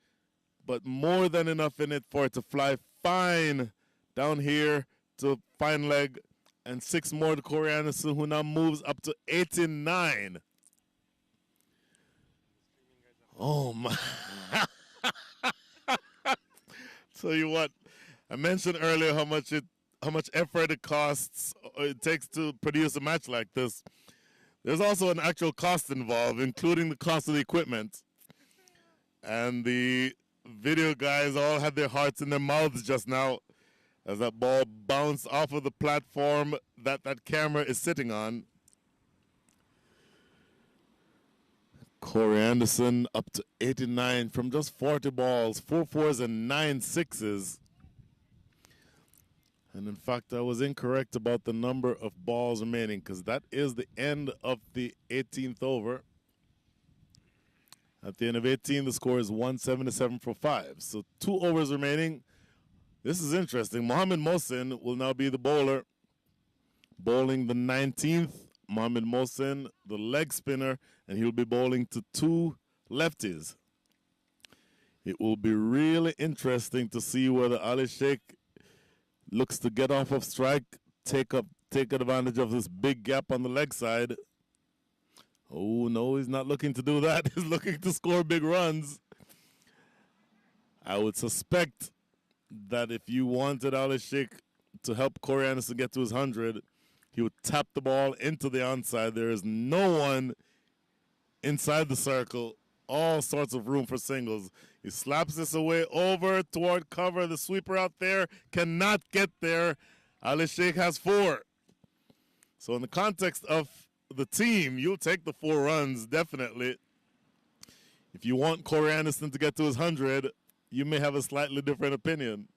S5: but more than enough in it for it to fly fine down here to fine leg, and 6 more to Corey Anderson, who now moves up to 89. Oh, my. Tell you what, I mentioned earlier how much effort it takes to produce a match like this. There's also an actual cost involved, including the cost of the equipment. And the video guys all had their hearts in their mouths just now as that ball bounced off of the platform that camera is sitting on. Corey Anderson up to 89 from just 40 balls, 4 fours and 9 sixes. And in fact, I was incorrect about the number of balls remaining, because that is the end of the 18th over. At the end of 18, the score is 177 for 5. So 2 overs remaining. This is interesting. Mohamed Mohsin will now be the bowler. Bowling the 19th. Mohamed Mohsin, the leg spinner, and he'll be bowling to 2 lefties. It will be really interesting to see whether Ali Sheikh looks to get off of strike, take advantage of this big gap on the leg side. Oh, no, he's not looking to do that. He's looking to score big runs. I would suspect that if you wanted Ali Sheikh to help Corey Anderson get to his 100, he would tap the ball into the onside. There is no one inside the circle, all sorts of room for singles. He slaps this away over toward cover. The sweeper out there cannot get there. Ali Sheikh has 4. So in the context of the team, you'll take the 4 runs, definitely. If you want Corey Anderson to get to his 100, you may have a slightly different opinion.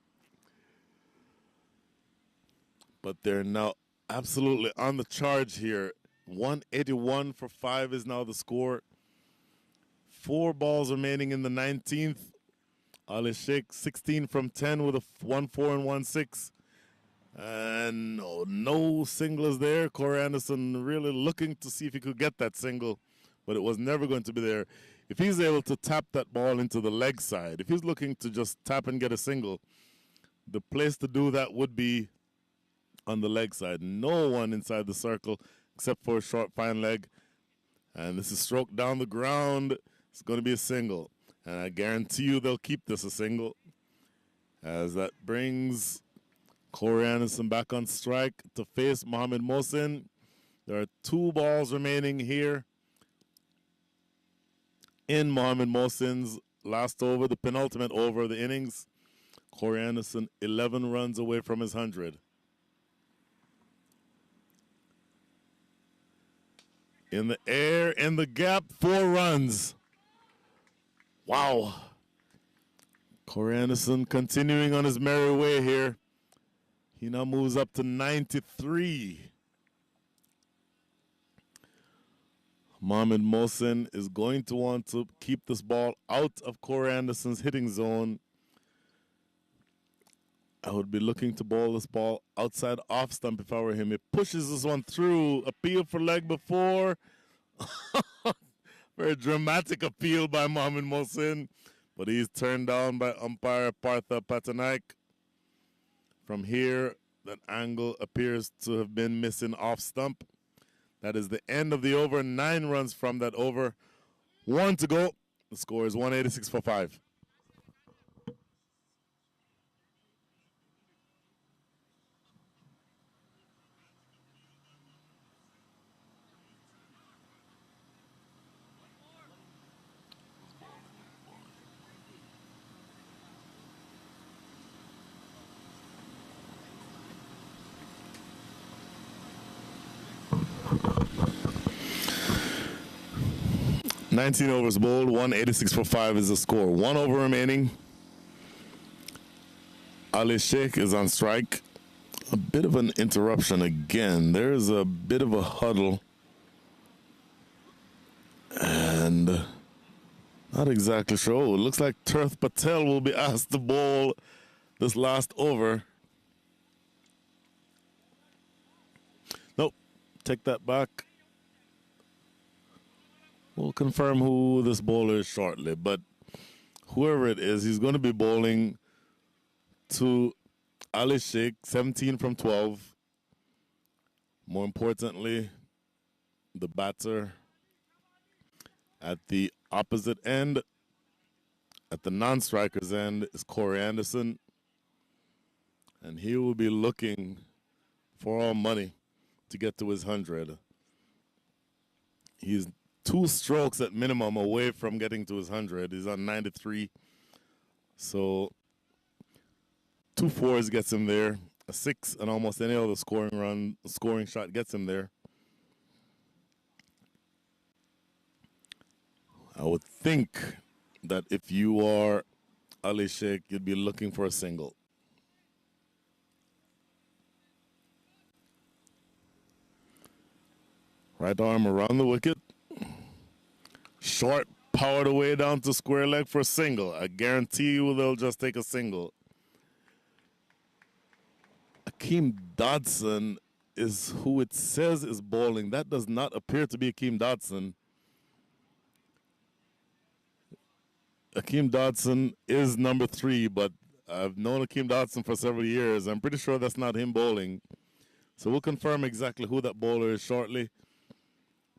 S5: But they're now absolutely on the charge here. 181 for 5 is now the score. 4 balls remaining in the 19th. Ali Sheikh 16 from 10 with a 1-4 and 1-6. And no singlers there. Corey Anderson really looking to see if he could get that single, but it was never going to be there. If he's able to tap that ball into the leg side, if he's looking to just tap and get a single, the place to do that would be on the leg side. No one inside the circle except for a short fine leg. And this is stroked down the ground. It's going to be a single. And I guarantee you they'll keep this a single, as that brings Corey Anderson back on strike to face Mohamed Mohsin. There are 2 balls remaining here in Mohamed Mohsin's last over, the penultimate over of the innings. Corey Anderson 11 runs away from his 100. In the air, in the gap, 4 runs. Wow. Corey Anderson continuing on his merry way here. He now moves up to 93. Mohamed Mohsen is going to want to keep this ball out of Corey Anderson's hitting zone. I would be looking to bowl this ball outside off stump if I were him. He pushes this one through. Appeal for leg before. Very dramatic appeal by Mohamed Mohsen. But he's turned down by umpire Partha Patanaik. From here, that angle appears to have been missing off stump. That is the end of the over. 9 runs from that over. 1 to go. The score is 186 for 5. Nineteen overs bowled, 186 for 5 is the score. 1 over remaining. Ali Sheikh is on strike. A bit of an interruption again. There's a bit of a huddle. And not exactly sure. Oh, it looks like Tirth Patel will be asked to bowl this last over. Nope, take that back. We'll confirm who this bowler is shortly, but whoever it is, he's going to be bowling to Ali Sheikh, 17 from 12. More importantly, the batter at the opposite end, at the non-striker's end, is Corey Anderson. And he will be looking for all money to get to his 100. He's 2 strokes at minimum away from getting to his 100. He's on 93. So 2 fours gets him there. A 6 and almost any other scoring shot gets him there. I would think that if you are Ali Sheikh, you'd be looking for a single. Right arm around the wicket. Short, powered away down to square leg for a single. I guarantee you they'll just take a single. Akeem Dodson is who it says is bowling. That does not appear to be Akeem Dodson. Akeem Dodson is number 3, but I've known Akeem Dodson for several years. I'm pretty sure that's not him bowling. So we'll confirm exactly who that bowler is shortly.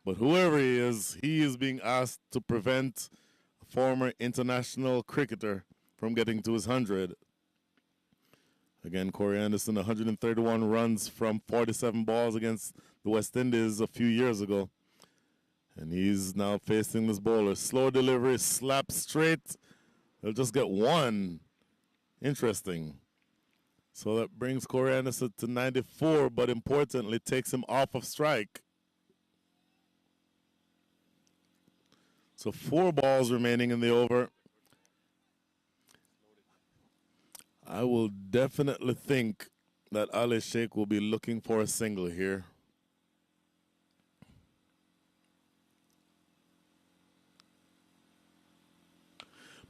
S5: But whoever he is being asked to prevent a former international cricketer from getting to his 100. Again, Corey Anderson, 131 runs from 47 balls against the West Indies a few years ago. And he's now facing this bowler. Slow delivery, slap straight. He'll just get 1. Interesting. So that brings Corey Anderson to 94, but importantly, takes him off of strike. So 4 balls remaining in the over. I will definitely think that Ali Sheikh will be looking for a single here.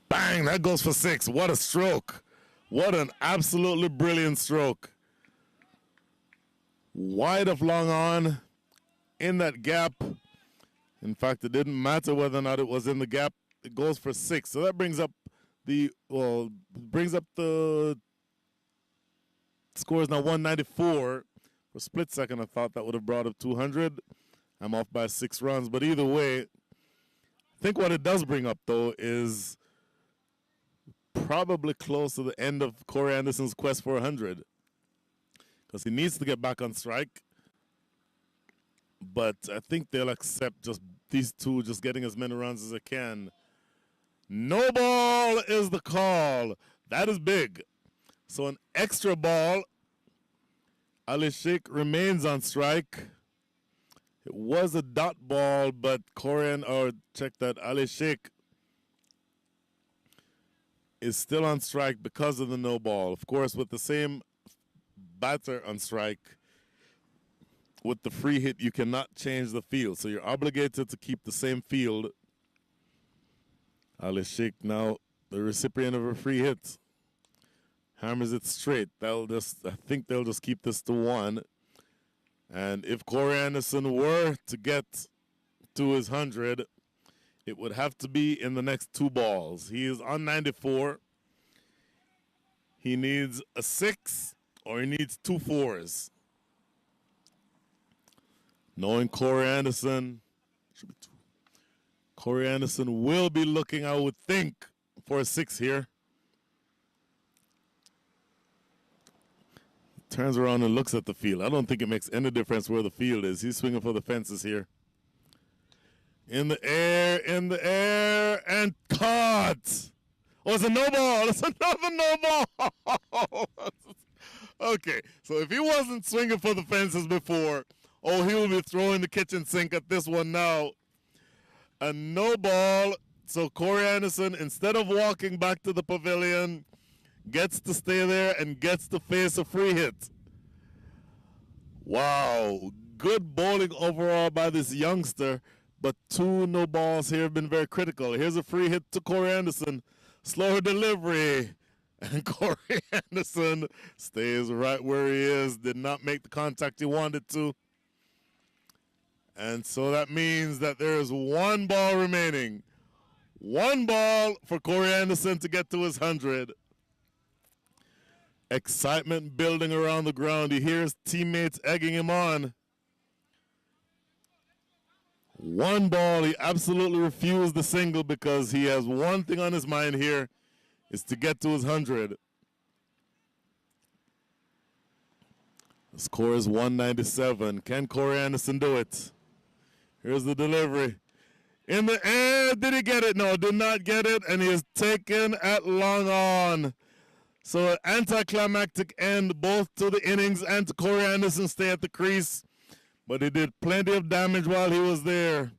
S5: Bang! That goes for 6. What a stroke. What an absolutely brilliant stroke. Wide of long on, in that gap. In fact, it didn't matter whether or not it was in the gap. It goes for 6. So that brings up the score is now 194. For a split second, I thought that would have brought up 200. I'm off by 6 runs. But either way, I think what it does bring up, though, is probably close to the end of Corey Anderson's quest for 100. Because he needs to get back on strike. But I think they'll accept just these 2 just getting as many runs as they can. No ball is the call. That is big. So an extra ball. Ali Sheikh remains on strike. It was a dot ball, but check that, Ali Sheikh is still on strike because of the no ball. Of course, with the same batter on strike, with the free hit, you cannot change the field. So you're obligated to keep the same field. Ali Sheikh now the recipient of a free hit. Hammers it straight. I think they'll just keep this to 1. And if Corey Anderson were to get to his 100, it would have to be in the next 2 balls. He is on 94. He needs a 6 or he needs 2 4s. Knowing Corey Anderson, Corey Anderson will be looking, I would think, for a 6 here. Turns around and looks at the field. I don't think it makes any difference where the field is. He's swinging for the fences here. In the air, and caught. Oh, it's a no ball. It's another no ball. Okay, so if he wasn't swinging for the fences before, he will be throwing the kitchen sink at this one now. A no ball. So Corey Anderson, instead of walking back to the pavilion, gets to stay there and gets to face a free hit. Wow. Good bowling overall by this youngster, but 2 no balls here have been very critical. Here's a free hit to Corey Anderson. Slower delivery. And Corey Anderson stays right where he is. Did not make the contact he wanted to. And so that means that there is 1 ball remaining. 1 ball for Corey Anderson to get to his 100. Excitement building around the ground. He hears teammates egging him on. 1 ball. He absolutely refused the single because he has one thing on his mind here, is to get to his 100. The score is 197. Can Corey Anderson do it? Here's the delivery. In the air. Did he get it? No, did not get it. And he is taken at long on. So an anticlimactic end both to the innings and to Corey Anderson stay at the crease. But he did plenty of damage while he was there.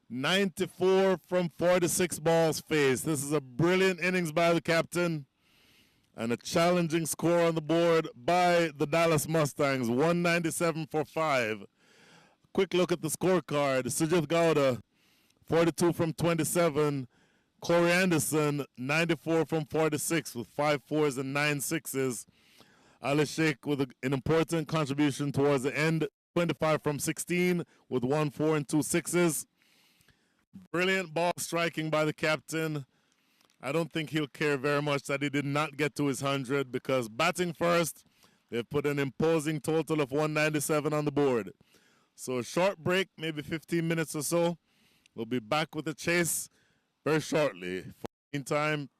S5: 94 from 46 balls faced. This is a brilliant innings by the captain. And a challenging score on the board by the Dallas Mustangs. 197 for 5. Quick look at the scorecard. Sujith Gowda, 42 from 27. Corey Anderson, 94 from 46 with 5 4s and 9 6s. Ali Sheikh with an important contribution towards the end, 25 from 16 with 1 4 and 2 6s. Brilliant ball striking by the captain. I don't think he'll care very much that he did not get to his 100 because batting first, they've put an imposing total of 197 on the board. So a short break, maybe 15 minutes or so. We'll be back with the chase very shortly. For the meantime,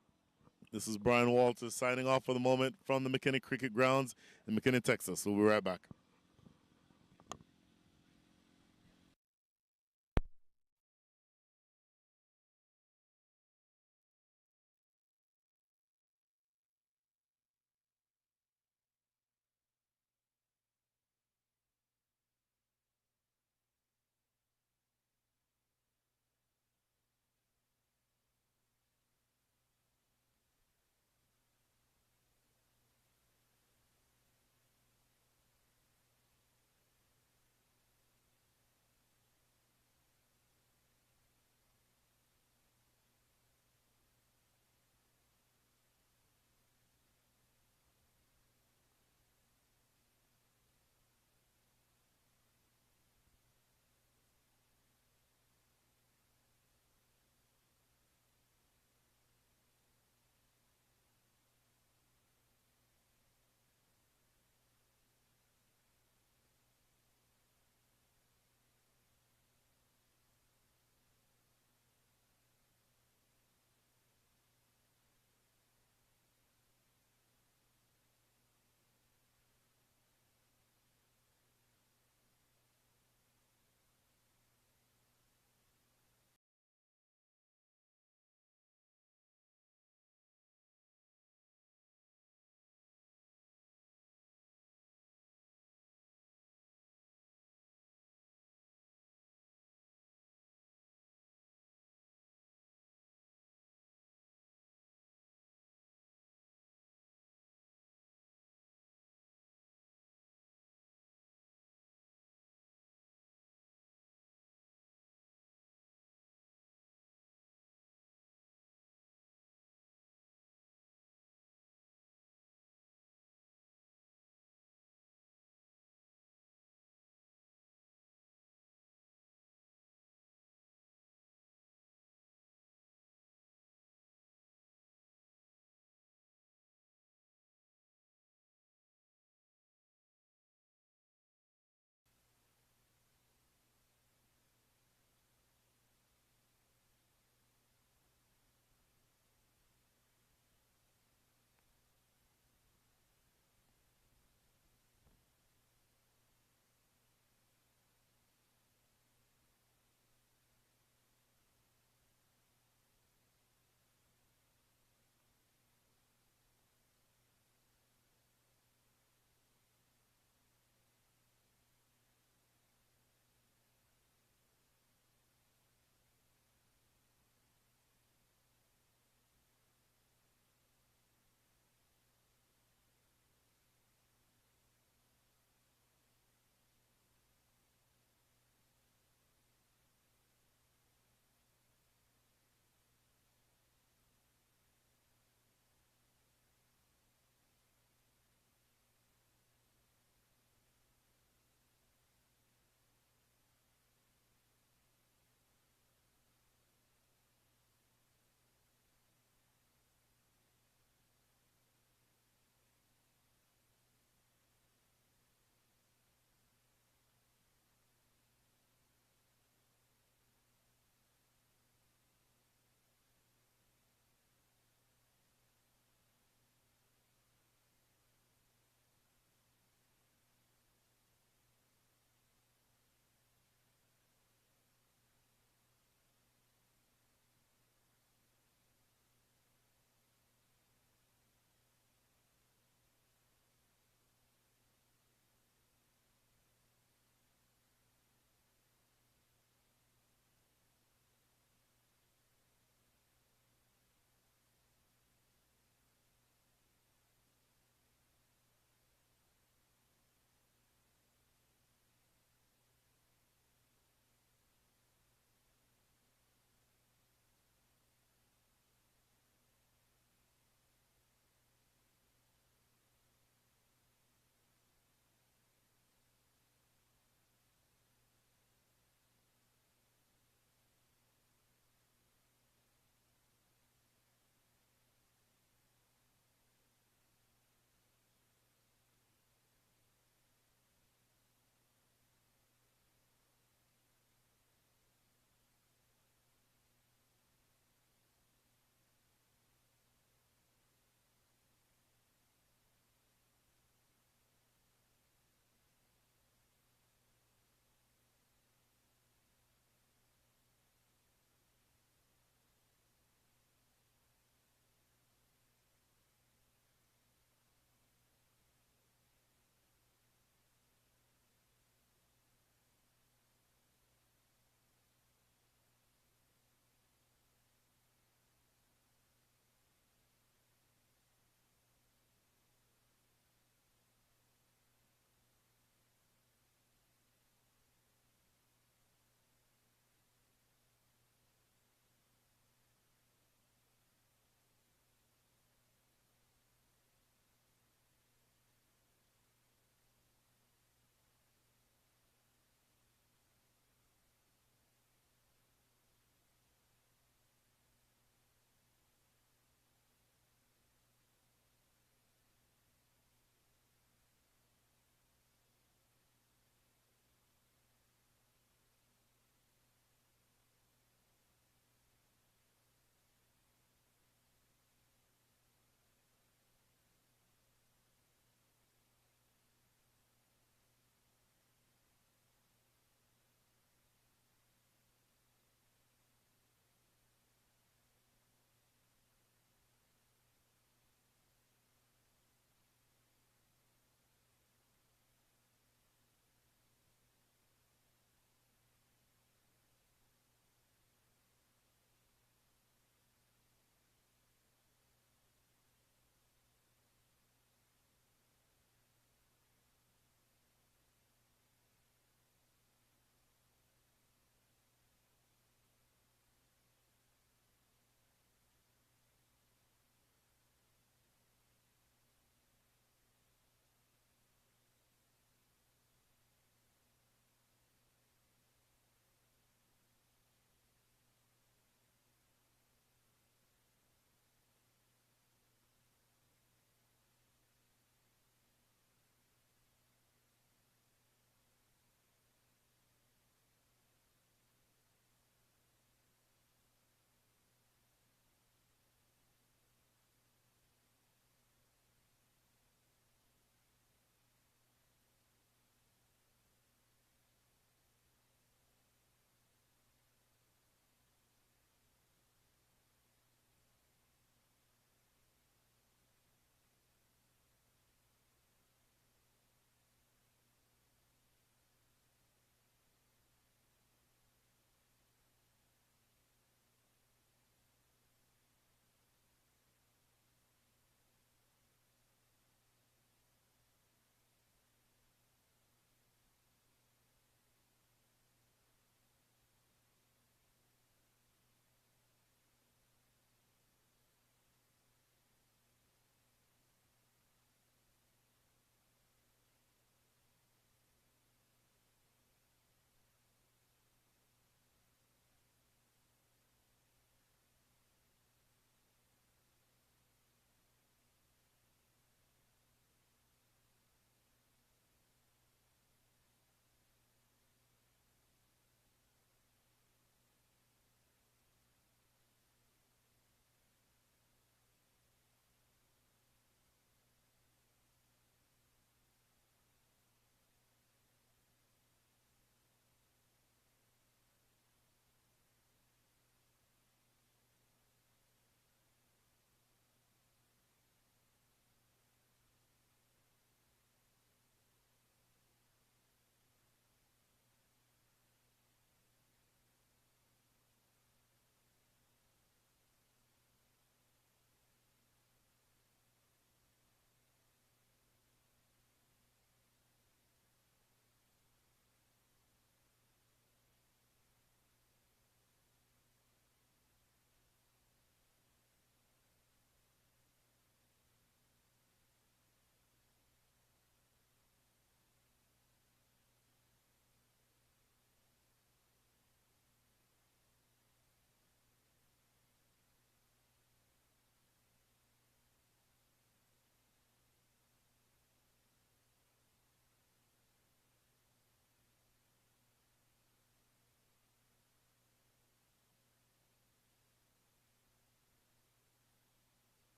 S5: this is Brian Walters signing off for the moment from the McKinney Cricket Grounds in McKinney, Texas. We'll be right back.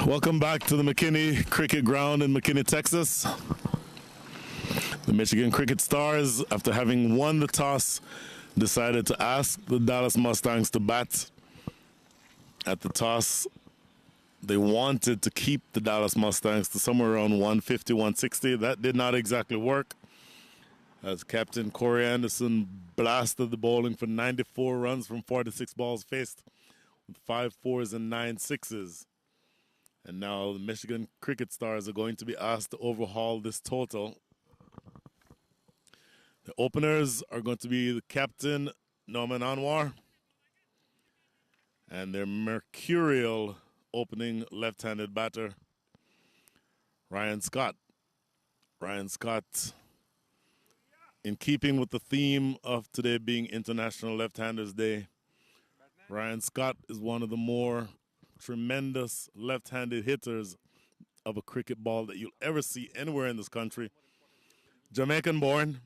S5: Welcome back to the McKinney Cricket Ground in McKinney, Texas. The Michigan Cricket Stars, after having won the toss, decided to ask the Dallas Mustangs to bat. At the toss, they wanted to keep the Dallas Mustangs to somewhere around 150, 160. That did not exactly work, as Captain Corey Anderson blasted the bowling for 94 runs from 46 balls faced, with 5 fours and 9 sixes. And now the Michigan Cricket Stars are going to be asked to overhaul this total. The openers are going to be the captain, Norman Anwar, and their mercurial opening left-handed batter, Ryan Scott. Ryan Scott, in keeping with the theme of today being International Left-Handers Day, Ryan Scott is one of the more tremendous left-handed hitters of a cricket ball that you'll ever see anywhere in this country. Jamaican-born.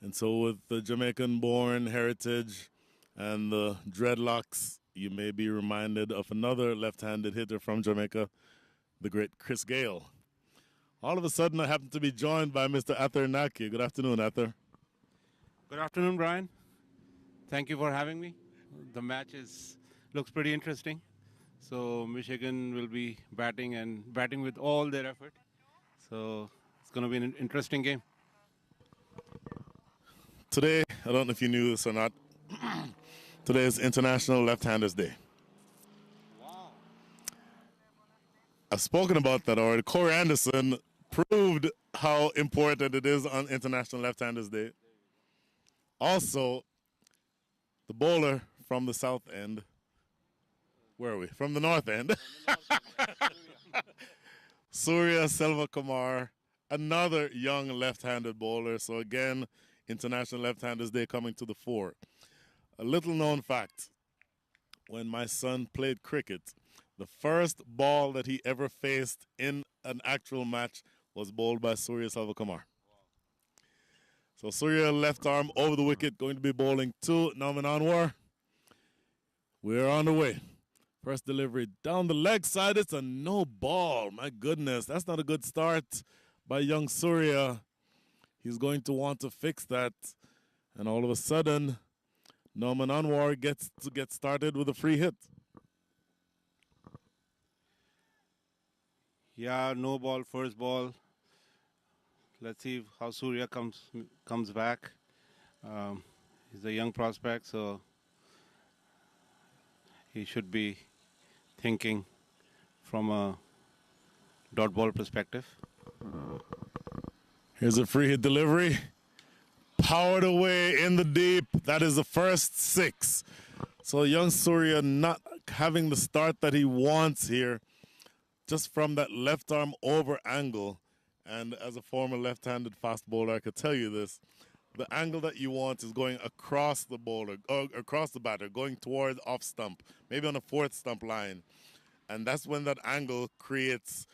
S5: And so with the Jamaican-born heritage and the dreadlocks, you may be reminded of another left-handed hitter from Jamaica, the great Chris Gale. All of a sudden, I happen to be joined by Mr. Ather Naki. Good afternoon, Ather.
S6: Good afternoon, Brian. Thank you for having me. The match looks pretty interesting. So Michigan will be batting with all their effort. So it's going to be an interesting game.
S5: Today, I don't know if you knew this or not, today is International Left-Handers Day.
S6: Wow.
S5: I've spoken about that already. Corey Anderson proved how important it is on International Left-Handers Day. Also, the bowler from the south end, where are we? From the north end. Surya Selvakumar, another young left-handed bowler. So again, International Left-Handers Day coming to the fore. A little known fact, when my son played cricket, the first ball that he ever faced in an actual match was bowled by Surya Selvakumar. So Surya left arm over the wicket, going to be bowling to Norman Anwar. We're on the way. First delivery down the leg side. It's a no ball. My goodness, that's not a good start by young Surya. He's going to want to fix that. And all of a sudden, Norman Anwar gets to get started with a free hit.
S6: Yeah, no ball, first ball. Let's see how Surya comes back. He's a young prospect, so he should be thinking from a dot ball perspective.
S5: Here's a free hit delivery. Powered away in the deep. That is the first 6. So young Surya not having the start that he wants here, just from that left arm over angle. And as a former left-handed fast bowler, I could tell you this. The angle that you want is going across the bowler, across the batter, going toward off stump, maybe on a 4th stump line. And that's when that angle creates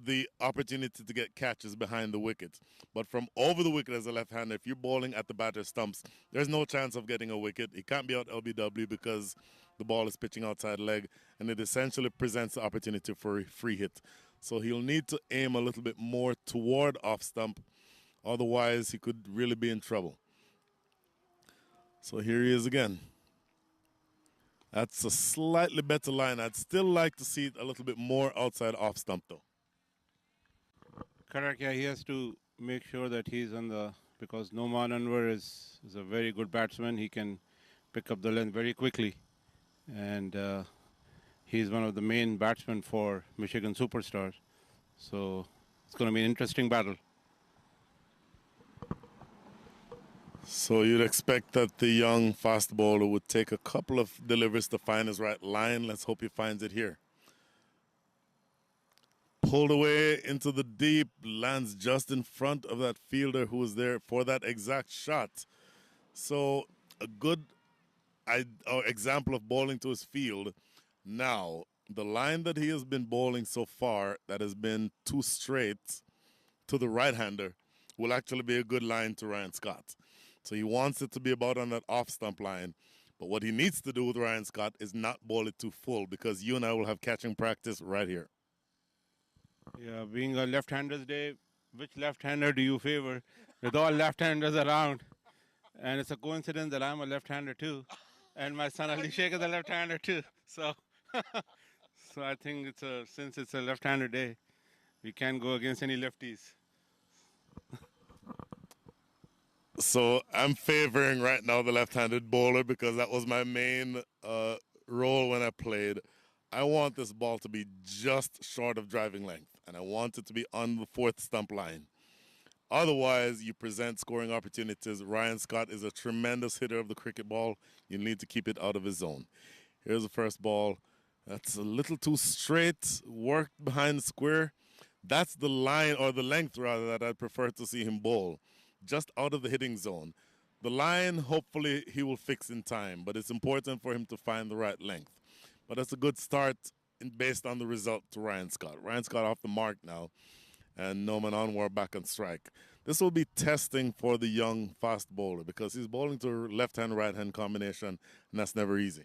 S5: the opportunity to get catches behind the wicket. But from over the wicket as a left-hander, if you're bowling at the batter's stumps, there's no chance of getting a wicket. He can't be out LBW because the ball is pitching outside leg, and it essentially presents the opportunity for a free hit. So he'll need to aim a little bit more toward off stump. Otherwise, he could really be in trouble. So here he is again. That's a slightly better line. I'd still like to see it a little bit more outside off stump, though.
S6: Correct, yeah, he has to make sure that he's on the, because Norman Anwar is a very good batsman. He can pick up the length very quickly. And he's one of the main batsmen for Michigan Superstars. So it's going to be an interesting battle.
S5: So you'd expect that the young fast bowler would take a couple of deliveries to find his right line. Let's hope he finds it here. Pulled away into the deep, lands just in front of that fielder who was there for that exact shot. So a good example of bowling to his field. Now, the line that he has been bowling so far, that has been too straight to the right-hander, will actually be a good line to Ryan Scott. So he wants it to be about on that off-stump line. But what he needs to do with Ryan Scott is not bowl it too full, because you and I will have catching practice right here.
S6: Yeah, being a left-hander's day, which left-hander do you favor? With all left-handers around. And it's a coincidence that I'm a left-hander too. And my son Ali Sheikh is a left-hander too. So, so I think since it's a left-hander day, we can't go against any lefties.
S5: So I'm favoring right now the left-handed bowler, because that was my main role when I played. I want this ball to be just short of driving length, and I want it to be on the fourth stump line. Otherwise, you present scoring opportunities. Ryan Scott is a tremendous hitter of the cricket ball. You need to keep it out of his zone. Here's the first ball. That's a little too straight, worked behind the square. That's the line, or the length rather, that I'd prefer to see him bowl. Just out of the hitting zone. The line, hopefully, he will fix in time, but it's important for him to find the right length. But that's a good start based on the result to Ryan Scott. Ryan Scott off the mark now, and Noman Anwar back on strike. This will be testing for the young fast bowler, because he's bowling to left-hand, right-hand combination, and that's never easy.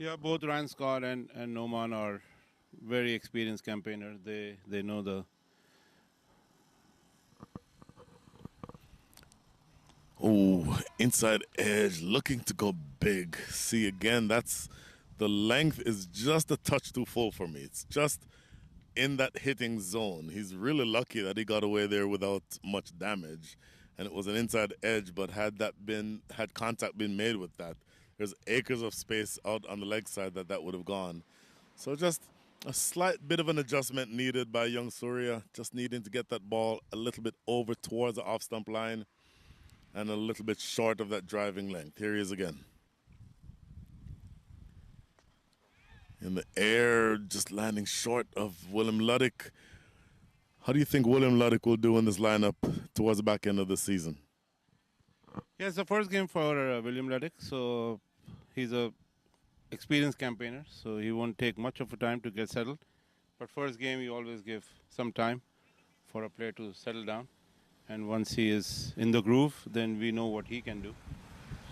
S6: Yeah, both Ryan Scott and Noman are very experienced campaigners. They know the...
S5: Oh, inside edge, looking to go big. See, again, the length is just a touch too full for me. It's just in that hitting zone. He's really lucky that he got away there without much damage. And it was an inside edge, but had contact been made with that, there's acres of space out on the leg side that would have gone. So just a slight bit of an adjustment needed by young Surya, just needing to get that ball a little bit over towards the off-stump line, and a little bit short of that driving length. Here he is again. In the air, just landing short of William Luddick. How do you think William Luddick will do in this lineup towards the back end of the season?
S6: Yeah, it's the first game for William Luddick, so he's a experienced campaigner, so he won't take much of a time to get settled. But first game, you always give some time for a player to settle down. And once he is in the groove, then we know what he can do.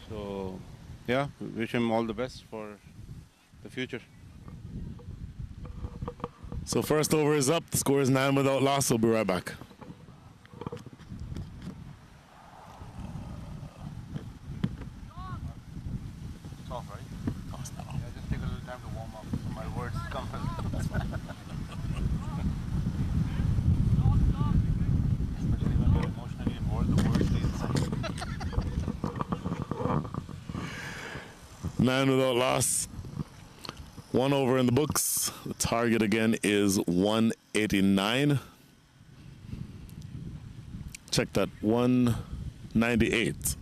S6: So, yeah, wish him all the best for the future.
S5: So first over is up. The score is 9 without loss. We'll be right back.
S6: It's off, right? Yeah, just take a little time to warm up so my words come. Especially when you're emotionally involved, the words stay inside.
S5: 9 without loss. 1 over in the books. The target again is 189. Check that, 198.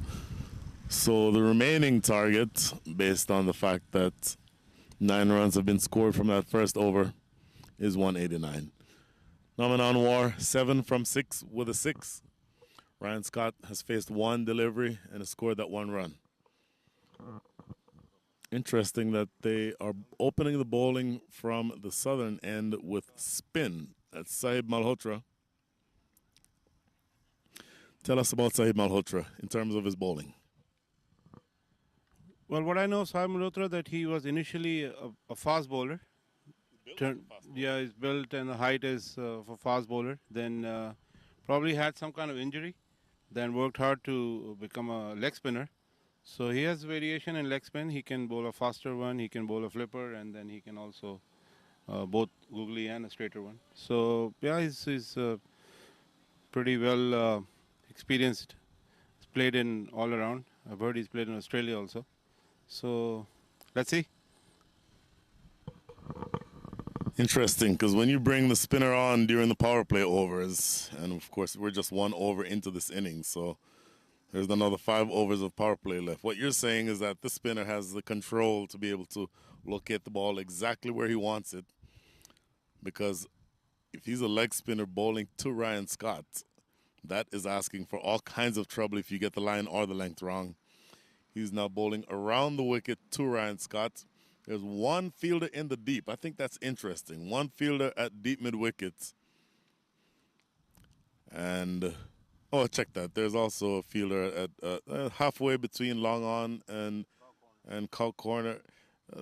S5: So the remaining target, based on the fact that 9 runs have been scored from that first over, is 189. Noman Anwar, 7 from 6 with a 6. Ryan Scott has faced 1 delivery and has scored that 1 run. Interesting that they are opening the bowling from the southern end with spin. That's Sahib Malhotra. Tell us about Sahib Malhotra in terms of his bowling.
S6: Well, what I know of Sahib Malhotra, that he was initially a fast bowler. Yeah, he's built and the height is for fast bowler. Then probably had some kind of injury. Then worked hard to become a leg spinner. So he has variation in leg spin. He can bowl a faster one, he can bowl a flipper, and then he can also both googly and a straighter one. So yeah, he's pretty well experienced. He's played in all around. I've heard he's played in Australia also. So let's see.
S5: Interesting, because when you bring the spinner on during the power play overs, and of course we're just 1 over into this inning, so there's another 5 overs of power play left. What you're saying is that the spinner has the control to be able to locate the ball exactly where he wants it, because if he's a leg spinner bowling to Ryan Scott, that is asking for all kinds of trouble if you get the line or the length wrong. He's now bowling around the wicket to Ryan Scott. There's 1 fielder in the deep. I think that's interesting. 1 fielder at deep mid-wicket. And, oh, check that. There's also a fielder at halfway between long on and And Cow Corner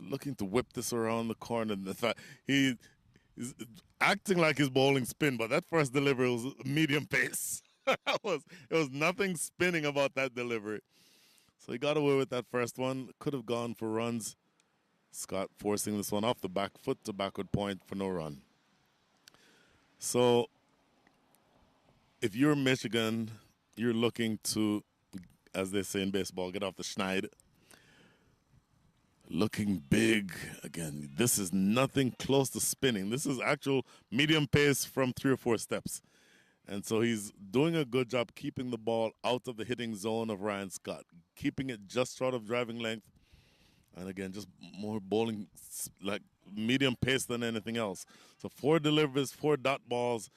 S5: looking to whip this around the corner. In fact, he's acting like he's bowling spin, but that first delivery was medium pace. It was nothing spinning about that delivery. So he got away with that first one. Could have gone for runs. Scott forcing this one off the back foot to backward point for no run. So if you're Michigan, you're looking to, as they say in baseball, get off the schneid. Looking big. Again, this is nothing close to spinning. This is actual medium pace from 3 or 4 steps. And so he's doing a good job keeping the ball out of the hitting zone of Ryan Scott, keeping it just short of driving length. And again, just more bowling like medium pace than anything else. So 4 deliveries, 4 dot balls.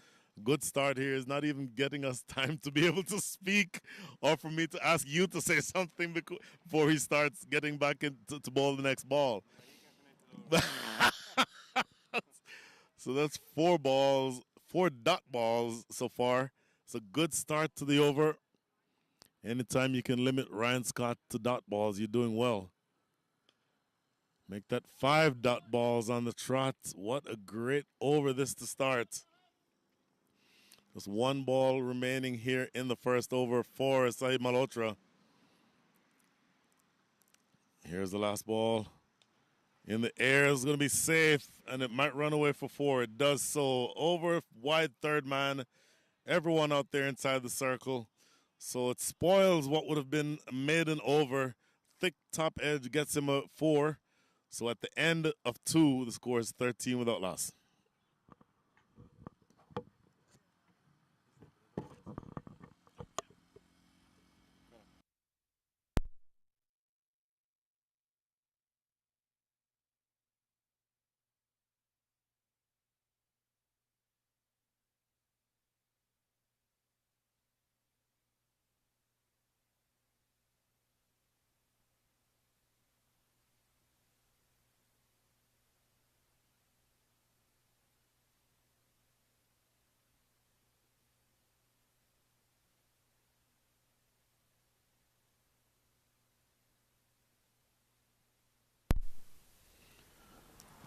S5: Good start here. Is not even getting us time to be able to speak or for me to ask you to say something before he starts getting back into to bowl the next ball. So that's 4 balls, 4 dot balls so far. It's a good start to the over. Anytime you can limit Ryan Scott to dot balls, you're doing well. Make that 5 dot balls on the trot. What a great over this to start. There's 1 ball remaining here in the first over for Saeed Malhotra. Here's the last ball. In the air, it's going to be safe, and it might run away for 4. It does so. Over, wide third man. Everyone out there inside the circle. So it spoils what would have been a maiden over. Thick top edge gets him a 4. So at the end of 2, the score is 13 without loss.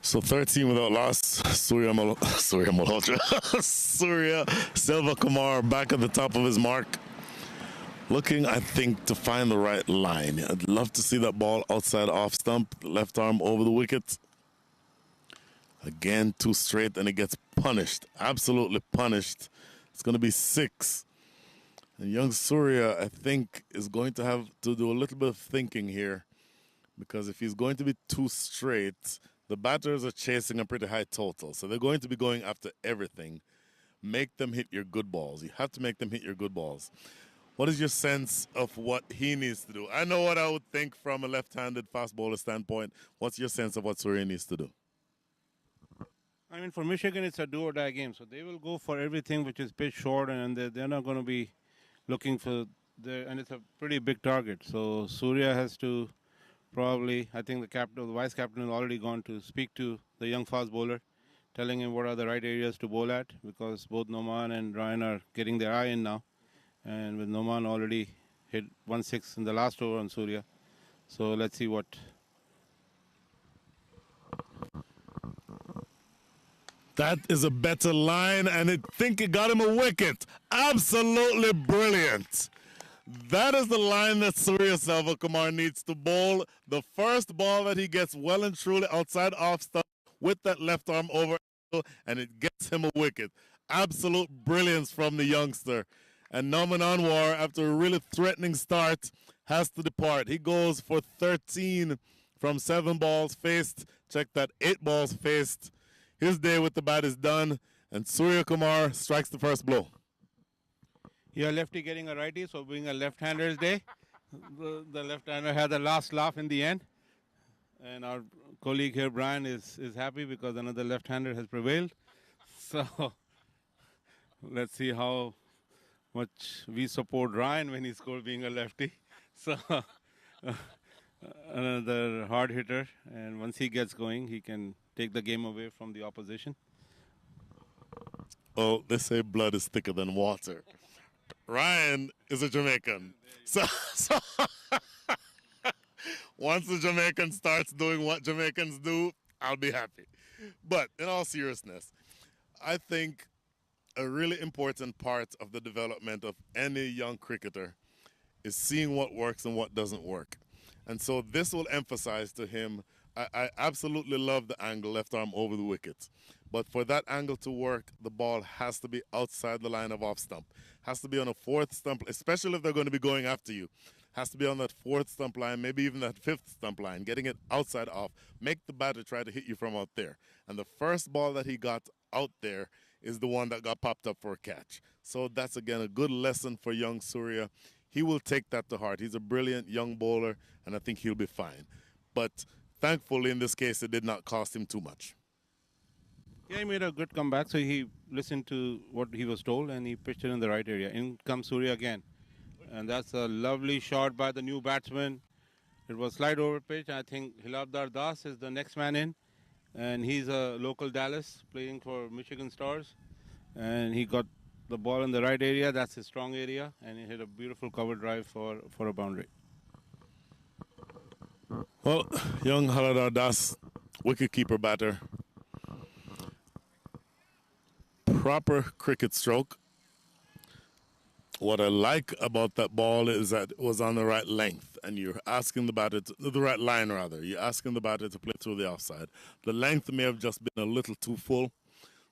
S5: So 13 without loss. Surya Malhotra. Surya Selvakumar back at the top of his mark. Looking, I think, to find the right line. I'd love to see that ball outside off stump. Left arm over the wicket. Again, too straight, and it gets punished. Absolutely punished. It's going to be 6. And young Surya, I think, is going to have to do a little bit of thinking here. Because if he's going to be too straight, the batters are chasing a pretty high total. So they're going to be going after everything. Make them hit your good balls. You have to make them hit your good balls. What is your sense of what he needs to do? I know what I would think from a left-handed fast bowler standpoint. What's your sense of what Surya needs to do?
S6: I mean, for Michigan, it's a do-or-die game. So they will go for everything which is pitch short, and they're not going to be looking for and it's a pretty big target. So Surya has to probably, I think the vice captain has already gone to speak to the young fast bowler, telling him what are the right areas to bowl at, because both Noman and Ryan are getting their eye in now. And with Noman already hit 1-6 in the last over on Surya. So let's see what.
S5: That is a better line, and I think it got him a wicket. Absolutely brilliant. That is the line that Surya Selvakumar needs to bowl. The first ball that he gets well and truly outside off stump with that left arm over, and it gets him a wicket. Absolute brilliance from the youngster. And Noman Anwar, after a really threatening start, has to depart. He goes for 13 from 7 balls faced. Check that, 8 balls faced. His day with the bat is done, and Surya Kumar strikes the first blow.
S6: You're lefty getting a righty, so being a left-hander's day, the left-hander had the last laugh in the end. And our colleague here, Brian, is happy because another left-hander has prevailed. So let's see how much we support Ryan when he scored being a lefty. So another hard hitter, and once he gets going, he can take the game away from the opposition.
S5: Oh, they say blood is thicker than water. Ryan is a Jamaican. So Once the Jamaican starts doing what Jamaicans do, I'll be happy. But in all seriousness, I think a really important part of the development of any young cricketer is seeing what works and what doesn't work. And so this will emphasize to him, I absolutely love the angle, left arm over the wicket. But for that angle to work, the ball has to be outside the line of off stump. Has to be on a fourth stump, especially if they're going to be going after you. Has to be on that fourth stump line, maybe even that fifth stump line, getting it outside off. Make the batter try to hit you from out there. And the first ball that he got out there is the one that got popped up for a catch. So that's, again, a good lesson for young Surya. He will take that to heart. He's a brilliant young bowler, and I think he'll be fine. But thankfully, in this case, it did not cost him too much.
S6: Yeah, he made a good comeback. So he listened to what he was told, and he pitched it in the right area. In comes Surya again. And that's a lovely shot by the new batsman. It was slide over pitch. I think Hilabdar Das is the next man in. And he's a local Dallas playing for Michigan Stars. And he got the ball in the right area. That's his strong area. And he hit a beautiful cover drive for a boundary.
S5: Well, young Hilabdar Das, wicketkeeper batter. Proper cricket stroke. What I like about that ball is that it was on the right length, and you're asking the batter the right line rather. You're asking the batter to play through the offside. The length may have just been a little too full,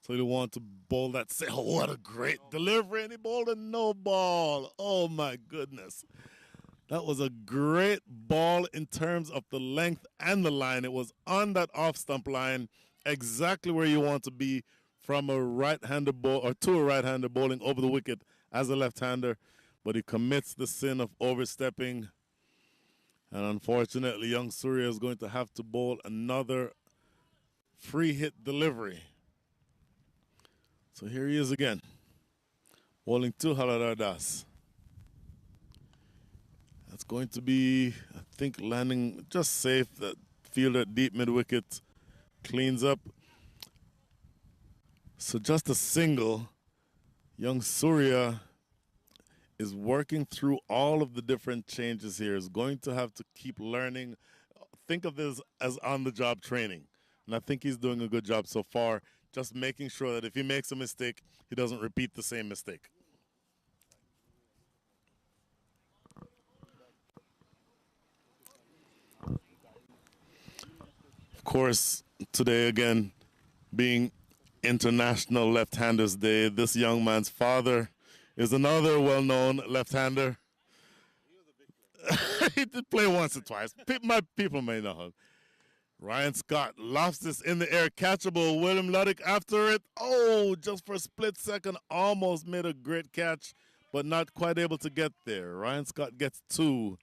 S5: so you want to bowl that. Say, oh, what a great delivery! And he bowled a no ball. Oh my goodness, that was a great ball in terms of the length and the line. It was on that off stump line, exactly where you want to be from a right-hander ball or to a right-hander bowling over the wicket as a left-hander, but he commits the sin of overstepping. And unfortunately, young Surya is going to have to bowl another free hit delivery. So here he is again, bowling to Hilabdar Das. That's going to be, I think, landing just safe. That fielder deep mid-wicket cleans up. So just a single. Young Surya is working through all of the different changes here. Is going to have to keep learning. Think of this as on-the-job training. And I think he's doing a good job so far, just making sure that if he makes a mistake, he doesn't repeat the same mistake. Of course, today again, being International Left-Handers Day, this young man's father is another well-known left-hander. He did play once or twice. My people may know him. Ryan Scott lofts this in the air, catchable. William Luddick after it. Oh, just for a split second, almost made a great catch, but not quite able to get there. Ryan Scott gets two.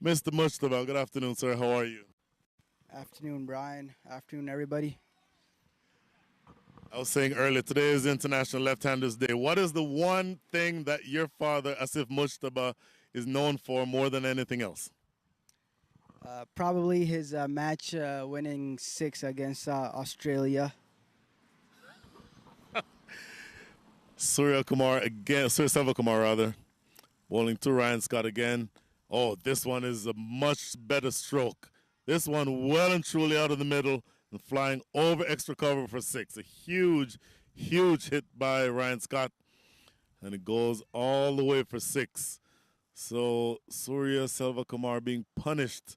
S5: Mr. Mustafa, good afternoon, sir. How are you?
S7: Afternoon, Brian. Afternoon, everybody.
S5: I was saying earlier, today is International Left-Handers Day. What is the one thing that your father, Asif Mushtaba, is known for more than anything else?
S7: Probably his match winning 6 against Australia.
S5: Surya Selva Kumar rather, bowling to Ryan Scott again. Oh, this one is a much better stroke. This one well and truly out of the middle and flying over extra cover for 6. A huge, huge hit by Ryan Scott. And it goes all the way for 6. So Surya Selva Kumar being punished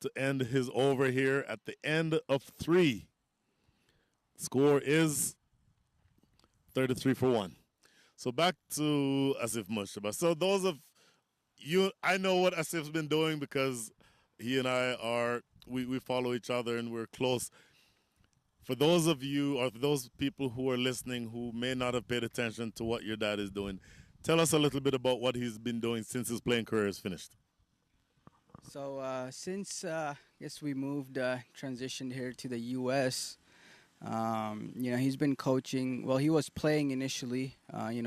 S5: to end his over here at the end of 3. Score is 33 for 1. So back to Asif Mushtaba. So those of you, I know what Asif's been doing because he and I are, we follow each other and we're close. For those of you or for those people who are listening who may not have paid attention to what your dad is doing, tell us a little bit about what he's been doing since his playing career is finished.
S7: So since I guess we moved, transitioned here to the U.S., he's been coaching. Well, he was playing initially,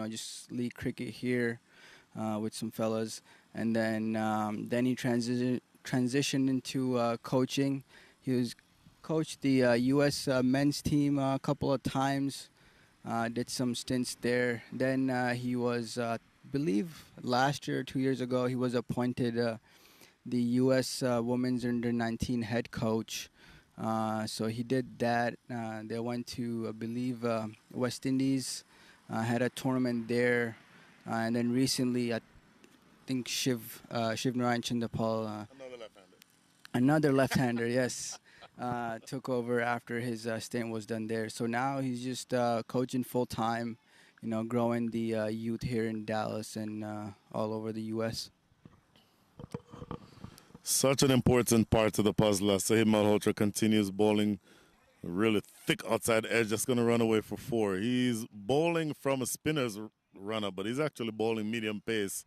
S7: just league cricket here with some fellas. And then he transitioned into coaching. He was coached the U.S. men's team a couple of times, did some stints there. Then he was, I believe last year, 2 years ago, he was appointed the U.S. Women's Under 19 head coach. So he did that. They went to, I believe, West Indies, had a tournament there, and then recently, I think Shiv Narayan Chandapal,
S5: Another left-hander.
S7: another left-hander, yes, took over after his stint was done there. So now he's just coaching full-time, growing the youth here in Dallas and all over the U.S.
S5: Such an important part of the puzzle as Sahib Malhotra continues bowling a really thick outside edge that's going to run away for 4. He's bowling from a spinner's runner, but he's actually bowling medium pace.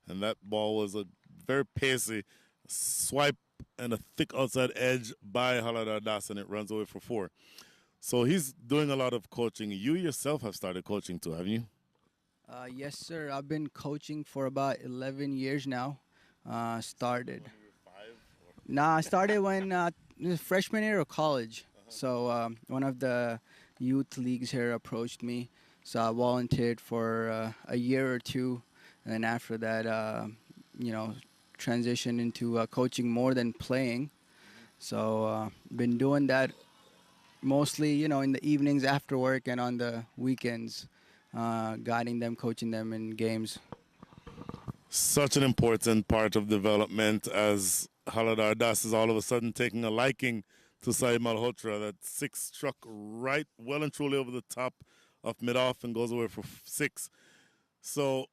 S5: And that ball was a very pacey swipe and a thick outside edge by Haladar Das, and it runs away for 4. So he's doing a lot of coaching. You yourself have started coaching too, haven't you?
S7: Yes, sir. I've been coaching for about 11 years now. Started. Nah, I started when freshman year of college. So one of the youth leagues here approached me. So I volunteered for a year or two. And then after that, transitioned into coaching more than playing. So been doing that mostly, in the evenings after work and on the weekends, guiding them, coaching them in games.
S5: Such an important part of development as Haladar Das is all of a sudden taking a liking to Saeed Malhotra. That 6 struck right well and truly over the top of mid-off and goes away for 6. So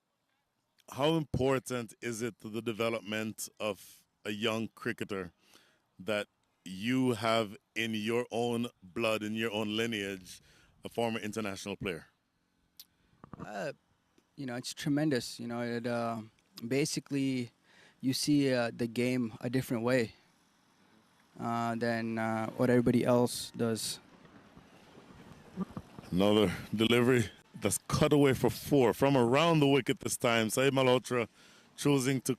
S5: how important is it to the development of a young cricketer that you have in your own blood, in your own lineage, a former international player?
S7: It's tremendous. It basically you see the game a different way than what everybody else does.
S5: Another delivery that's cut away for 4 from around the wicket this time. Saeed Malhotra choosing to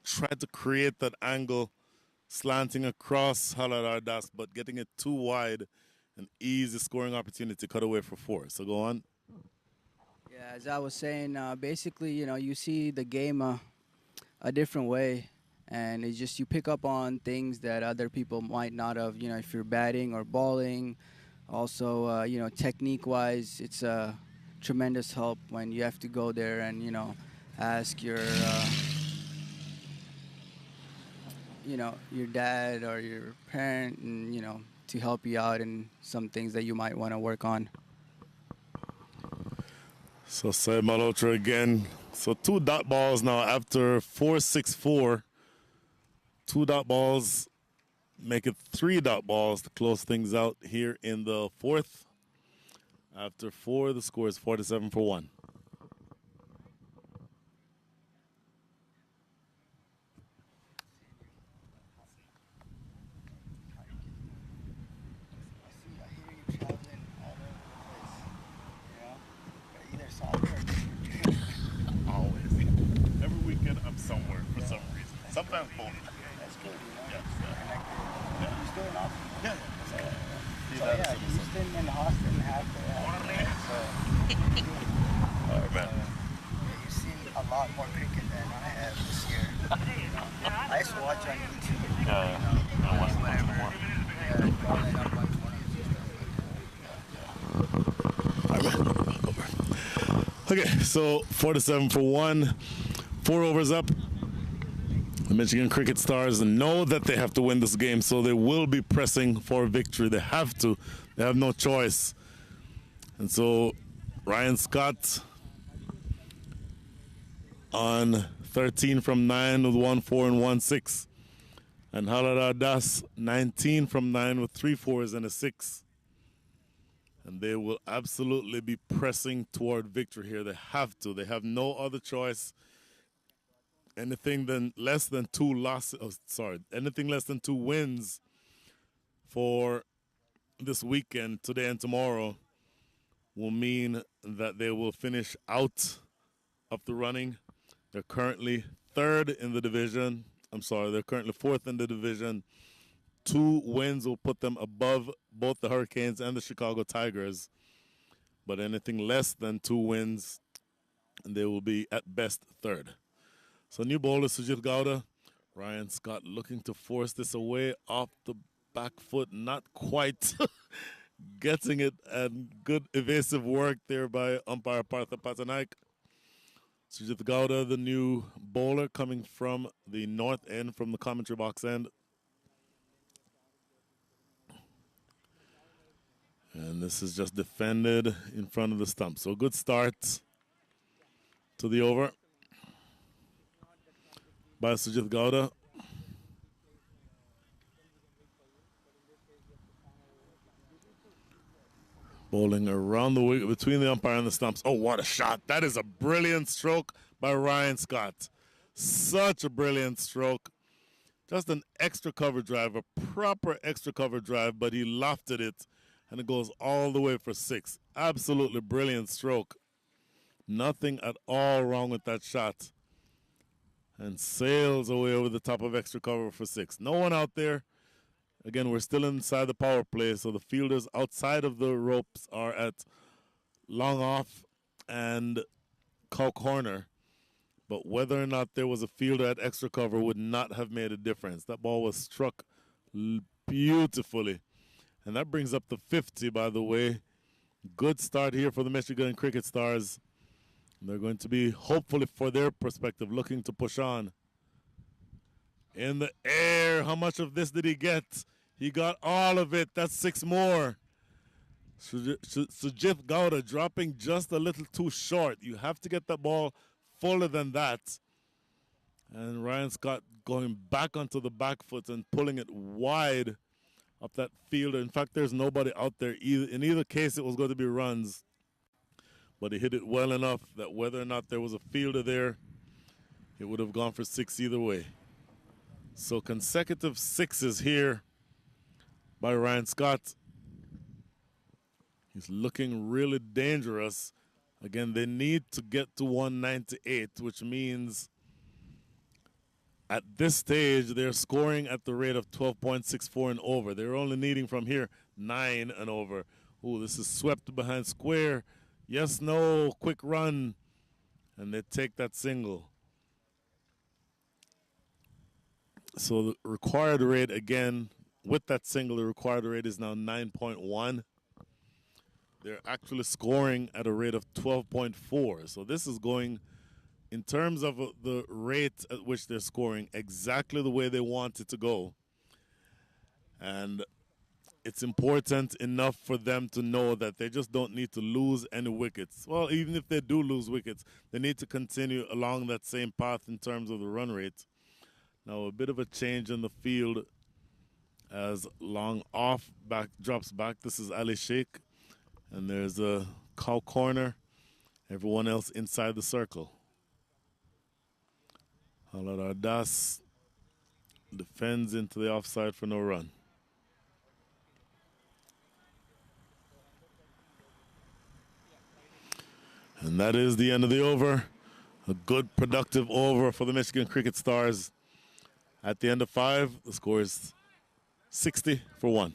S5: try to create that angle, slanting across Haladar Das, but getting it too wide. An easy scoring opportunity cut away for 4. So go on.
S7: Yeah, as I was saying, basically, you see the game a different way, and it's just you pick up on things that other people might not have. If you're batting or bowling, also, technique-wise, it's a tremendous help when you have to go there and ask your your dad or your parent, and to help you out in some things that you might want to work on.
S5: So Saeed Malhotra again. So 2 dot balls now after 4-6-4. 2 dot balls make it 3 dot balls to close things out here in the 4th. After 4, the score is 47 for 1. Always. Every weekend I'm somewhere for some reason. Sometimes both.
S7: That's good.
S5: Yes.
S7: You still in Austin?
S5: Yeah.
S7: So yeah, Houston and Austin have
S5: All right, man.
S7: you've seen a lot more cricket than I have this year. I used to watch on YouTube.
S5: I want whatever. Okay, so 47 for 1. 4 overs up. The Michigan Cricket Stars know that they have to win this game, so they will be pressing for victory. They have to. They have no choice. And so Ryan Scott on 13 from 9 with 1-4 and 1-6. And Haladar Das 19 from 9 with 3 4s and a 6. And they will absolutely be pressing toward victory here. They have to. They have no other choice. Anything less than 2 losses. Anything less than 2 wins for this weekend, today and tomorrow, will mean that they will finish out of the running. They're currently 3rd in the division. They're currently 4th in the division. 2 wins will put them above both the Hurricanes and the Chicago Tigers. But anything less than 2 wins, they will be at best 3rd. So new bowler Sujit Gowda, Ryan Scott looking to force this away off the back foot, not quite getting it, and good evasive work there by umpire Partha Patanaik. Sujit Gowda, the new bowler, coming from the north end, from the commentary box end. And this is just defended in front of the stump. So good start to the over by Sujit Gowda. Bowling around the wicket between the umpire and the stumps. Oh, what a shot. That is a brilliant stroke by Ryan Scott. Such a brilliant stroke. Just an extra cover drive, a proper extra cover drive, but he lofted it, and it goes all the way for 6. Absolutely brilliant stroke. Nothing at all wrong with that shot. And sails away over the top of extra cover for 6. No one out there. Again, we're still inside the power play, so the fielders outside of the ropes are at long off and cow corner. But whether or not there was a fielder at extra cover would not have made a difference. That ball was struck beautifully. And that brings up the 50, by the way. Good start here for the Michigan Cricket Stars. They're going to be, hopefully for their perspective, looking to push on. In the air, how much of this did he get? He got all of it. That's 6 more. Sujit Gowda dropping just a little too short. You have to get that ball fuller than that. And Ryan Scott going back onto the back foot and pulling it wide up that fielder. In fact, there's nobody out there. In either case, it was going to be runs. But he hit it well enough that whether or not there was a fielder there, it would have gone for 6 either way. So consecutive 6s here by Ryan Scott. He's looking really dangerous. Again, they need to get to 198, which means at this stage they're scoring at the rate of 12.64 and over. They're only needing from here 9 and over. Ooh, this is swept behind square. Yes, no, quick run. And they take that single. So the required rate, again, with that single, the required rate is now 9.1. They're actually scoring at a rate of 12.4. So this is going, in terms of the rate at which they're scoring, exactly the way they want it to go. And it's important enough for them to know that they just don't need to lose any wickets. Well, even if they do lose wickets, they need to continue along that same path in terms of the run rate. Now a bit of a change in the field as long off back drops back. This is Ali Sheikh, and there's a cow corner. Everyone else inside the circle. Halar Ardas defends into the offside for no run. And that is the end of the over. A good, productive over for the Michigan Cricket Stars. At the end of 5, the score is 60-1.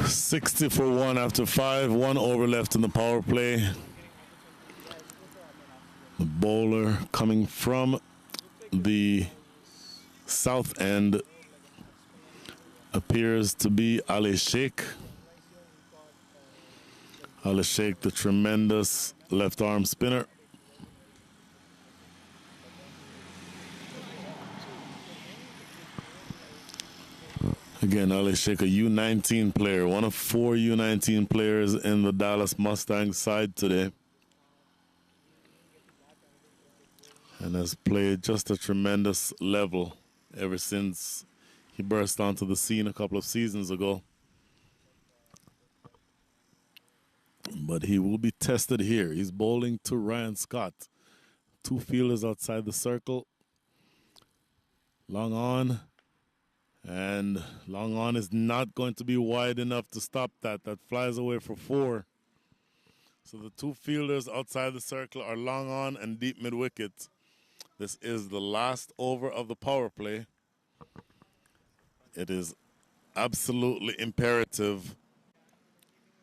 S5: $60-1 after 5, 1 over left in the power play. The bowler coming from the south end appears to be Ali Sheikh. Ali Sheikh, the tremendous left arm spinner. Again, Ali Sheikh, a U19 player, one of 4 U19 players in the Dallas Mustangs side today. and has played just a tremendous level ever since he burst onto the scene a couple of seasons ago. But he will be tested here. He's bowling to Ryan Scott. Two fielders outside the circle. Long on. And long on is not going to be wide enough to stop that. That flies away for 4. So the two fielders outside the circle are long on and deep mid wicket. This is the last over of the power play. It is absolutely imperative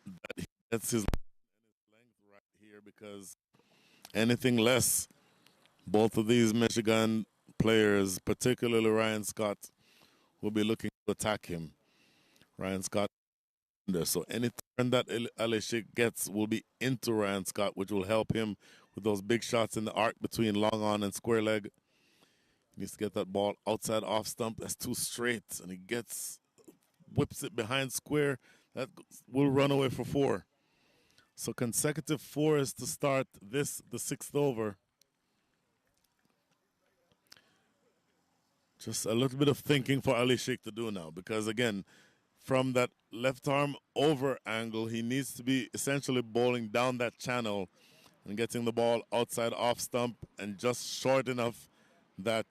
S5: that he gets his length right here, because anything less, both of these Michigan players, particularly Ryan Scott, will be looking to attack him. Ryan Scott. So any turn that Ali Sheikh gets will be into Ryan Scott, which will help him with those big shots in the arc between long on and square leg. He needs to get that ball outside off stump. That's too straight, and he whips it behind square. That will run away for 4. So consecutive 4s to start the 6th over. Just a little bit of thinking for Ali Sheikh to do now, because again, from that left arm over angle, he needs to be essentially bowling down that channel and getting the ball outside off stump and just short enough that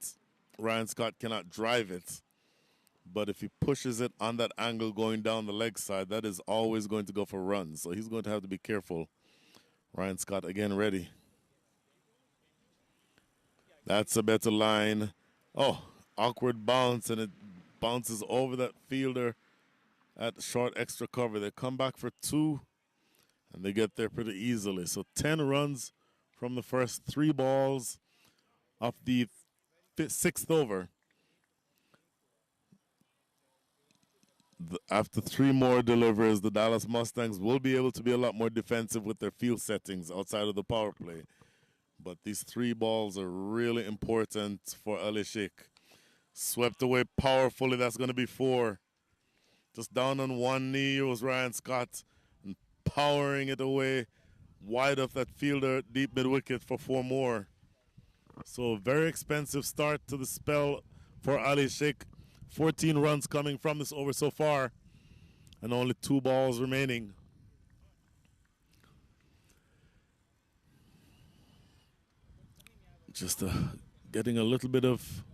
S5: Ryan Scott cannot drive it. But if he pushes it on that angle going down the leg side, that is always going to go for runs. So he's going to have to be careful. Ryan Scott again ready. That's a better line. Oh, awkward bounce, and it bounces over that fielder at short extra cover. They come back for 2, and they get there pretty easily. So 10 runs from the first 3 balls of the 6th over. After 3 more deliveries, the Dallas Mustangs will be able to be a lot more defensive with their field settings outside of the power play. But these 3 balls are really important for Ali Sheikh. Swept away powerfully. That's going to be 4. Just down on one knee was Ryan Scott, and powering it away wide of that fielder, deep mid wicket for 4 more. So very expensive start to the spell for Ali Sheikh. 14 runs coming from this over so far, and only 2 balls remaining. Just getting a little bit of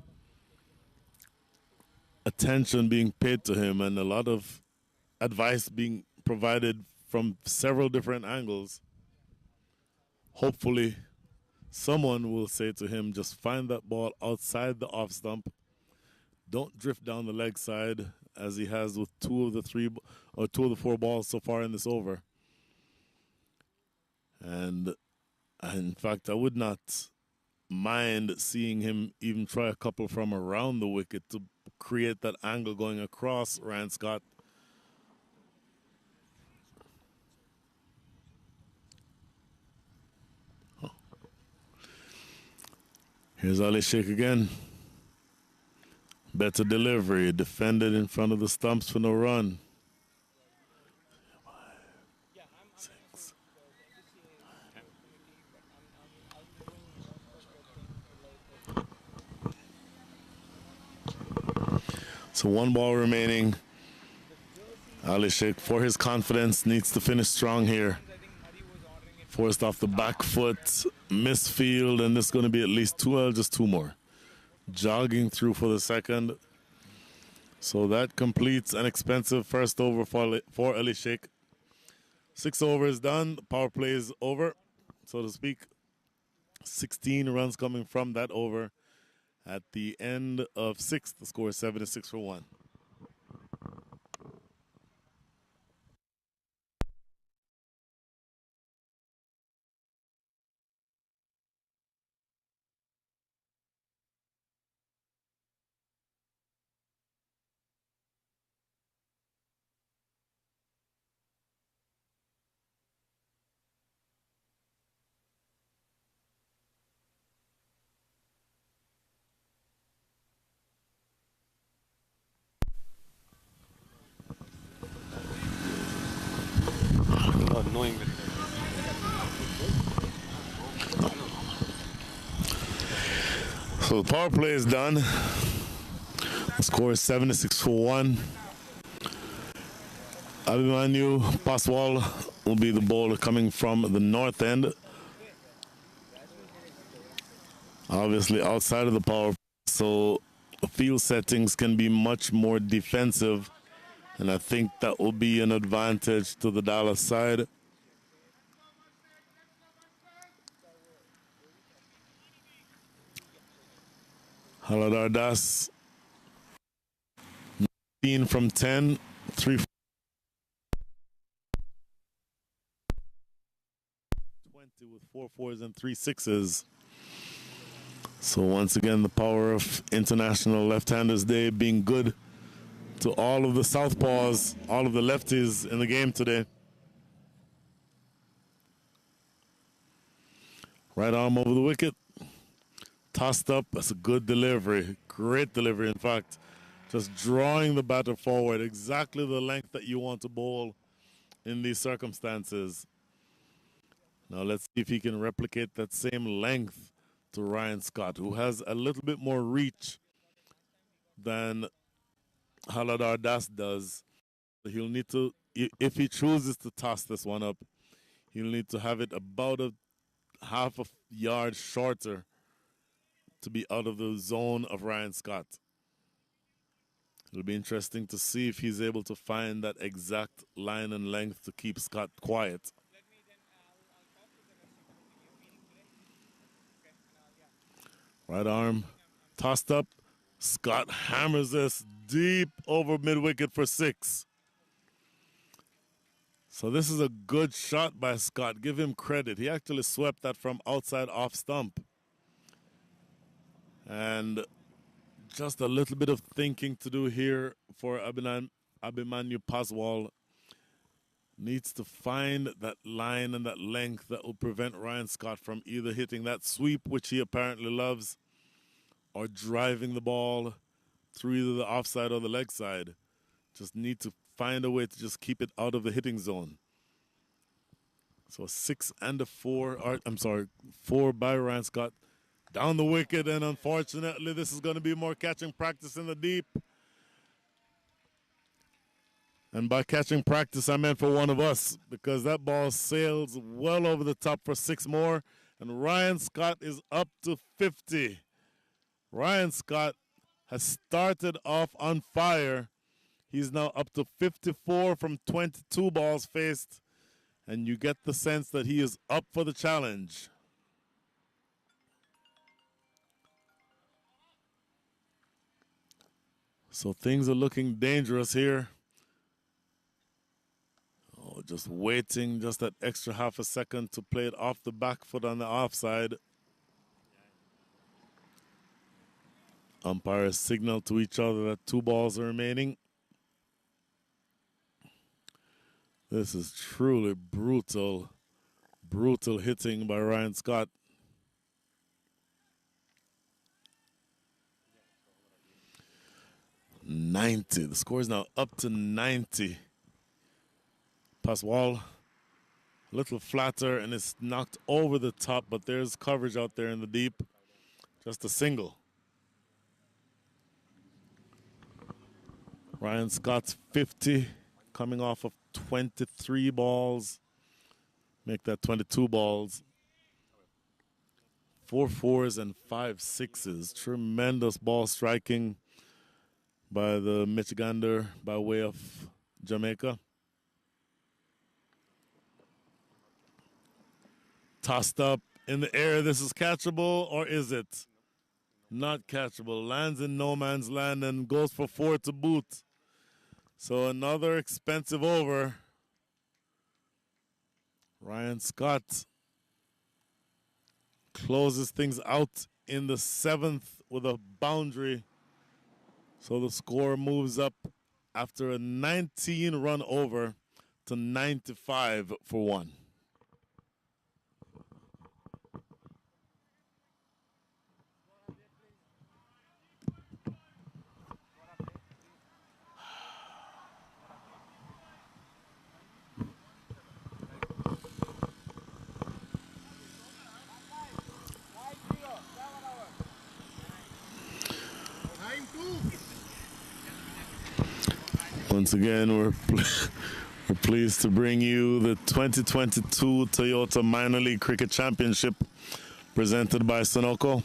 S5: attention being paid to him, and a lot of advice being provided from several different angles. Hopefully, someone will say to him, just find that ball outside the off stump. Don't drift down the leg side, as he has with 2 of the 4 balls so far in this over. And in fact, I would not mind seeing him even try a couple from around the wicket to create that angle going across Ryan Scott. Oh. Here's Ali Sheikh again. Better delivery, defended in front of the stumps for no run. 6. So 1 ball remaining. Ali Sheikh, for his confidence, needs to finish strong here. Forced off the back foot, misfield, and this is going to be at least 2, just 2 more. Jogging through for the 2nd. So that completes an expensive first over for Ali Sheikh. 6 overs done. The power play is over, so to speak. 16 runs coming from that over. At the end of 6, the score is 7-6 for 1. So the power play is done. The score is 76-1. Abhimanyu Paswal will be the bowler coming from the north end. Obviously outside of the power play, so field settings can be much more defensive, and I think that will be an advantage to the Dallas side. Haladar Das, 19 from 10, 3 20 with 4 fours and 3 sixes. So once again, the power of International Left-Handers Day being good to all of the southpaws, all of the lefties in the game today. Right arm over the wicket. Tossed up. That's a good delivery. Great delivery, in fact. Just drawing the batter forward. Exactly the length that you want to bowl in these circumstances. Now let's see if he can replicate that same length to Ryan Scott, who has a little bit more reach than Haladar Das does. He'll need to, if he chooses to toss this one up, he'll need to have it about a half a yard shorter to be out of the zone of Ryan Scott. It'll be interesting to see if he's able to find that exact line and length to keep Scott quiet. Right arm tossed up. Scott hammers this deep over mid-wicket for 6. So this is a good shot by Scott. Give him credit. He actually swept that from outside off stump. And just a little bit of thinking to do here for Abhimanyu Paswal. Needs to find that line and that length that will prevent Ryan Scott from either hitting that sweep, which he apparently loves, or driving the ball through either the offside or the leg side. Just need to find a way to just keep it out of the hitting zone. So a 6 and a 4, or I'm sorry, 4 by Ryan Scott. Down the wicket, and unfortunately this is going to be more catching practice in the deep. And by catching practice, I meant for one of us, because that ball sails well over the top for 6 more, and Ryan Scott is up to 50. Ryan Scott has started off on fire. He's now up to 54 from 22 balls faced, and you get the sense that he is up for the challenge. So things are looking dangerous here. Oh, just waiting just that extra half a second to play it off the back foot on the offside. Umpires signal to each other that 2 balls are remaining. This is truly brutal, brutal hitting by Ryan Scott. .90. The score is now up to 90. Paswal, a little flatter, and it's knocked over the top, but there's coverage out there in the deep. Just a single. Ryan Scott's 50, coming off of 23 balls. Make that 22 balls. 4 fours and 5 sixes. Tremendous ball striking by the Michigander by way of Jamaica. Tossed up in the air. This is catchable, or is it? Not catchable. Lands in no man's land and goes for 4 to boot. So another expensive over. Ryan Scott closes things out in the 7th with a boundary. So the score moves up after a 19-run over to 95 for 1. Once again, we're pleased to bring you the 2022 Toyota Minor League Cricket Championship presented by Sunoco.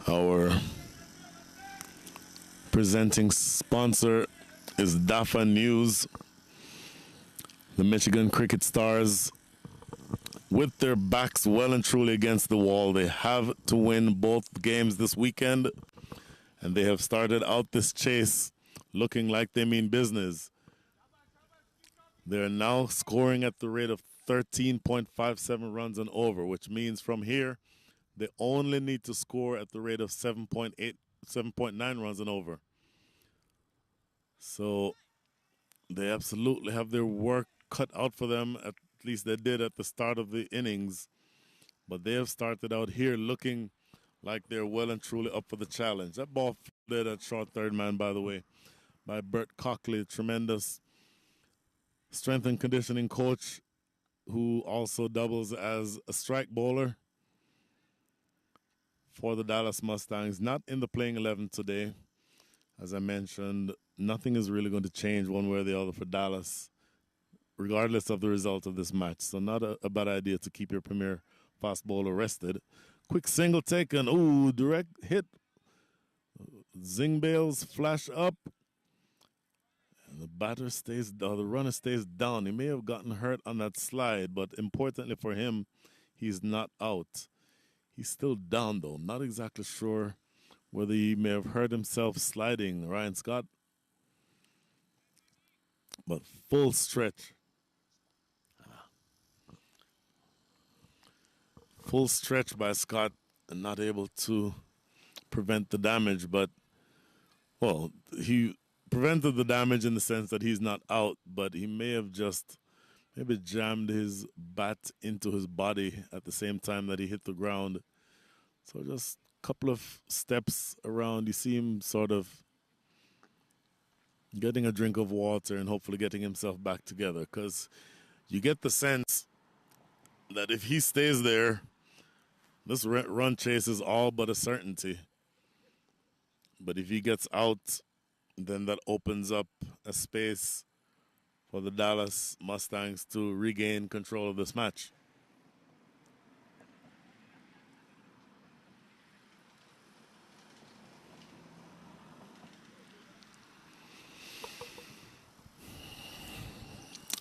S5: Our presenting sponsor is DAFA News. The Michigan Cricket Stars, with their backs well and truly against the wall, they have to win both games this weekend, and they have started out this chase looking like they mean business. They're now scoring at the rate of 13.57 runs and over, which means from here they only need to score at the rate of 7.9 runs and over. So they absolutely have their work cut out for them. At least they did at the start of the innings. But they have started out here looking like they're well and truly up for the challenge. That ball fielded at short third man, by the way, by Bert Cockley, tremendous strength and conditioning coach who also doubles as a strike bowler for the Dallas Mustangs. Not in the playing 11 today. As I mentioned, nothing is really going to change one way or the other for Dallas, regardless of the result of this match. So not a bad idea to keep your premier fast bowler rested. Quick single taken. Ooh, direct hit. Zing bails flash up. And the runner stays down. He may have gotten hurt on that slide, but importantly for him, he's not out. He's still down, though. Not exactly sure whether he may have hurt himself sliding, Ryan Scott. But full stretch. Full stretch by Scott and not able to prevent the damage. But, well, he prevented the damage in the sense that he's not out, but he may have just maybe jammed his bat into his body at the same time that he hit the ground. So just a couple of steps around. You see him sort of getting a drink of water and hopefully getting himself back together, because you get the sense that if he stays there, this run chase is all but a certainty. But if he gets out, then that opens up a space for the Dallas Mustangs to regain control of this match.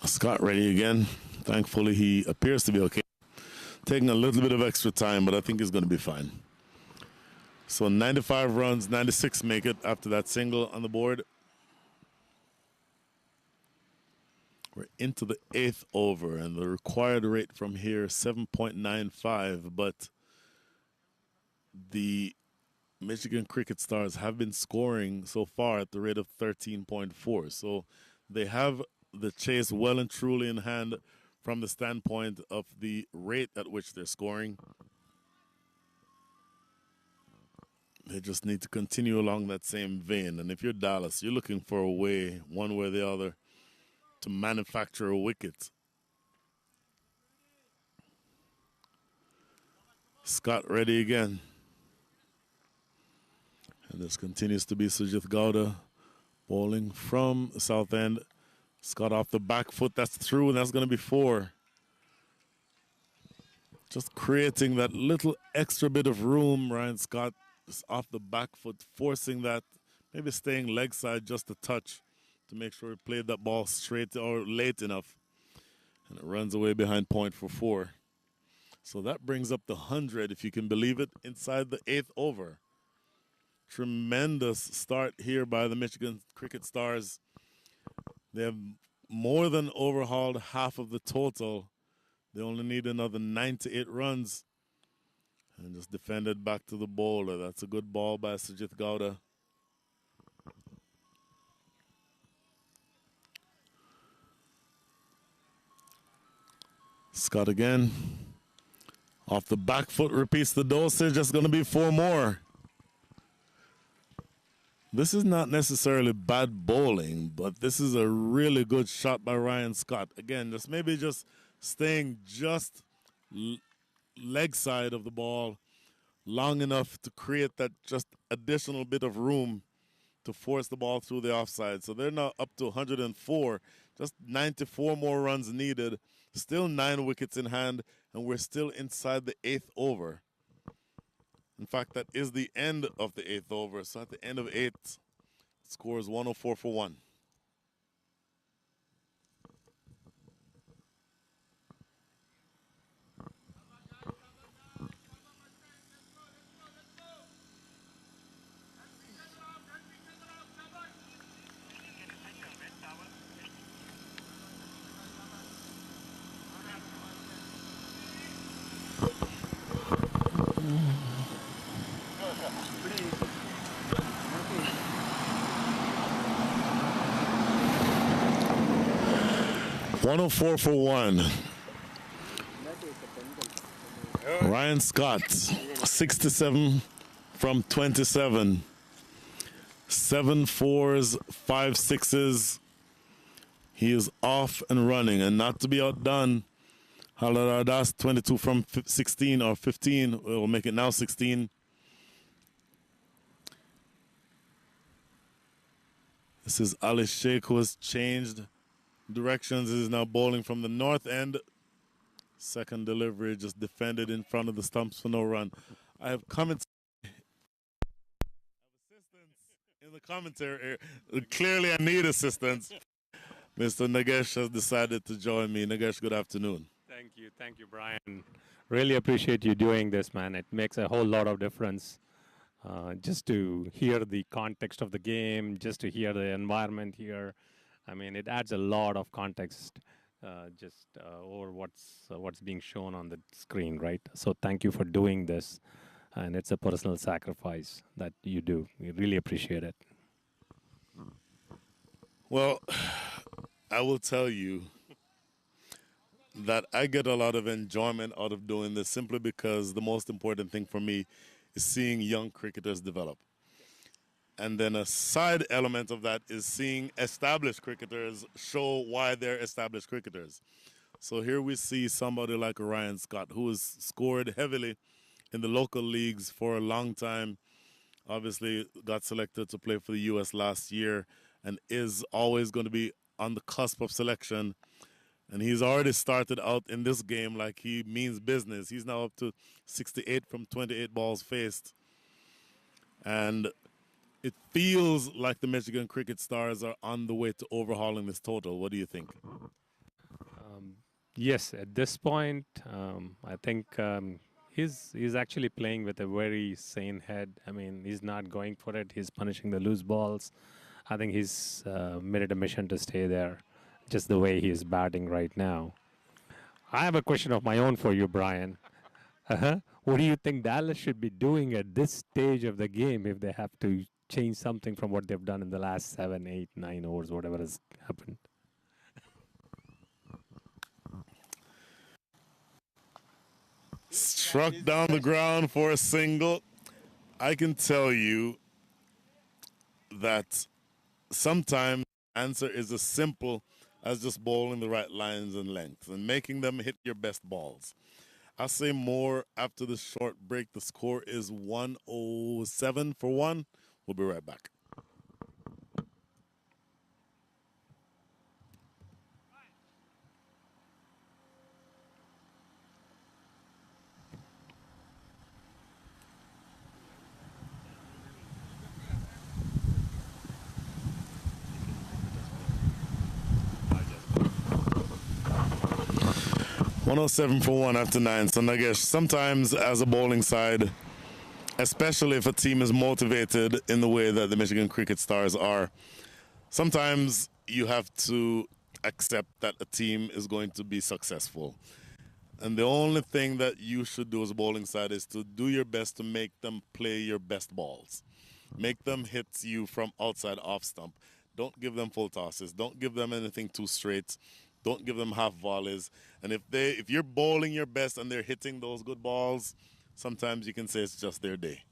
S5: Scott ready again. Thankfully, he appears to be okay. Taking a little bit of extra time, but I think he's going to be fine. So 95 runs, 96 make it after that single on the board. We're into the 8th over, and the required rate from here is 7.95, but the Michigan Cricket Stars have been scoring so far at the rate of 13.4. So they have the chase well and truly in hand from the standpoint of the rate at which they're scoring. They just need to continue along that same vein. And if you're Dallas, you're looking for a way, one way or the other, to manufacture a wicket. Scott ready again. And this continues to be Sujith Gowda bowling from the south end. Scott off the back foot, that's through, and that's going to be 4. Just creating that little extra bit of room. Ryan Scott is off the back foot, forcing that, maybe staying leg side just a touch to make sure he played that ball straight or late enough. And it runs away behind point for 4. So that brings up the 100, if you can believe it, inside the 8th over. Tremendous start here by the Michigan Cricket Stars. They have more than overhauled half of the total. They only need another 98 runs. And just defended back to the bowler. That's a good ball by Sujith Gowda. Scott again. Off the back foot, repeats the dosage. That's going to be 4 more. This is not necessarily bad bowling, but this is a really good shot by Ryan Scott. Again, just staying just leg side of the ball, long enough to create that just additional bit of room to force the ball through the offside. So they're now up to 104, just 94 more runs needed, still 9 wickets in hand, and we're still inside the 8th over. In fact, that is the end of the 8th over. So at the end of 8, score is 104 for 1. $104 for 1. Ryan Scott, 67 from 27. 7 fours, 5 sixes. He is off and running, and not to be outdone. Halaradas, 22 from 16 or 15. We'll make it now 16. This is Ali Sheikh, who has changed directions. Is now bowling from the north end. Second delivery just defended in front of the stumps for no run. I have comments. Assistance in the commentary. Clearly, I need assistance. Mr. Nagesh has decided to join me. Nagesh, good afternoon.
S3: Thank you, Brian. Really appreciate you doing this, man. It makes a whole lot of difference. Just to hear the context of the game, just to hear the environment here. I mean, it adds a lot of context over what's being shown on the screen, right? So thank you for doing this, and it's a personal sacrifice that you do. We really appreciate it.
S5: Well, I will tell you that I get a lot of enjoyment out of doing this simply because the most important thing for me is seeing young cricketers develop. And then a side element of that is seeing established cricketers show why they're established cricketers. So here we see somebody like Ryan Scott, who has scored heavily in the local leagues for a long time. Obviously got selected to play for the U.S. last year and is always going to be on the cusp of selection. And he's already started out in this game like he means business. He's now up to 68 from 28 balls faced. And it feels like the Michigan Cricket Stars are on the way to overhauling this total. What do you think?
S3: Yes, at this point, I think he's actually playing with a very sane head. I mean, he's not going for it. He's punishing the loose balls. I think he's made it a mission to stay there, just the way he is batting right now. I have a question of my own for you, Brian. What do you think Dallas should be doing at this stage of the game if they have to change something from what they've done in the last 7, 8, 9 overs, whatever has happened?
S5: Struck down the ground for a single. I can tell you that sometimes the answer is as simple as just bowling the right lines and lengths and making them hit your best balls. I'll say more after the short break. The score is 107 for 1. We'll be right back. $107 for 1 after 9. So I guess sometimes as a bowling side, especially if a team is motivated in the way that the Michigan Cricket Stars are, sometimes you have to accept that a team is going to be successful. And the only thing that you should do as a bowling side is to do your best to make them play your best balls. Make them hit you from outside off stump. Don't give them full tosses. Don't give them anything too straight. Don't give them half volleys. And if you're bowling your best and they're hitting those good balls, sometimes you can say it's just their day.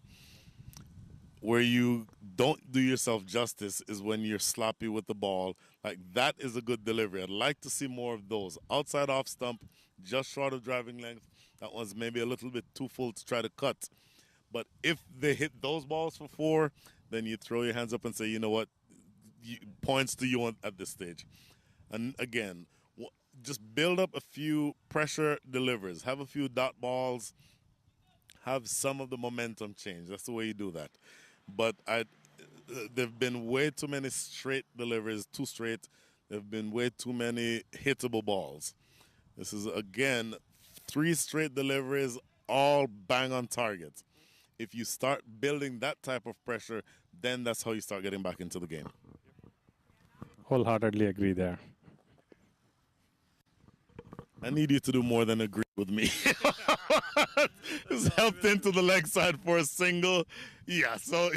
S5: Where you don't do yourself justice is when you're sloppy with the ball. Like, that is a good delivery. I'd like to see more of those. Outside off stump, just short of driving length. That one's maybe a little bit too full to try to cut. But if they hit those balls for 4, then you throw your hands up and say, you know what, points to you at this stage. And again, just build up a few pressure delivers, have a few dot balls, have some of the momentum change. That's the way you do that. But there've been way too many straight deliveries, too straight. There've been way too many hittable balls. This is, again, 3 straight deliveries, all bang on target. If you start building that type of pressure, then that's how you start getting back into the game.
S3: Wholeheartedly agree there.
S5: I need you to do more than agree with me. Just helped into the leg side for a single. Yeah, so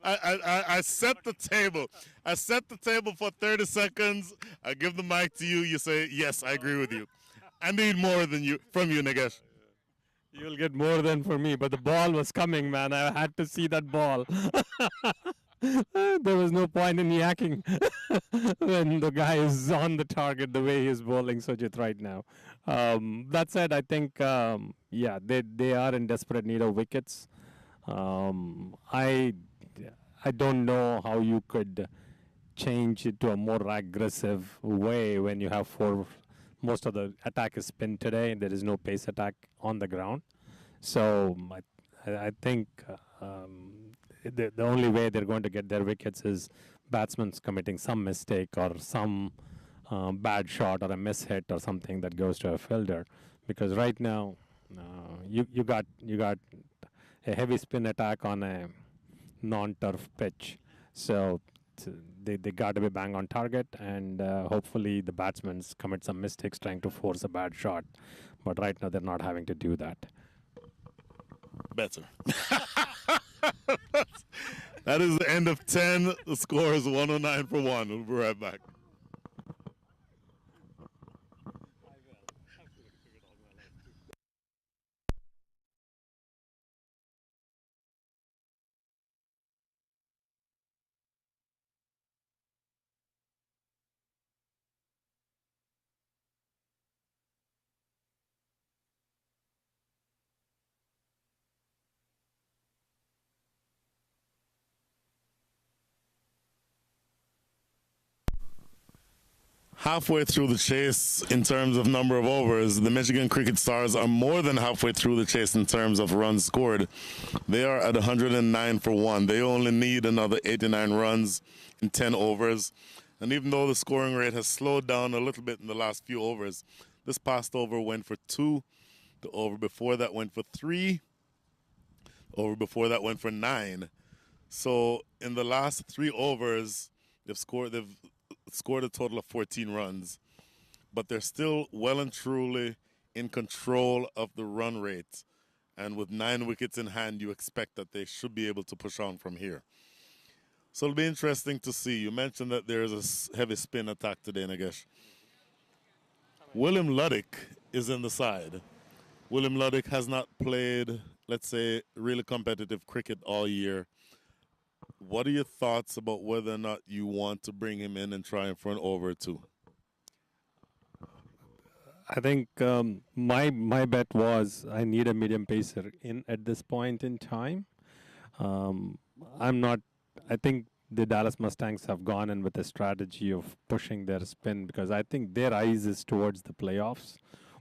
S5: I set the table. I set the table for 30 seconds. I give the mic to you. You say, yes, I agree with you. I need more from you, Nagesh.
S3: You'll get more than for me, but the ball was coming, man. I had to see that ball. There was no point in yakking when the guy is on the target the way he's bowling Sujit right now. That said, I think, they are in desperate need of wickets. I don't know how you could change it to a more aggressive way when you have 4. Most of the attack is spin today. There is no pace attack on the ground. So I think the only way they're going to get their wickets is batsmen committing some mistake or some bad shot or a miss hit or something that goes to a fielder. Because right now you got a heavy spin attack on a non-turf pitch. So they got to be bang on target, and hopefully the batsmen commit some mistakes trying to force a bad shot. But right now they're not having to do that.
S5: Better. That is the end of 10. The score is 109 for 1. We'll be right back. Halfway through the chase in terms of number of overs, the Michigan Cricket Stars are more than halfway through the chase in terms of runs scored. They are at 109 for 1. They only need another 89 runs in 10 overs. And even though the scoring rate has slowed down a little bit in the last few overs, this past over went for 2. The over before that went for 3. The over before that went for 9. So in the last 3 overs, they've scored a total of 14 runs, but they're still well and truly in control of the run rate. And with 9 wickets in hand, you expect that they should be able to push on from here. So it'll be interesting to see. You mentioned that there's a heavy spin attack today, Nagesh. William Luddick is in the side. William Luddick has not played, let's say, really competitive cricket all year. What are your thoughts about whether or not you want to bring him in and try him for an over or 2?
S3: I think my bet was I need a medium pacer in at this point in time. I think the Dallas Mustangs have gone in with a strategy of pushing their spin because I think their eyes is towards the playoffs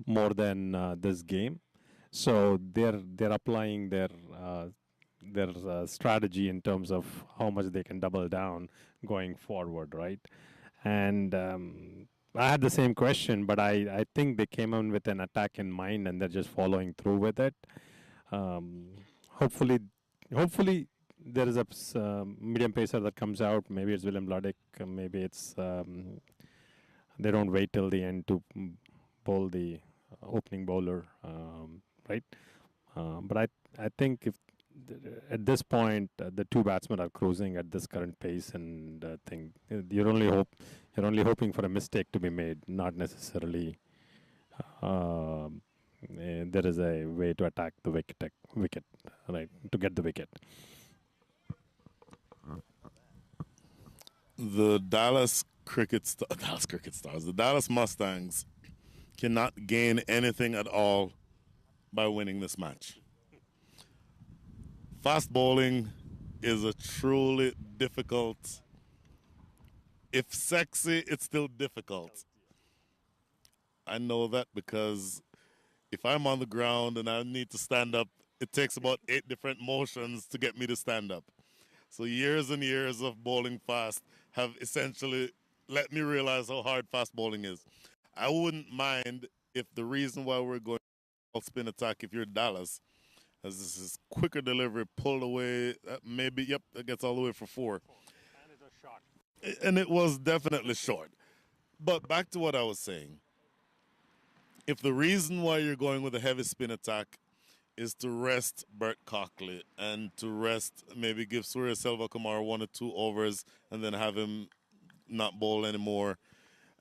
S3: more than this game. So they're applying their strategy in terms of how much they can double down going forward, right? And I had the same question, but I think they came in with an attack in mind and they're just following through with it. Hopefully there is a medium pacer that comes out. Maybe it's William Luddick. Maybe it's they don't wait till the end to bowl the opening bowler, right? But I think if at this point the 2 batsmen are cruising at this current pace, and I think you're only hoping for a mistake to be made, not necessarily there is a way to attack the wicket, right, to get the wicket.
S5: The Dallas Stars, the Dallas Mustangs cannot gain anything at all by winning this match. Fast bowling is a truly difficult, if sexy, it's still difficult. I know that because if I'm on the ground and I need to stand up, it takes about 8 different motions to get me to stand up. So years and years of bowling fast have essentially let me realize how hard fast bowling is. I wouldn't mind if the reason why we're going spin attack, if you're Dallas, as this is quicker delivery, pulled away, maybe, yep, that gets all the way for 4.
S3: And it was short.
S5: And it was definitely short. But back to what I was saying. If the reason why you're going with a heavy spin attack is to rest Bert Cockley and to rest, maybe give Surya Selva Kumar 1 or 2 overs and then have him not bowl anymore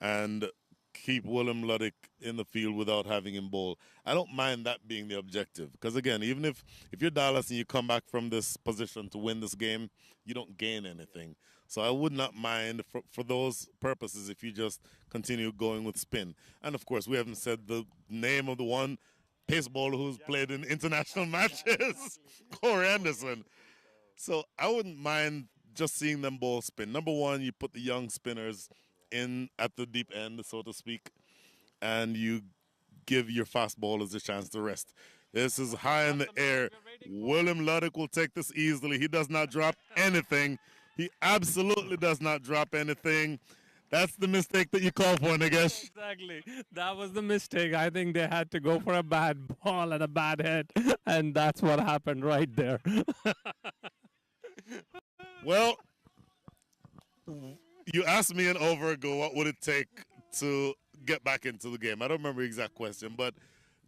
S5: and keep William Luddick in the field without having him bowl. I don't mind that being the objective. Because again, even if you're Dallas and you come back from this position to win this game, you don't gain anything. So I would not mind for those purposes if you just continue going with spin. And of course, we haven't said the name of the one pace bowler who's played in international matches, Corey Anderson. So I wouldn't mind just seeing them bowl spin. Number one, you put the young spinners in at the deep end, so to speak, and you give your fast bowlers a chance to rest. This is high in the air. William Luddick will take this easily. He does not drop anything. He absolutely does not drop anything. That's the mistake that you call for, Nagesh.
S3: Exactly. That was the mistake. I think they had to go for a bad ball and a bad hit, and that's what happened right there.
S5: Well, you asked me an over ago what would it take to get back into the game. I don't remember the exact question, but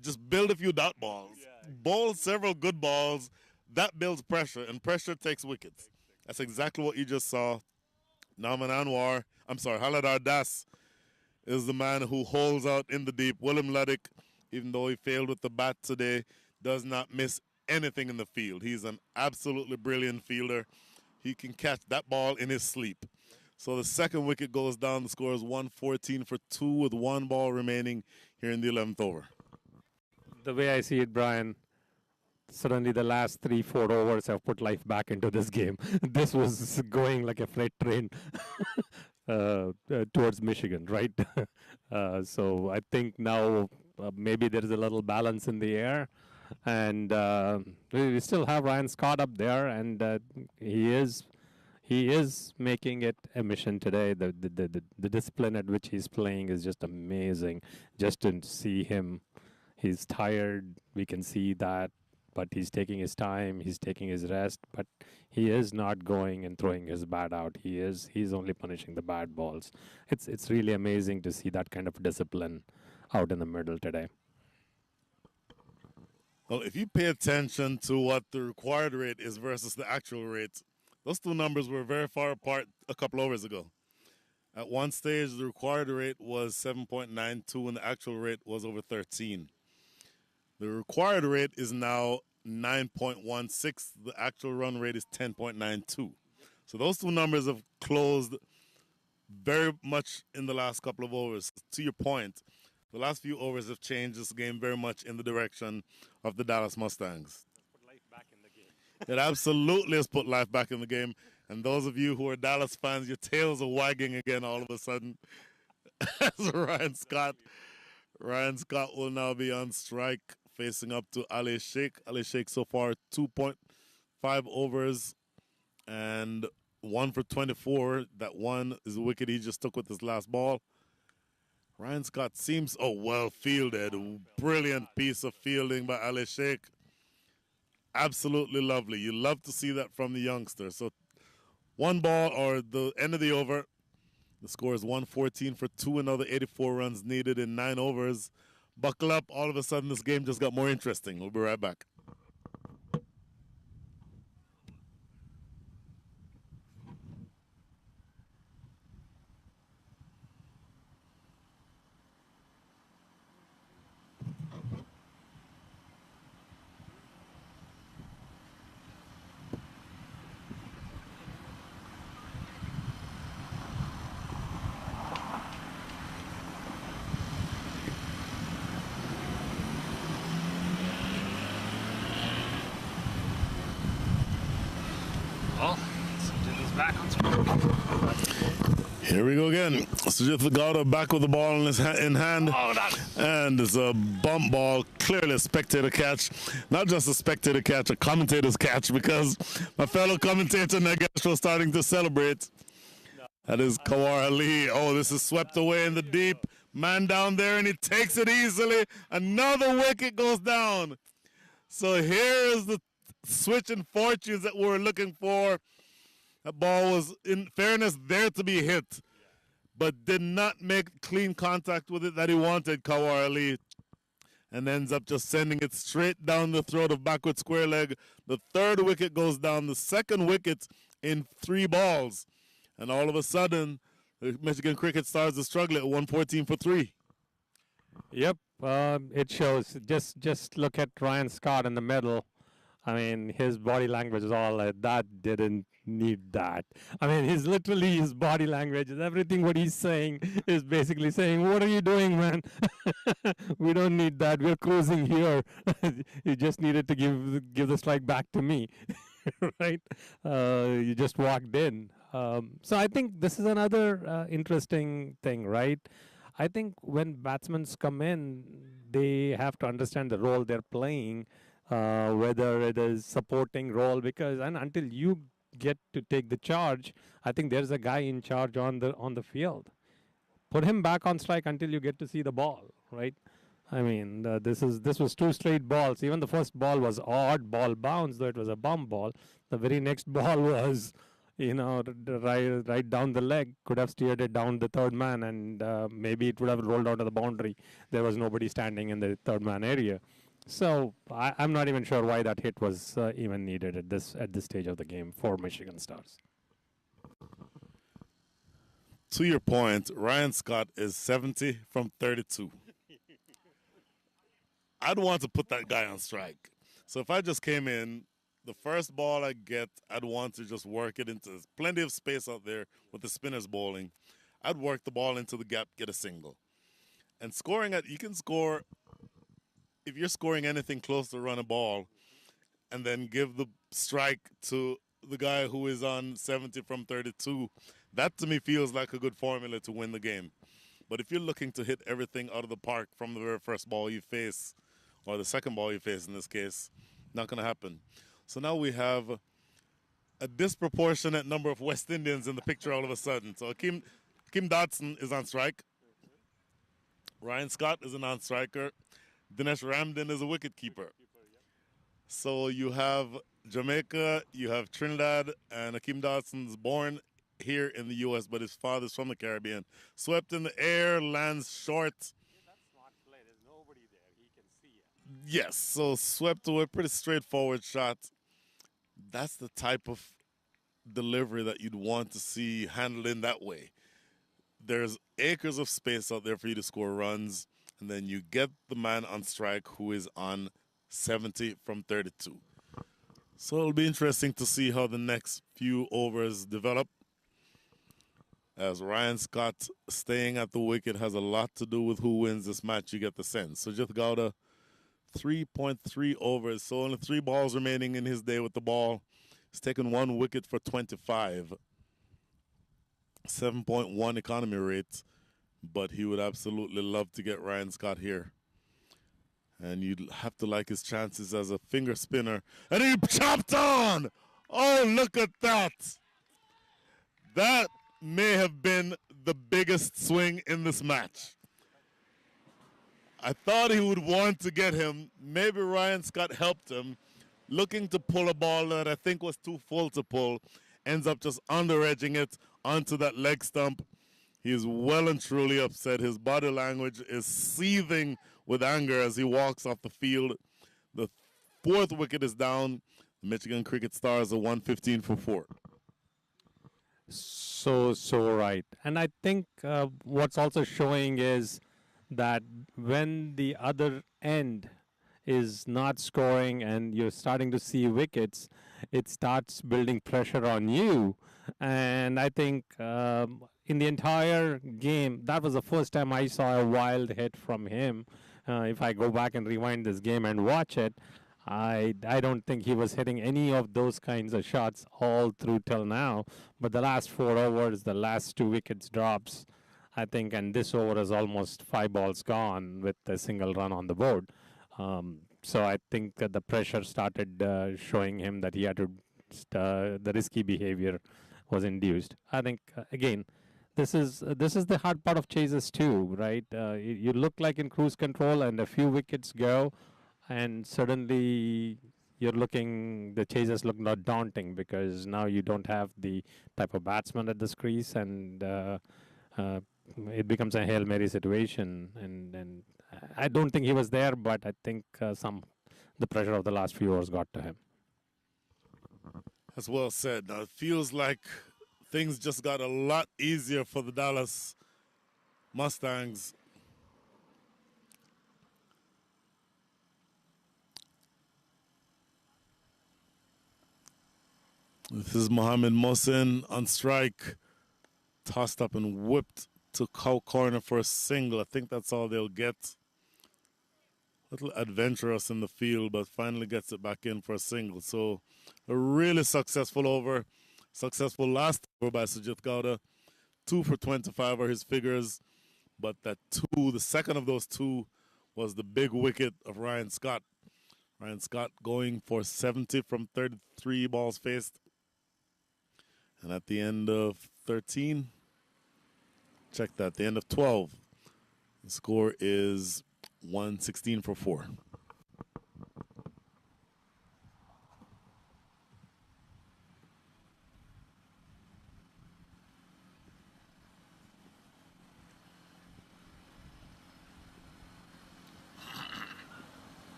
S5: just build a few dot balls. Bowl several good balls. That builds pressure, and pressure takes wickets. That's exactly what you just saw. Haladar Das is the man who holds out in the deep. William Luddick, even though he failed with the bat today, does not miss anything in the field. He's an absolutely brilliant fielder. He can catch that ball in his sleep. So the second wicket goes down. The score is 114 for 2 with 1 ball remaining here in the 11th over.
S3: The way I see it, Brian, suddenly the last 3-4 overs have put life back into this game. This was going like a freight train towards Michigan, right? So I think now maybe there is a little balance in the air. And we still have Ryan Scott up there, and he is making it a mission today. The discipline at which he's playing is just amazing. Just to see him, he's tired. We can see that, but he's taking his time. He's taking his rest, but he is not going and throwing his bat out. He's only punishing the bad balls. It's really amazing to see that kind of discipline out in the middle today.
S5: Well, if you pay attention to what the required rate is versus the actual rate, those two numbers were very far apart a couple overs ago. At one stage, the required rate was 7.92 and the actual rate was over 13. The required rate is now 9.16. The actual run rate is 10.92. So those two numbers have closed very much in the last couple of overs. To your point, the last few overs have changed this game very much in the direction of the Dallas Mustangs.
S3: Put life back in the game.
S5: It absolutely has put life back in the game. And those of you who are Dallas fans, your tails are wagging again all of a sudden. As Ryan Scott will now be on strike, facing up to Ali Sheikh. Ali Sheikh so far 2.5 overs and 1 for 24. That one is a wicket he just took with his last ball. Ryan Scott seems, well fielded. Brilliant piece of fielding by Ali Sheikh. Absolutely lovely. You love to see that from the youngster. So 1 ball or the end of the over. The score is 114 for 2. Another 84 runs needed in 9 overs. Buckle up. All of a sudden, this game just got more interesting. We'll be right back. Here we go again. Sujith Gowda back with the ball in hand. And it's a bump ball, clearly a spectator catch. Not just a spectator catch, a commentator's catch, because my fellow commentator Nagesh was starting to celebrate. That is Kawar Ali. Oh, this is swept away in the deep. Man down there, and he takes it easily. Another wicket goes down. So here is the switch in fortunes that we're looking for. That ball was, in fairness, there to be hit, but did not make clean contact with it that he wanted, Kawar Ali, and ends up just sending it straight down the throat of backward square leg. The third wicket goes down, the second wicket in 3 balls, and all of a sudden, the Michigan Cricket Stars are struggling at 114 for 3.
S3: Yep, it shows. Just look at Ryan Scott in the middle. I mean, his body language is all like, that didn't need that. I mean, his body language, everything what he's saying is basically saying, what are you doing, man? We don't need that. We're cruising here. You just needed to give the strike back to me, right? You just walked in. So I think this is another interesting thing, right? I think when batsmen come in, they have to understand the role they're playing. Whether it is supporting role, because until you get to take the charge, I think there's a guy in charge on the field. Put him back on strike until you get to see the ball, right? I mean, this was 2 straight balls. Even the first ball was odd ball bounce, though it was a bump ball. The very next ball was, right down the leg. Could have steered it down the third man, and maybe it would have rolled out of the boundary. There was nobody standing in the third man area. So I'm not even sure why that hit was even needed at this stage of the game for Michigan Stars.
S5: To your point, Ryan Scott is 70 from 32. I'd want to put that guy on strike. So if I just came in, the first ball I get, I'd want to just work it into plenty of space out there with the spinners bowling. I'd work the ball into the gap, get a single. And you can score. If you're scoring anything close to run a ball and then give the strike to the guy who is on 70 from 32, that to me feels like a good formula to win the game. But if you're looking to hit everything out of the park from the very first ball you face, or the second ball you face in this case, not going to happen. So now we have a disproportionate number of West Indians in the picture all of a sudden. So Kim Dotson is on strike. Ryan Scott is a non-striker. Dinesh Ramden is a wicketkeeper. So you have Jamaica, you have Trinidad, and Akeem Dotson's born here in the U.S., but his father's from the Caribbean. Swept in the air, lands short.
S3: That's not play. There's nobody there. He can see it.
S5: Yes, so swept away, pretty straightforward shot. That's the type of delivery that you'd want to see handled in that way. There's acres of space out there for you to score runs. And then you get the man on strike who is on 70 from 32. So it'll be interesting to see how the next few overs develop. As Ryan Scott staying at the wicket has a lot to do with who wins this match, you get the sense. So Sujith Gowda, 3.3 overs. So only 3 balls remaining in his day with the ball. He's taken 1 wicket for 25. 7.1 economy rate. But he would absolutely love to get Ryan Scott here. And you'd have to like his chances as a finger spinner. And he chopped on! Oh, look at that! That may have been the biggest swing in this match. I thought he would want to get him. Maybe Ryan Scott helped him. Looking to pull a ball that I think was too full to pull. Ends up just under-edging it onto that leg stump. He is well and truly upset. His body language is seething with anger as he walks off the field. The 4th wicket is down. The Michigan Cricket Stars are 115 for 4.
S3: So right. And I think what's also showing is that when the other end is not scoring and you're starting to see wickets, it starts building pressure on you. And I think in the entire game, that was the first time I saw a wild hit from him. If I go back and rewind this game and watch it, I don't think he was hitting any of those kinds of shots all through till now. But the last 4 overs, the last 2 wickets drops, I think, and this over is almost 5 balls gone with a single run on the board. So I think that the pressure started showing him that he had to, the risky behavior was induced. I think again, this is the hard part of chases too, right? You look like in cruise control, and a few wickets go, and suddenly you're looking, the chases look not daunting because now you don't have the type of batsman at this crease, and uh, it becomes a Hail Mary situation. And I don't think he was there, but I think the pressure of the last few hours got to him.
S5: That's well said. Now it feels like things just got a lot easier for the Dallas Mustangs. This is Mohamed Mohsin on strike. Tossed up and whipped to cow corner for a single. I think that's all they'll get. A little adventurous in the field, but finally gets it back in for a single. So a really successful over. Successful last over by Sujit Gowda. 2 for 25 are his figures. But that two, the second of those two, was the big wicket of Ryan Scott. Ryan Scott going for 70 from 33 balls faced. And at the end of 13, check that, the end of 12, the score is 116 for 4.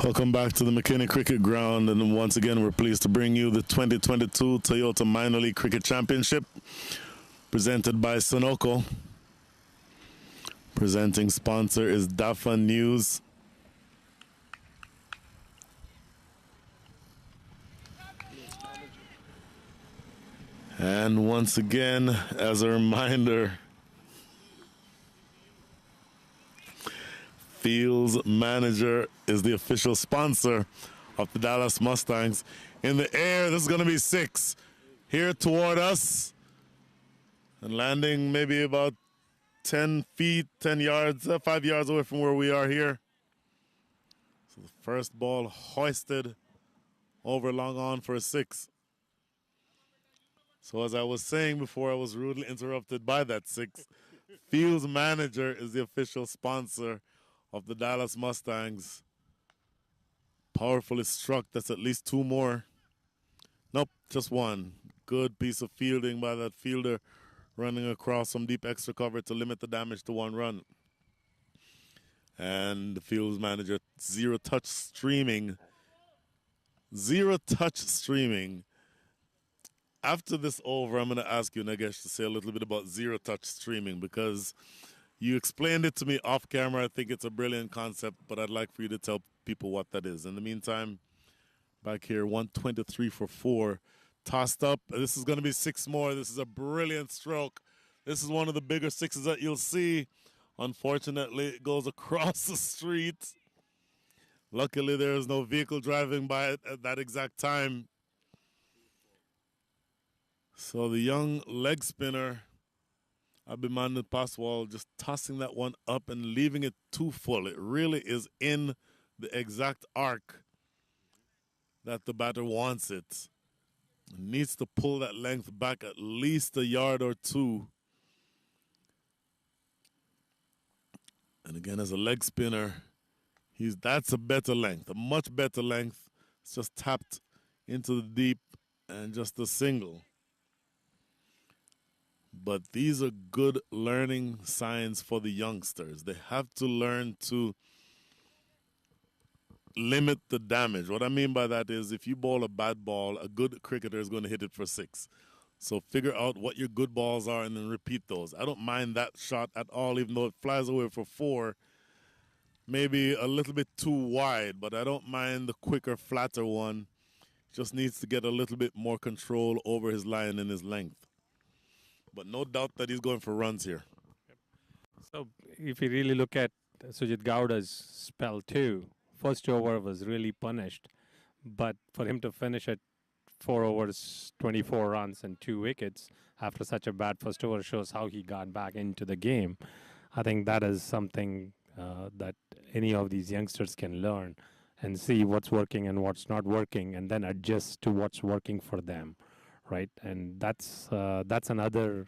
S5: Welcome back to the McKinney Cricket Ground, and once again we're pleased to bring you the 2022 Toyota Minor League Cricket Championship presented by Sunoco. Presenting sponsor is DAFA News. And once again, as a reminder, Fields Manager is the official sponsor of the Dallas Mustangs. In the air, this is going to be 6. Here toward us, and landing maybe about 10 feet, 10 yards, 5 yards away from where we are here. So the first ball hoisted over long on for a 6. So as I was saying before, I was rudely interrupted by that 6. Fields Manager is the official sponsor of the Dallas Mustangs. Powerfully struck. That's at least 2 more. Nope, just 1. Good piece of fielding by that fielder, running across some deep extra cover to limit the damage to 1 run. And the Fields Manager, 0 touch streaming. 0 touch streaming. After this over, I'm going to ask you, Nagesh, to say a little bit about 0 touch streaming, because you explained it to me off camera. I think it's a brilliant concept, but I'd like for you to tell people what that is. In the meantime, back here, 123 for 4. Tossed up. This is going to be 6 more. This is a brilliant stroke. This is one of the bigger 6s that you'll see. Unfortunately, it goes across the street. Luckily, there is no vehicle driving by it at that exact time. So the young leg spinner, Abhimanyu Paswal, just tossing that one up and leaving it too full. It really is in the exact arc that the batter wants it. It needs to pull that length back at least a yard or 2. And again, as a leg spinner, that's a better length, a much better length. It's just tapped into the deep and just a single. But these are good learning signs for the youngsters. They have to learn to limit the damage. What I mean by that is, if you bowl a bad ball, a good cricketer is going to hit it for 6. So figure out what your good balls are and then repeat those. I don't mind that shot at all, even though it flies away for 4. maybe a little bit too wide, but I don't mind the quicker, flatter one. Just needs to get a little bit more control over his line and his length. But no doubt that he's going for runs here.
S3: So if you really look at Sujit Gowda's spell too, first over was really punished, but for him to finish at 4 overs, 24 runs and 2 wickets after such a bad first over shows how he got back into the game. I think that is something that any of these youngsters can learn and see what's working and what's not working, and then adjust to what's working for them, right? And that's another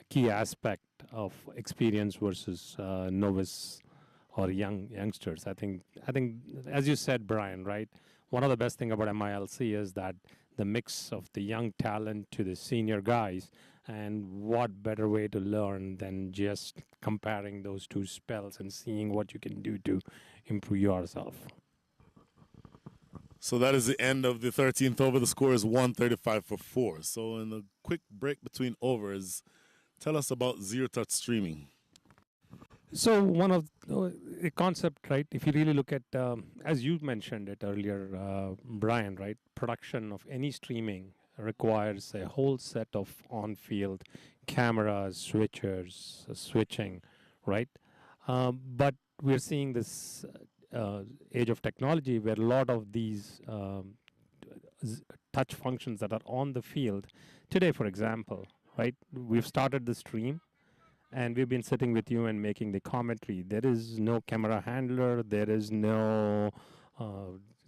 S3: key aspect of experience versus novice or youngsters. I think as you said, Brian, right? One of the best thing about MILC is that the mix of the young talent to the senior guys, and what better way to learn than just comparing those two spells and seeing what you can do to improve yourself.
S5: So that is the end of the 13th over. The score is 135 for 4. So in the quick break between overs, tell us about zero-touch streaming.
S3: So one of a concept, right? If you really look at, as you mentioned it earlier, Brian, right? Production of any streaming requires a whole set of on-field cameras, switchers, switching, right? But we're seeing this age of technology where a lot of these touch functions that are on the field today, for example, right? We've started the stream, and we've been sitting with you and making the commentary. There is no camera handler. There is no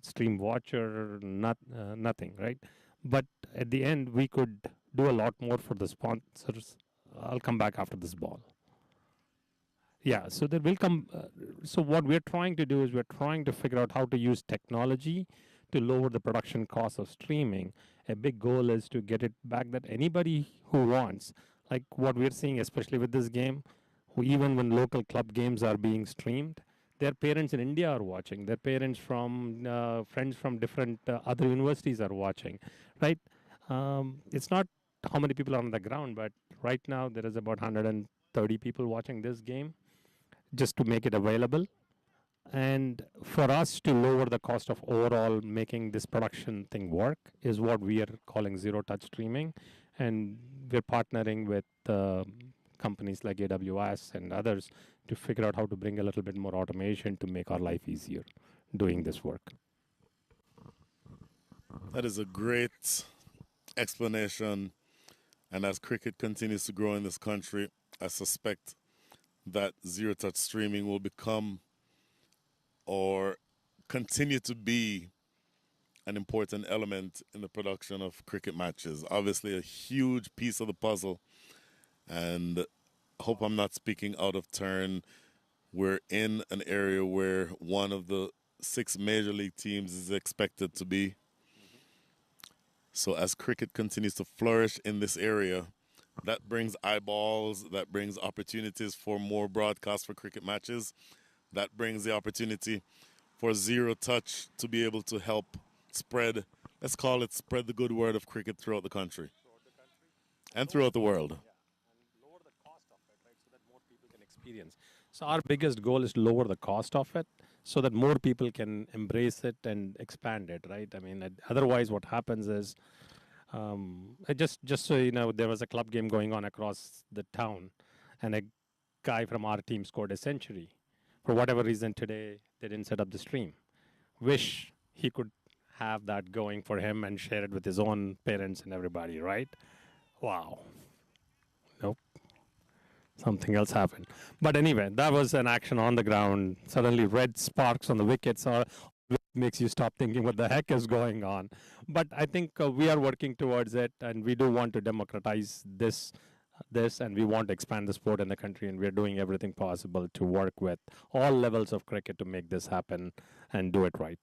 S3: stream watcher, nothing, right? But at the end, we could do a lot more for the sponsors. I'll come back after this ball. Yeah, so there will come. So what we're trying to do is we're trying to figure out how to use technology to lower the production cost of streaming. A big goal is to get it back that anybody who wants, like what we're seeing, especially with this game, who even when local club games are being streamed, their parents in India are watching. Their parents from friends from different other universities are watching, right? It's not how many people are on the ground, but right now there is about 130 people watching this game just to make it available. And for us to lower the cost of overall making this production thing work is what we are calling zero-touch streaming. And we're partnering with companies like AWS and others to figure out how to bring a little bit more automation to make our life easier doing this work.
S5: That is a great explanation. And as cricket continues to grow in this country, I suspect that zero-touch streaming will become or continue to be an important element in the production of cricket matches. Obviously, a huge piece of the puzzle. And I hope I'm not speaking out of turn. We're in an area where one of the 6 major league teams is expected to be. So as cricket continues to flourish in this area, that brings eyeballs, that brings opportunities for more broadcasts for cricket matches. That brings the opportunity for zero touch to be able to help spread, let's call it spread the good word of cricket throughout the country. And throughout the world.
S3: And lower the cost of it, right, so that more people can experience. So our biggest goal is to lower the cost of it so that more people can embrace it and expand it, right? I mean, otherwise what happens is, just so you know, there was a club game going on across the town, and a guy from our team scored a century. For whatever reason today, they didn't set up the stream. Wish he could have that going for him and share it with his own parents and everybody, right? Wow. Nope. Something else happened. But anyway, that was an action on the ground. Suddenly red sparks on the wickets makes you stop thinking what the heck is going on. But I think we are working towards it, and we do want to democratize this, and we want to expand the sport in the country, and we're doing everything possible to work with all levels of cricket to make this happen and do it right.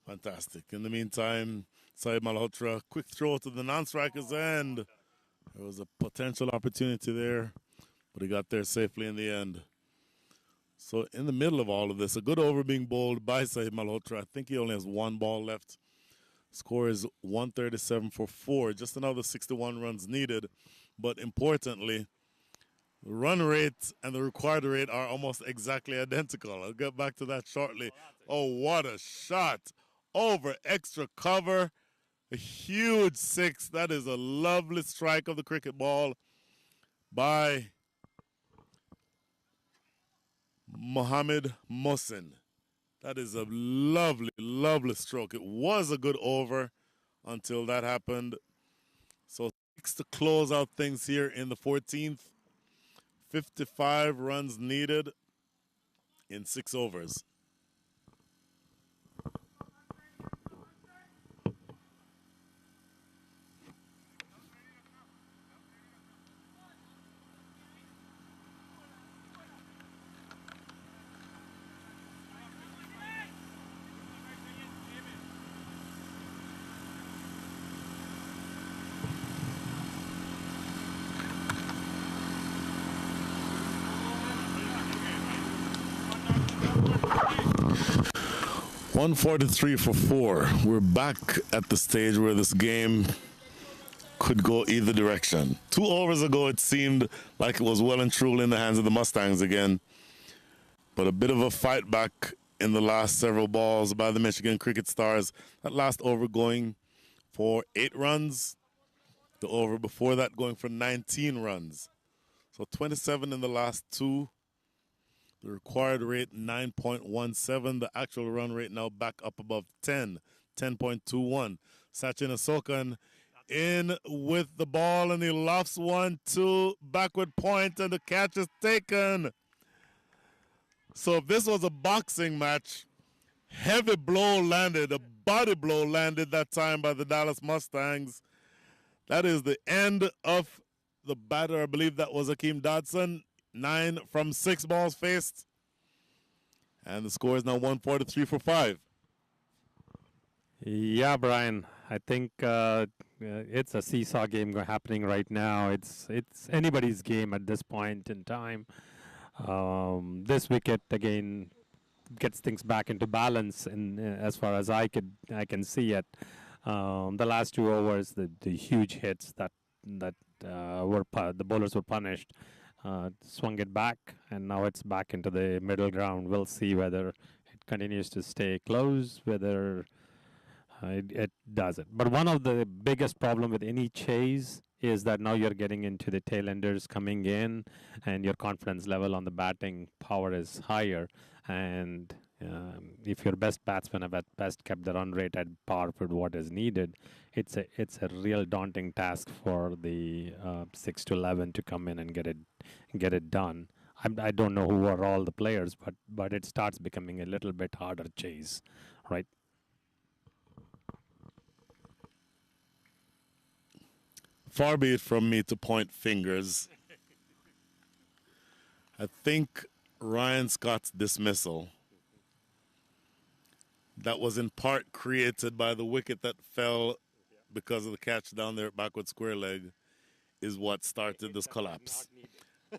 S5: Fantastic. In the meantime, Saeed Malhotra, quick throw to the non-striker's end. There was a potential opportunity there, but he got there safely in the end. So in the middle of all of this, a good over being bowled by Saeed Malhotra. I think he only has 1 ball left. Score is 137 for 4. Just another 61 runs needed. But importantly, The run rate and the required rate are almost exactly identical. I'll get back to that shortly. Oh, what a shot. Over extra cover. A huge six. That is a lovely strike of the cricket ball by Mohammed Mohsin. That is a lovely, lovely stroke. It was a good over until that happened. So 6 to close out things here in the 14th. 55 runs needed in 6 overs. .143 for 4. We're back at the stage where this game could go either direction. 2 overs ago, it seemed like it was well and truly in the hands of the Mustangs again. But a bit of a fight back in the last several balls by the Michigan Cricket Stars. That last over going for 8 runs. The over before that going for 19 runs. So 27 in the last 2. The required rate, 9.17. The actual run rate now back up above 10, 10.21. Sachin Asokan in with the ball, and he lofts 1-2, backward point, and the catch is taken. So if this was a boxing match, heavy blow landed, a body blow landed that time by the Dallas Mustangs. That is the end of the batter. I believe that was Akeem Dodson. 9 from 6 balls faced. And the score is now 143 for 5.
S3: Yeah, Brian. I think it's a seesaw game happening right now. It's anybody's game at this point in time. This wicket again gets things back into balance, in as far as I can see it. The last 2 overs, the huge hits that the bowlers were punished. Swung it back, and now it's back into the middle ground. We'll see whether it continues to stay close, whether it does it. But one of the biggest problem with any chase is that now you're getting into the tail-enders coming in, and your confidence level on the batting power is higher. And if your best batsmen have at best kept the run rate at par with what is needed, it's a real daunting task for the 6 to 11 to come in and get it done. I don't know who are all the players, but it starts becoming a little bit harder chase, right?
S5: Far be it from me to point fingers. I think Ryan Scott's dismissal, that was in part created by the wicket that fell because of the catch down there at backward square leg, is what started this collapse.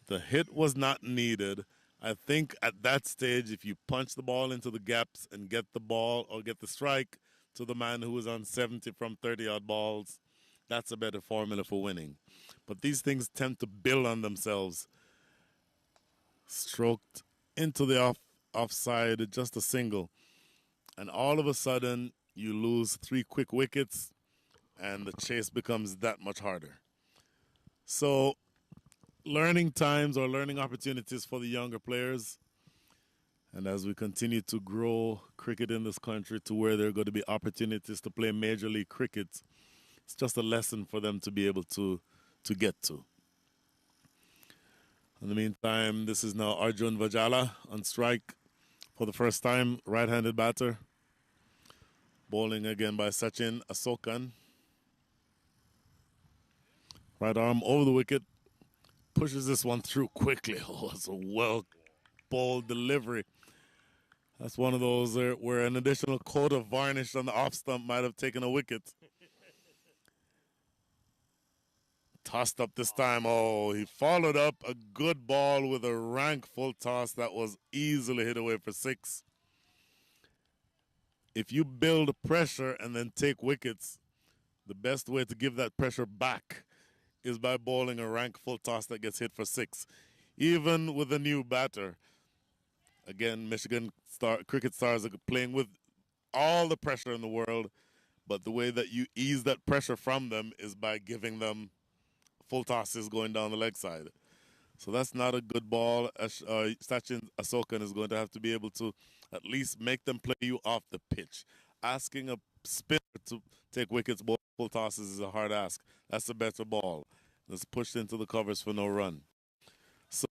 S5: The hit was not needed. I think at that stage, if you punch the ball into the gaps and get the ball or get the strike to the man who was on 70 from 30-odd balls, that's a better formula for winning. But these things tend to build on themselves. Stroked into the offside, just a single. And all of a sudden, you lose 3 quick wickets, and the chase becomes that much harder. So, learning times or learning opportunities for the younger players. And as we continue to grow cricket in this country to where there are going to be opportunities to play Major League Cricket, it's just a lesson for them to be able to get to. In the meantime, this is now Arjun Vajala on strike for the first time, right-handed batter. Bowling again by Sachin Asokan. Right arm over the wicket. Pushes this one through quickly. Oh, it's a well-bowled delivery. That's one of those where an additional coat of varnish on the off stump might have taken a wicket. Tossed up this time. Oh, he followed up a good ball with a rank full toss that was easily hit away for 6. If you build pressure and then take wickets, the best way to give that pressure back is by bowling a rank full toss that gets hit for 6. even with a new batter. Again, cricket stars are playing with all the pressure in the world, but the way that you ease that pressure from them is by giving them full tosses going down the leg side. So that's not a good ball. Sachin Asokan is going to have to be able to at least make them play you off the pitch. Asking a spinner to take wickets, full tosses is a hard ask. That's a better ball. It's pushed into the covers for no run. So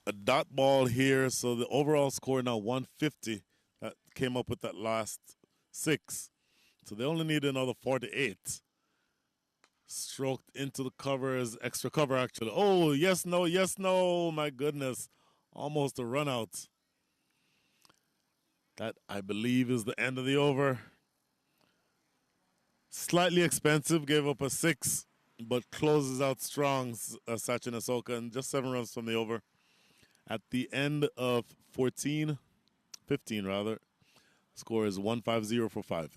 S5: a dot ball here. So the overall score now 150. That came up with that last 6. So they only need another 48. Stroked into the covers, extra cover actually. Oh, yes, no, my goodness. Almost a run out. That, I believe, is the end of the over. Slightly expensive, gave up a 6, but closes out strong, Sachin Asoka, and just 7 runs from the over. At the end of 15 rather, score is 150 for 5.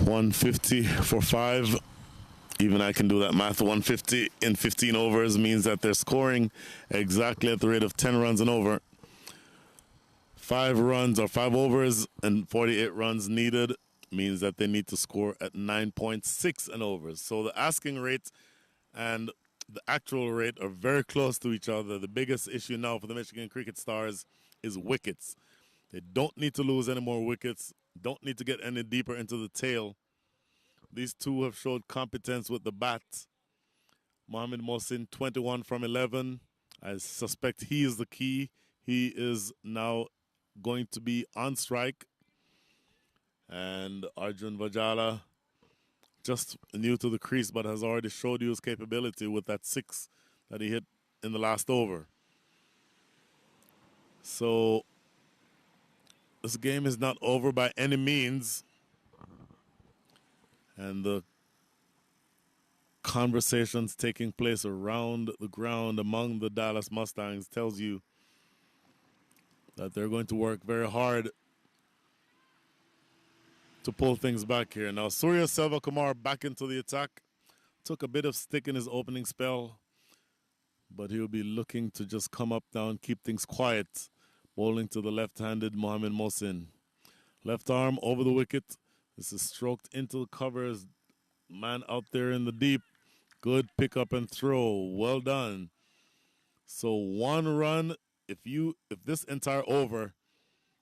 S5: $150 for 5. Even I can do that math. 150 in 15 overs means that they're scoring exactly at the rate of 10 runs and over. 5 runs or 5 overs and 48 runs needed means that they need to score at 9.6 and over. So the asking rate and the actual rate are very close to each other. The biggest issue now for the Michigan Cricket Stars is wickets. They don't need to lose any more wickets, don't need to get any deeper into the tail. These two have showed competence with the bat. Mohamed Mohsin, 21 from 11. I suspect he is the key. He is now going to be on strike. And Arjun Vajala, just new to the crease, but has already showed you his capability with that 6 that he hit in the last over. So this game is not over by any means. And the conversations taking place around the ground among the Dallas Mustangs tells you that they're going to work very hard to pull things back here. Now, Surya Selvakumar back into the attack. Took a bit of stick in his opening spell, but he'll be looking to just come up now and keep things quiet, bowling to the left-handed Mohamed Mohsin. Left arm over the wicket. This is stroked into the covers. Man out there in the deep. Good pick up and throw. Well done. So 1 run. If this entire over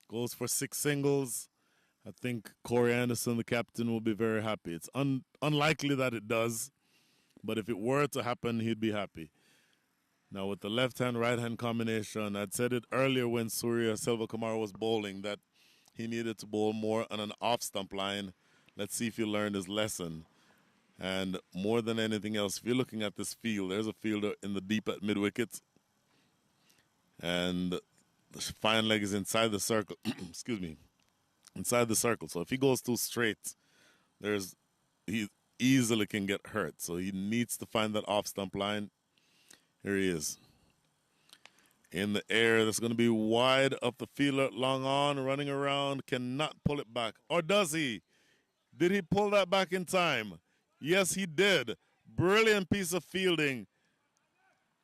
S5: goes for 6 singles, I think Corey Anderson, the captain, will be very happy. It's unlikely that it does, but if it were to happen, he'd be happy. Now with the left-hand, right-hand combination, I'd said it earlier when Surya Selvakumar was bowling that he needed to bowl more on an off-stump line. Let's see if he learned his lesson. And more than anything else, if you're looking at this field, there's a fielder in the deep at mid-wicket. And the fine leg is inside the circle. Excuse me. Inside the circle. So if he goes too straight, he easily can get hurt. So he needs to find that off-stump line. Here he is. In the air, that's going to be wide up the fielder, long on, running around, cannot pull it back. Or does he? Did he pull that back in time? Yes, he did. Brilliant piece of fielding.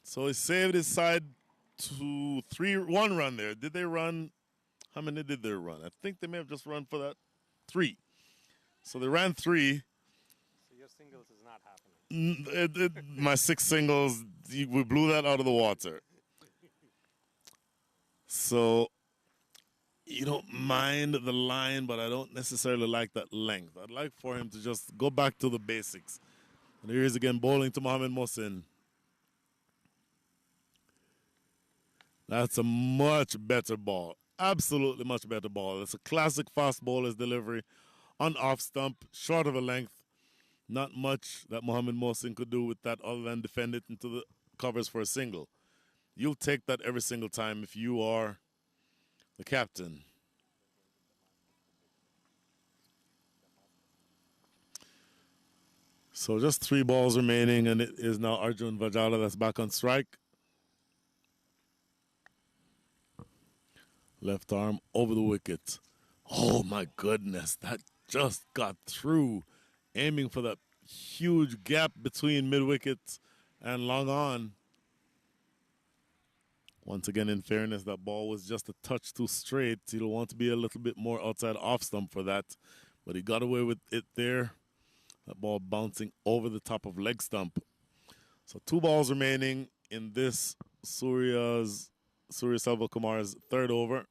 S5: So he saved his side to 1 run there. Did they run? How many did they run? I think they may have just run for that 3. So they ran 3.
S3: So your singles is not happening.
S5: My 6 singles, we blew that out of the water. So you don't mind the line, but I don't necessarily like that length. I'd like for him to just go back to the basics. And here he is again, bowling to Mohamed Mohsin. That's a much better ball. Absolutely much better ball. It's a classic fast bowler's delivery on off stump, short of a length. Not much that Mohamed Mohsin could do with that other than defend it into the covers for a single. You'll take that every single time if you are the captain. So just 3 balls remaining, and it is now Arjun Vajala that's back on strike. Left arm over the wicket. Oh my goodness, that just got through. Aiming for that huge gap between mid-wicket and long on. Once again, in fairness, that ball was just a touch too straight. He'll want to be a little bit more outside off stump for that. But he got away with it there. That ball bouncing over the top of leg stump. So 2 balls remaining in this Surya Selvakumar's 3rd over.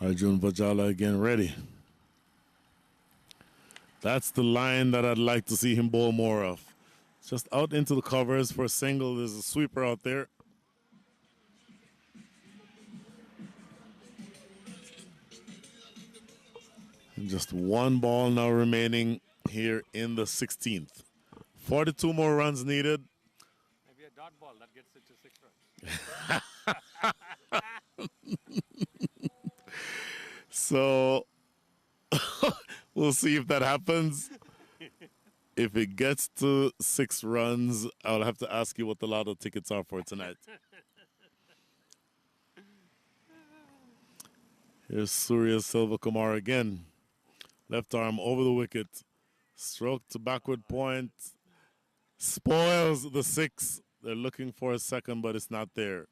S5: Arjun Vajala again ready. That's the line that I'd like to see him bowl more of. Just out into the covers for a single. There's a sweeper out there. And just 1 ball now remaining here in the 16th. 42 more runs needed.
S3: Maybe a dot ball that gets it to 6 runs.
S5: So we'll see if that happens. If it gets to 6 runs, I'll have to ask you what the lotto tickets are for tonight. Here's Surya Selvakumar again. Left arm over the wicket. Stroke to backward point. Spoils the 6. They're looking for a second, but it's not there.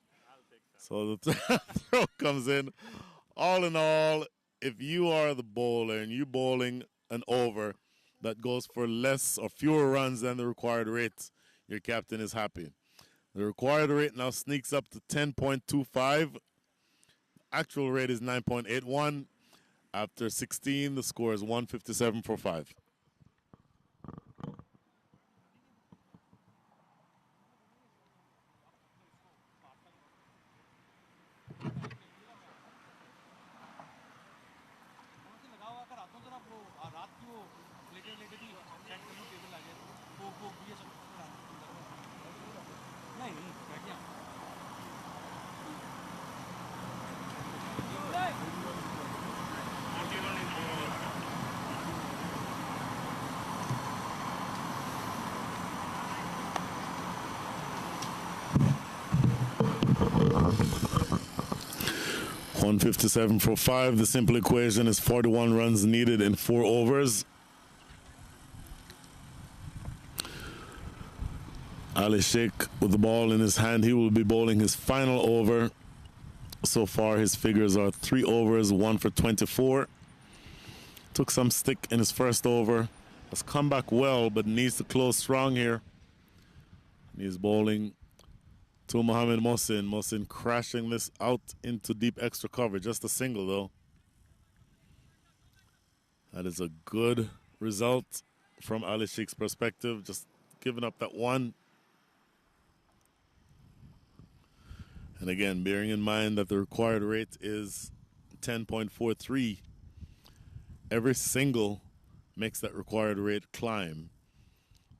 S5: So the throw comes in. All in all, if you are the bowler and you're bowling an over that goes for less or fewer runs than the required rate, your captain is happy. The required rate now sneaks up to 10.25. Actual rate is 9.81. After 16, the score is 157 for 5. .157 for 5. The simple equation is 41 runs needed in 4 overs. Ali Sheikh with the ball in his hand. He will be bowling his final over. So far his figures are 3 overs, 1 for 24. Took some stick in his first over. Has come back well, but needs to close strong here. He's bowling to Mohamed Mohsin. Mohsin crashing this out into deep extra cover. Just a single, though. That is a good result from Ali Sheikh's perspective. Just giving up that 1. And again, bearing in mind that the required rate is 10.43. Every single makes that required rate climb.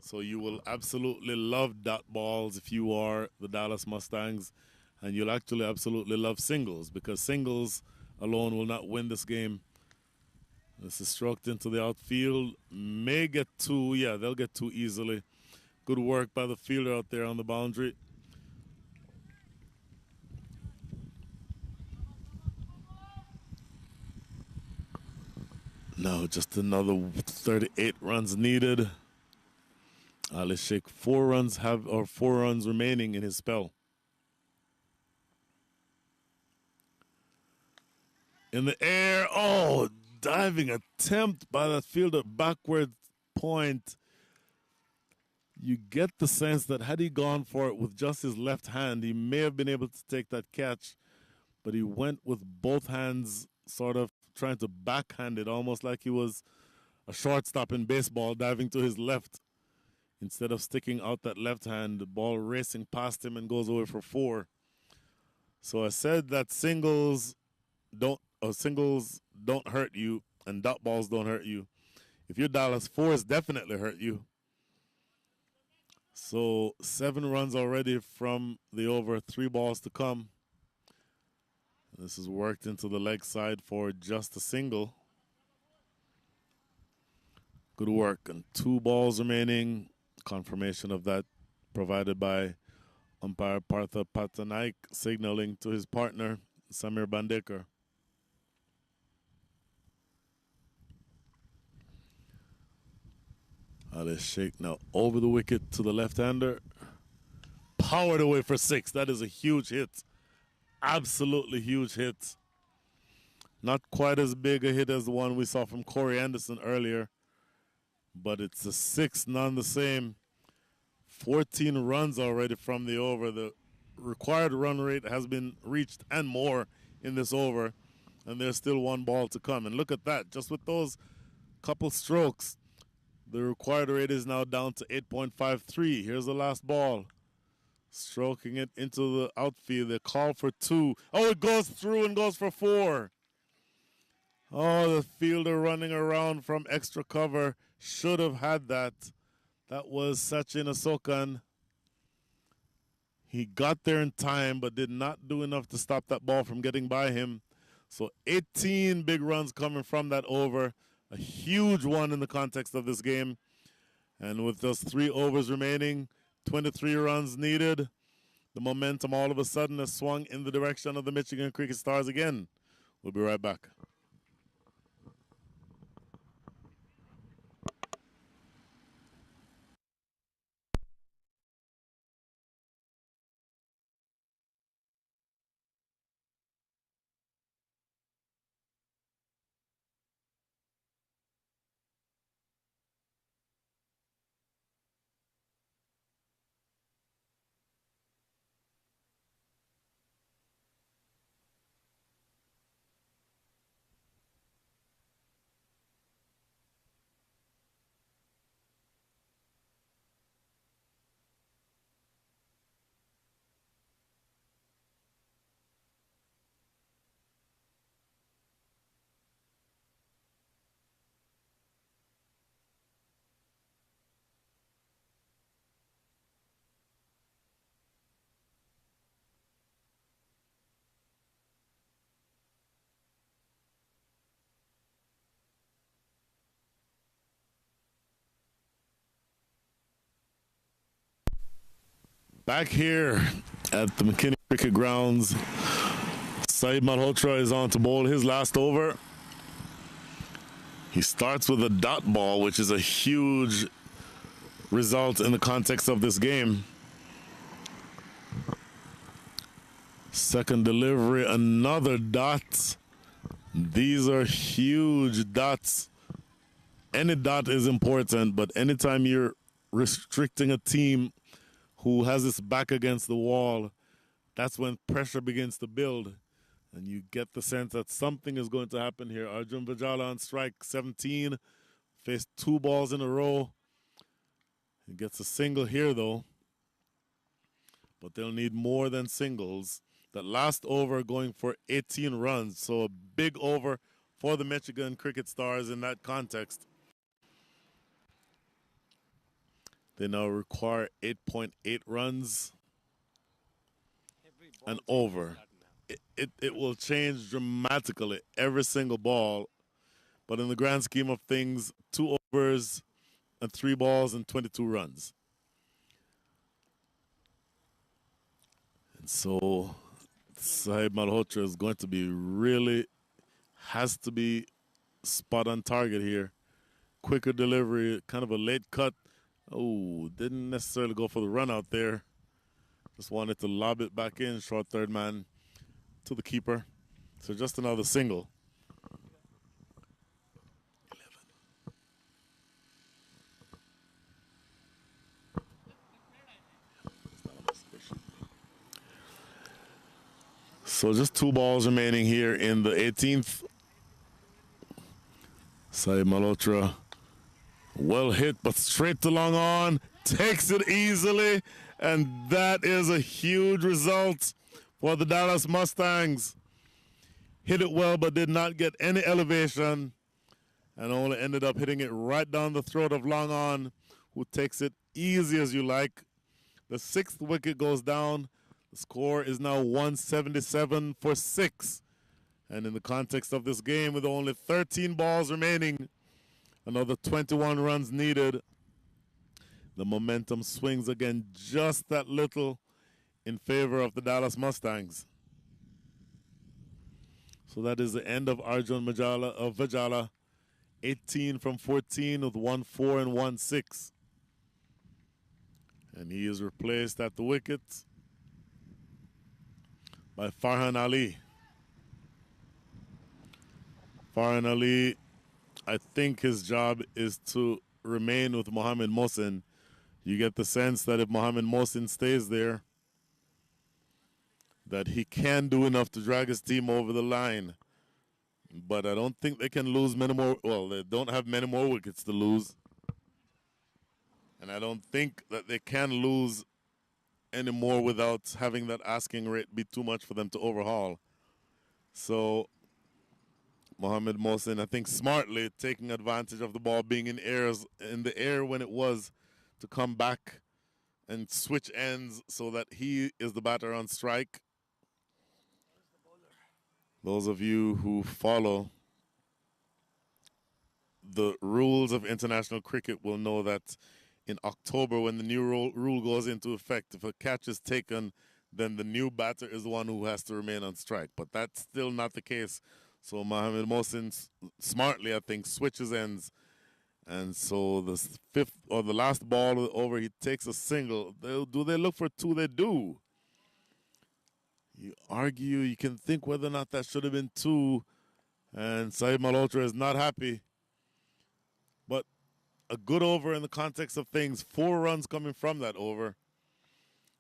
S5: So you will absolutely love dot balls if you are the Dallas Mustangs, and you'll actually absolutely love singles, because singles alone will not win this game. This is stroked into the outfield. May get 2. Yeah, they'll get 2 easily. Good work by the fielder out there on the boundary. No, just another 38 runs needed. Ali Sheikh 4 runs remaining in his spell. In the air, oh, diving attempt by the fielder, backward point. You get the sense that had he gone for it with just his left hand, he may have been able to take that catch, but he went with both hands, sort of trying to backhand it, almost like he was a shortstop in baseball, diving to his left. Instead of sticking out that left hand, the ball racing past him and goes away for 4. So I said that singles don't hurt you and dot balls don't hurt you. If you're Dallas, 4s definitely hurt you. So 7 runs already from the over, 3 balls to come. This is worked into the leg side for just a single. Good work. And 2 balls remaining. Confirmation of that provided by umpire Partha Patanaik, signaling to his partner, Samir Bandekar. Alice Sheikh now over the wicket to the left-hander. Powered away for 6. That is a huge hit. Absolutely huge hit. Not quite as big a hit as the one we saw from Corey Anderson earlier, but it's a 6, none the same. 14 runs already from the over. The required run rate has been reached and more in this over, and there's still 1 ball to come. And look at that, just with those couple strokes, the required rate is now down to 8.53. Here's the last ball. Stroking it into the outfield. They call for 2. Oh, it goes through and goes for 4. Oh, the fielder running around from extra cover should have had that. That was Sachin Asokan. He got there in time but did not do enough to stop that ball from getting by him. So 18 big runs coming from that over. A huge one in the context of this game. And with just 3 overs remaining, 23 runs needed, the momentum all of a sudden has swung in the direction of the Michigan Cricket Stars again. We'll be right back. Back here at the McKinney Cricket Grounds, Saeed Malhotra is on to bowl his last over. He starts with a dot ball, which is a huge result in the context of this game. Second delivery, another dot. These are huge dots. Any dot is important, but anytime you're restricting a team who has its back against the wall, that's when pressure begins to build. And you get the sense that something is going to happen here. Arjun Vajala on strike 17, faced 2 balls in a row. He gets a single here, though. But they'll need more than singles. That last over going for 18 runs, so a big over for the Michigan Cricket Stars in that context. They now require 8.8 runs and over. It will change dramatically every single ball. But in the grand scheme of things, 2 overs and 3 balls and 22 runs. And so Saeed Malhotra is going to be has to be spot on target here. Quicker delivery, kind of a late cut. Oh, didn't necessarily go for the run out there. Just wanted to lob it back in, short third man to the keeper. So just another single. 11. So just 2 balls remaining here in the 18th. Saeed Malhotra, well hit, but straight to long on, takes it easily, and that is a huge result for the Dallas Mustangs. Hit it well, but did not get any elevation, and only ended up hitting it right down the throat of long on, who takes it easy as you like. The 6th wicket goes down. The score is now 177 for 6 And in the context of this game, with only 13 balls remaining, another 21 runs needed, the momentum swings again just that little in favor of the Dallas Mustangs. So that is the end of Arjun Vajala, 18 from 14 with 1-4 and 1-6. And he is replaced at the wicket by Farhan Ali. Farhan Ali, I think his job is to remain with Mohamed Mohsin. You get the sense that if Mohamed Mohsin stays there, that he can do enough to drag his team over the line. But I don't think they can lose many more. Well, they don't have many more wickets to lose. And I don't think that they can lose any more without having that asking rate be too much for them to overhaul. So Mohamed Mohsin, I think smartly taking advantage of the ball being in the air when it was, to come back and switch ends so that he is the batter on strike. Those of you who follow the rules of international cricket will know that in October, when the new rule goes into effect, if a catch is taken, then the new batter is the one who has to remain on strike. But that's still not the case. So Mohamed Mohsin smartly, I think, switches ends. And so the fifth or the last ball over, he takes a single. Do they look for two? They do. You argue, you can think whether or not that should have been two. And Saeed Malhotra is not happy. But a good over in the context of things. 4 runs coming from that over.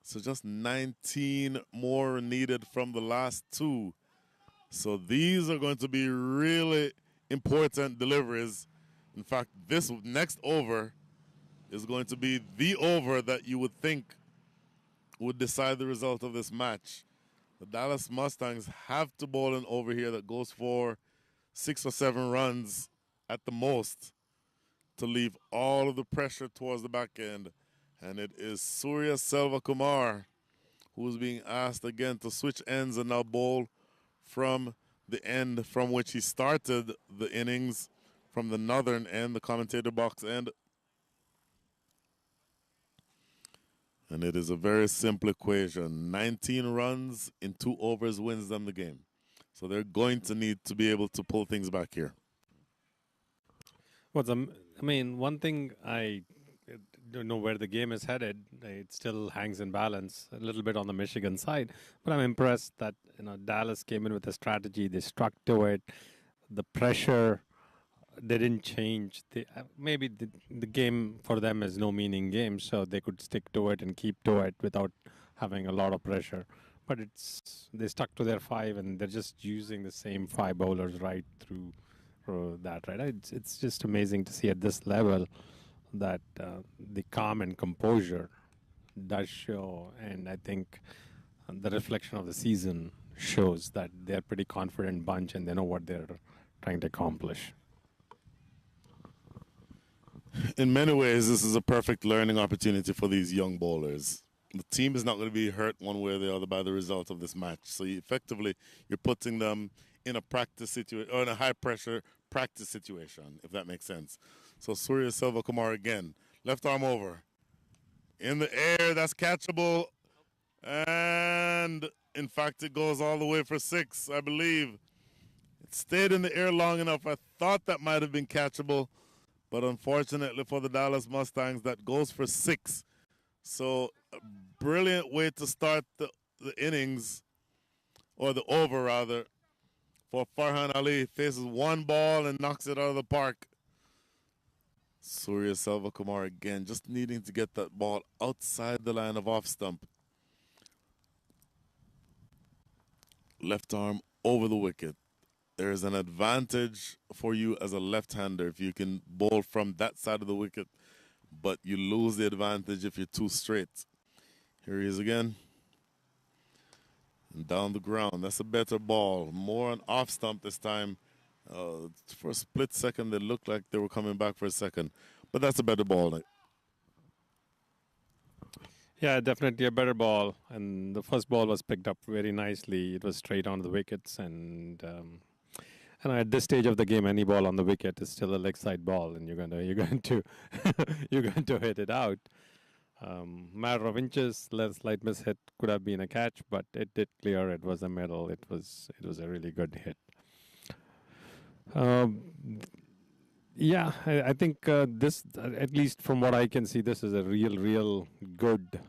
S5: So just 19 more needed from the last 2. So these are going to be really important deliveries. In fact, this next over is going to be the over that you would think would decide the result of this match. The Dallas Mustangs have to bowl an over here that goes for 6 or 7 runs at the most to leave all of the pressure towards the back end. And it is Surya Selvakumar who's being asked again to switch ends and now bowl from the end from which he started the innings, from the northern end, the commentator box end. And it is a very simple equation. 19 runs in 2 overs wins them the game. So they're going to need to be able to pull things back here.
S3: Well, I mean, one thing I don't know where the game is headed. It still hangs in balance a little bit on the Michigan side, but I'm impressed that Dallas came in with a strategy. They stuck to it. The pressure, they didn't change. Maybe the game for them is no meaning game, so they could stick to it and keep to it without having a lot of pressure. But they stuck to their 5, and they're just using the same 5 bowlers right through that. Right, it's just amazing to see at this level that the calm and composure does show, and I think the reflection of the season shows that they're a pretty confident bunch and they know what they're trying to accomplish.
S5: In many ways, this is a perfect learning opportunity for these young bowlers. The team is not going to be hurt one way or the other by the result of this match. So you're putting them in a practice situation, or in a high-pressure practice situation, if that makes sense. So Surya Selvakumar again, left arm over. In the air, that's catchable. And in fact, it goes all the way for 6, I believe. It stayed in the air long enough. I thought that might have been catchable. But unfortunately for the Dallas Mustangs, that goes for 6. So a brilliant way to start the innings, or the over rather, for Farhan Ali. Faces 1 ball and knocks it out of the park. Surya Selvakumar again, just needing to get that ball outside the line of off stump. Left arm over the wicket. There is an advantage for you as a left-hander if you can bowl from that side of the wicket, but you lose the advantage if you're too straight. Here he is again. And down the ground. That's a better ball. More on off stump this time. For a split second, they looked like they were coming back for a second. But that's a better ball.
S3: Yeah, definitely a better ball. And the first ball was picked up very nicely. It was straight on the wickets, and at this stage of the game, any ball on the wicket is still a leg side ball, and you're going to you're going to hit it out. Matter of inches, slight miss hit could have been a catch, but it did clear. It was a middle. It was a really good hit. Um, yeah, I think this, at least from what I can see, this is a real good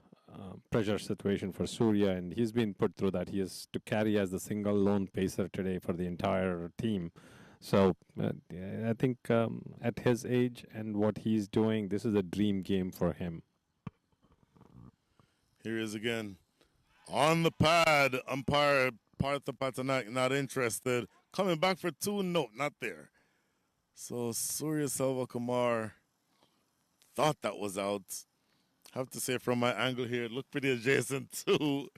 S3: pressure situation for Surya, and he's been put through that. He has to carry as the single lone pacer today for the entire team. So yeah, I think at his age and what he's doing, this is a dream game for him.
S5: Here he is again. On the pad, umpire Partha Patanak not interested. Coming back for two, no, not there. So Surya Selvakumar thought that was out. Have to say from my angle here, it looked pretty adjacent too.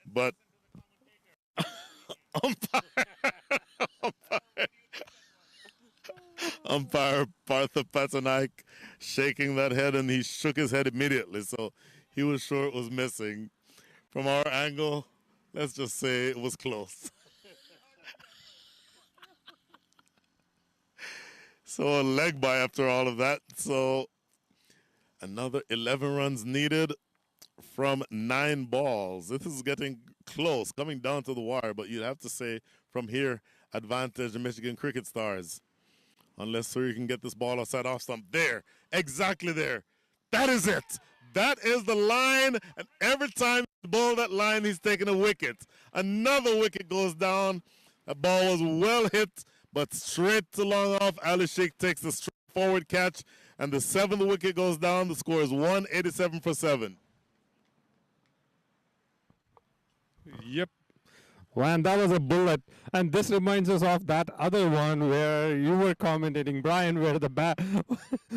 S5: But umpire Partha Patanak shaking that head, and he shook his head immediately. So he was sure it was missing. From our angle, let's just say it was close. So a leg by after all of that. So another 11 runs needed from 9 balls. This is getting close, coming down to the wire, but you'd have to say from here, advantage the Michigan Cricket Stars. Unless Surya can get this ball outside off stump. There, exactly there. That is it. That is the line, and every time he bowls that line, he's taking a wicket. Another wicket goes down. That ball was well hit, but straight to long off. Ali Sheikh takes the straight forward catch, and the 7th wicket goes down. The score is 187 for 7.
S3: Yep. Man, that was a bullet. And this reminds us of that other one where you were commentating, Brian, where the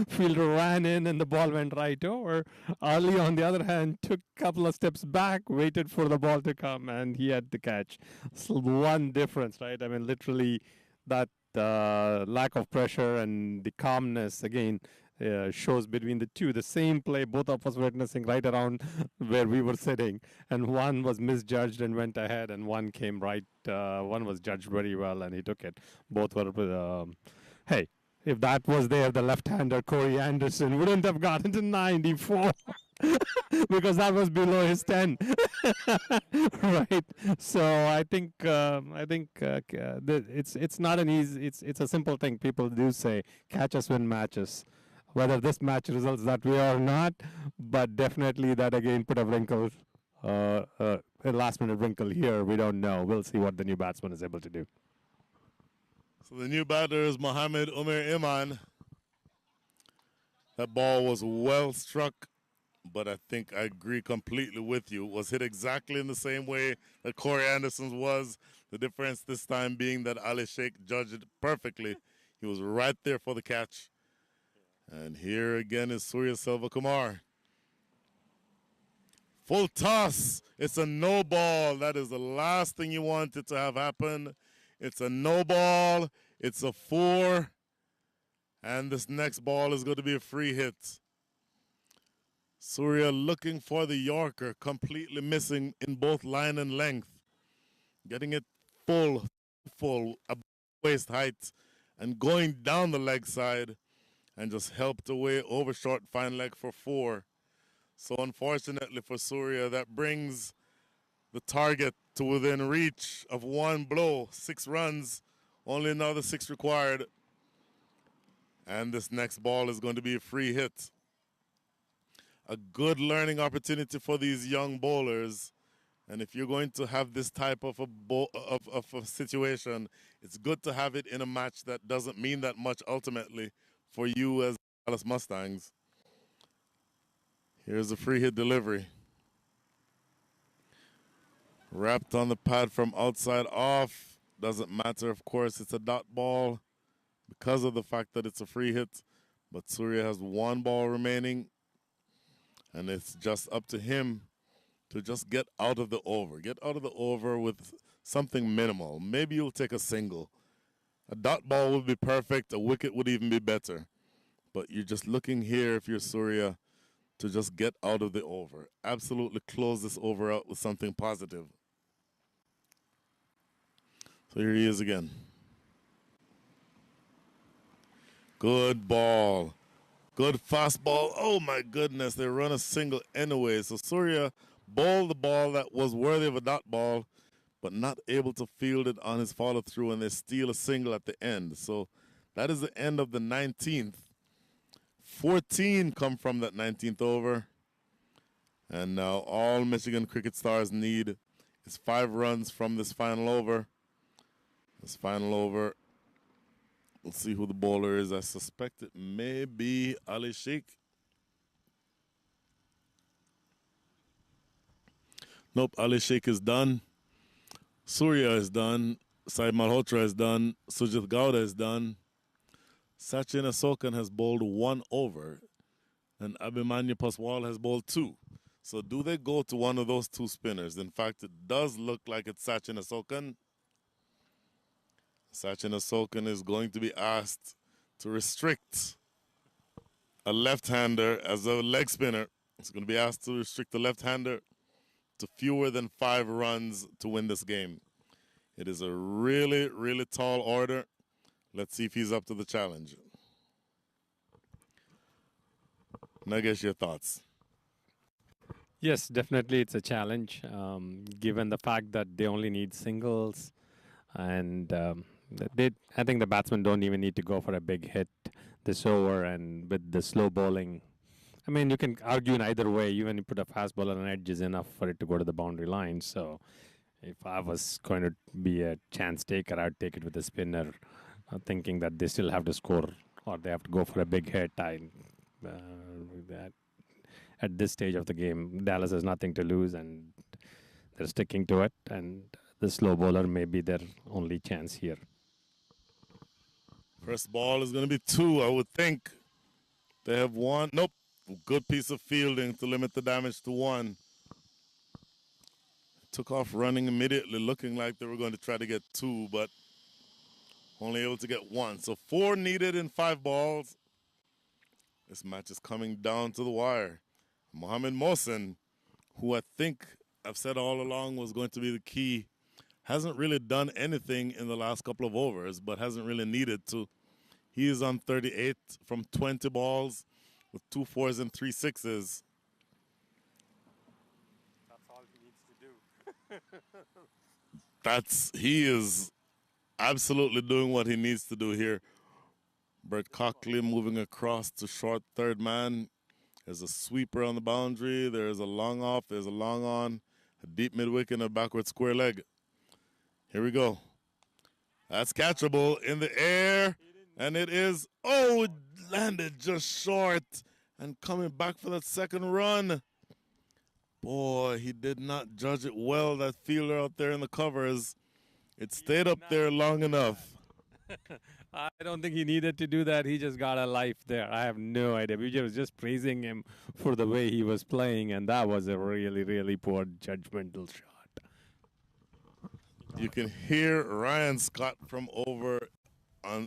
S3: fielder ran in and the ball went right over. Ali, on the other hand, took a couple of steps back, waited for the ball to come, and he had the catch. So one difference, right? I mean, literally that lack of pressure and the calmness, again, shows between the two. The same play, both of us witnessing right around where we were sitting, and one was misjudged and went ahead, and one came right. One was judged very well, and he took it. Both were. Hey, if that was there, the left-hander Corey Anderson wouldn't have gotten to 94 because that was below his 10. Right. So I think it's not an easy. It's a simple thing. People do say catches win matches. Whether this match results that way or not, but definitely that again put a wrinkle, a last-minute wrinkle here. We don't know. We'll see what the new batsman is able to do.
S5: So the new batter is Mohammed Umair Iman. That ball was well struck, but I think I agree completely with you. It was hit exactly in the same way that Corey Anderson's was. The difference this time being that Ali Sheikh judged it perfectly. He was right there for the catch. And here again is Surya Selvakumar. Full toss. It's a no ball. That is the last thing you wanted to have happen. It's a no ball. It's a 4. And this next ball is going to be a free hit. Surya looking for the Yorker, completely missing in both line and length. Getting it full, above waist height, and going down the leg side. And just helped away over short fine leg for 4. So unfortunately for Surya, that brings the target to within reach of one blow. 6 runs, only another 6 required. And this next ball is going to be a free hit. A good learning opportunity for these young bowlers. And if you're going to have this type of a situation, it's good to have it in a match that doesn't mean that much ultimately for you as Dallas Mustangs. Here's a free hit delivery. Wrapped on the pad from outside off. Doesn't matter, of course, it's a dot ball because of the fact that it's a free hit. But Surya has 1 ball remaining, and it's just up to him to just get out of the over. Get out of the over with something minimal. Maybe you'll take a single. A dot ball would be perfect. A wicket would even be better. But you're just looking here, if you're Surya, to just get out of the over. Absolutely close this over out with something positive. So here he is again. Good ball. Good fastball. Oh my goodness, they run a single anyway. So Surya bowled the ball that was worthy of a dot ball, but not able to field it on his follow through, and they steal a single at the end. So that is the end of the 19th. 14 come from that 19th over. And now all Michigan Cricket Stars need is 5 runs from this final over. This final over, we'll see who the bowler is. I suspect it may be Ali Sheikh. Nope, Ali Sheikh is done. Surya is done. Saib Malhotra is done. Sujit Gowda is done. Sachin Asokan has bowled 1 over. And Abhimanyu Paswal has bowled 2. So do they go to one of those 2 spinners? In fact, it does look like it's Sachin Asokan. Sachin Asokan is going to be asked to restrict a left-hander as a leg spinner. He's going to be asked to restrict the left-hander to fewer than 5 runs to win this game. It is a really, really tall order. Let's see if he's up to the challenge. Nagesh, your thoughts?
S3: Yes, definitely it's a challenge, given the fact that they only need singles. And I think the batsmen don't even need to go for a big hit this over, and with the slow bowling, I mean, you can argue in either way. Even if you put a fast bowler on edge is enough for it to go to the boundary line. So if I was going to be a chance taker, I'd take it with a spinner, thinking that they still have to score or they have to go for a big hit. At this stage of the game, Dallas has nothing to lose, and they're sticking to it. And the slow bowler may be their only chance here.
S5: First ball is going to be 2, I would think. They have 1. Nope. Good piece of fielding to limit the damage to 1. Took off running immediately, looking like they were going to try to get 2, but only able to get 1. So 4 needed in 5 balls. This match is coming down to the wire. Mohamed Mohsin, who I think I've said all along was going to be the key, hasn't really done anything in the last couple of overs, but hasn't really needed to. He is on 38 from 20 balls with 2 4s and 3 6s.
S3: That's all he needs to do.
S5: He is absolutely doing what he needs to do here. Bert Cockley moving across to short third man. There's a sweeper on the boundary. There's a long off. There's a long on. A deep mid-wicket and a backward square leg. Here we go. That's catchable in the air. And it is, it landed just short. And coming back for that second run. Boy, he did not judge it well, that fielder out there in the covers. It stayed up there long enough.
S3: I don't think he needed to do that. He just got a life there. I have no idea. We was just praising him for the way he was playing, and that was a really, really poor judgmental shot.
S5: You can hear Ryan Scott from over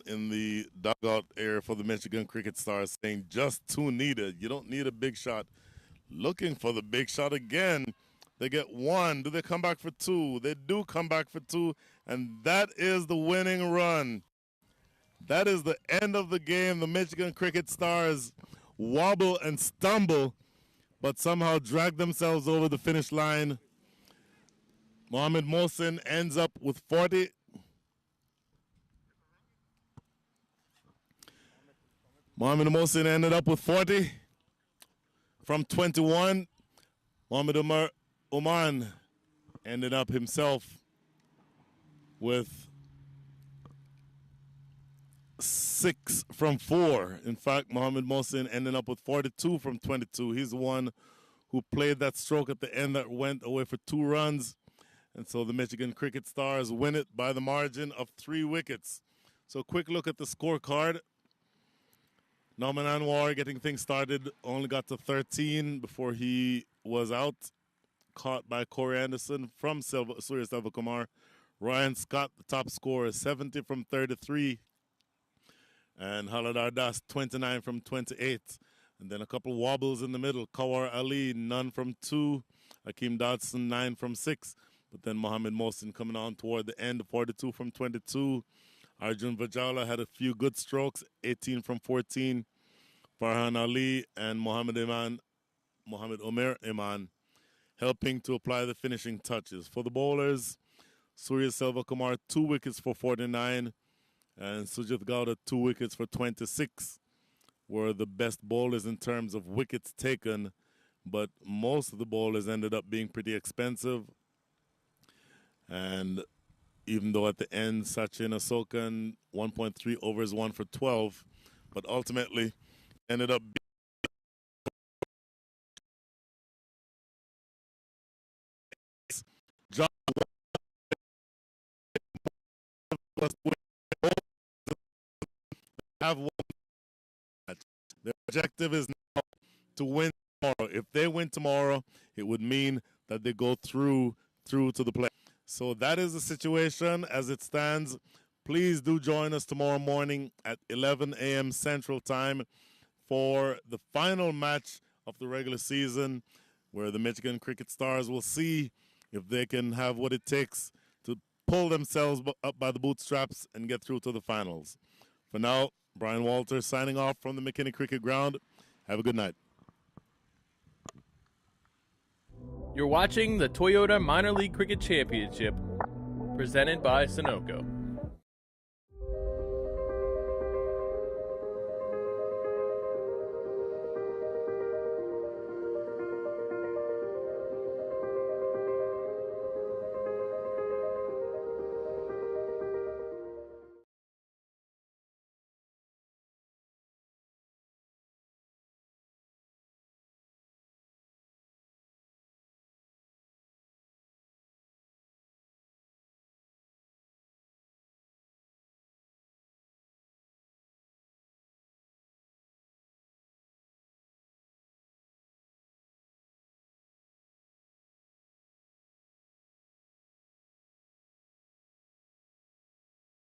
S5: in the dugout area for the Michigan Cricket Stars saying just 2 needed. You don't need a big shot. Looking for the big shot again. They get 1. Do they come back for 2? They do come back for 2, and that is the winning run. That is the end of the game. The Michigan Cricket Stars wobble and stumble, but somehow drag themselves over the finish line. Mohamed Mohsin ends up with 40. Mohamed Mohsin ended up with 40 from 21. Mohamed Oman ended up himself with 6 from 4. In fact, Mohamed Mohsin ended up with 42 from 22. He's the one who played that stroke at the end that went away for 2 runs. And so the Michigan Cricket Stars win it by the margin of 3 wickets. So quick look at the scorecard. Norman Anwar getting things started only got to 13 before he was out. Caught by Corey Anderson from Surya Selvakumar. Ryan Scott, the top scorer, 70 from 33. And Haladar Das, 29 from 28. And then a couple wobbles in the middle. Kawar Ali, none from 2. Akeem Dodson, 9 from 6. But then Mohammed Mohsin coming on toward the end, 42 from 22. Arjun Vajala had a few good strokes, 18 from 14. Farhan Ali and Mohammed Omer Iman helping to apply the finishing touches. For the bowlers, Surya Selva Kumar, 2 wickets for 49. And Sujit Gowda, 2 wickets for 26. Were the best bowlers in terms of wickets taken, but most of the bowlers ended up being pretty expensive. And even though at the end, Sachin Asokan, 1.3 overs, 1 for 12, but ultimately ended up being John have one match. Their objective is now to win tomorrow. If they win tomorrow, it would mean that they go through to the play. So that is the situation as it stands. Please do join us tomorrow morning at 11 a.m. Central Time for the final match of the regular season, where the Michigan Cricket Stars will see if they can have what it takes to pull themselves up by the bootstraps and get through to the finals. For now, Brian Walters signing off from the McKinney Cricket Ground. Have a good night.
S4: You're watching the Toyota Minor League Cricket Championship, presented by Sunoco.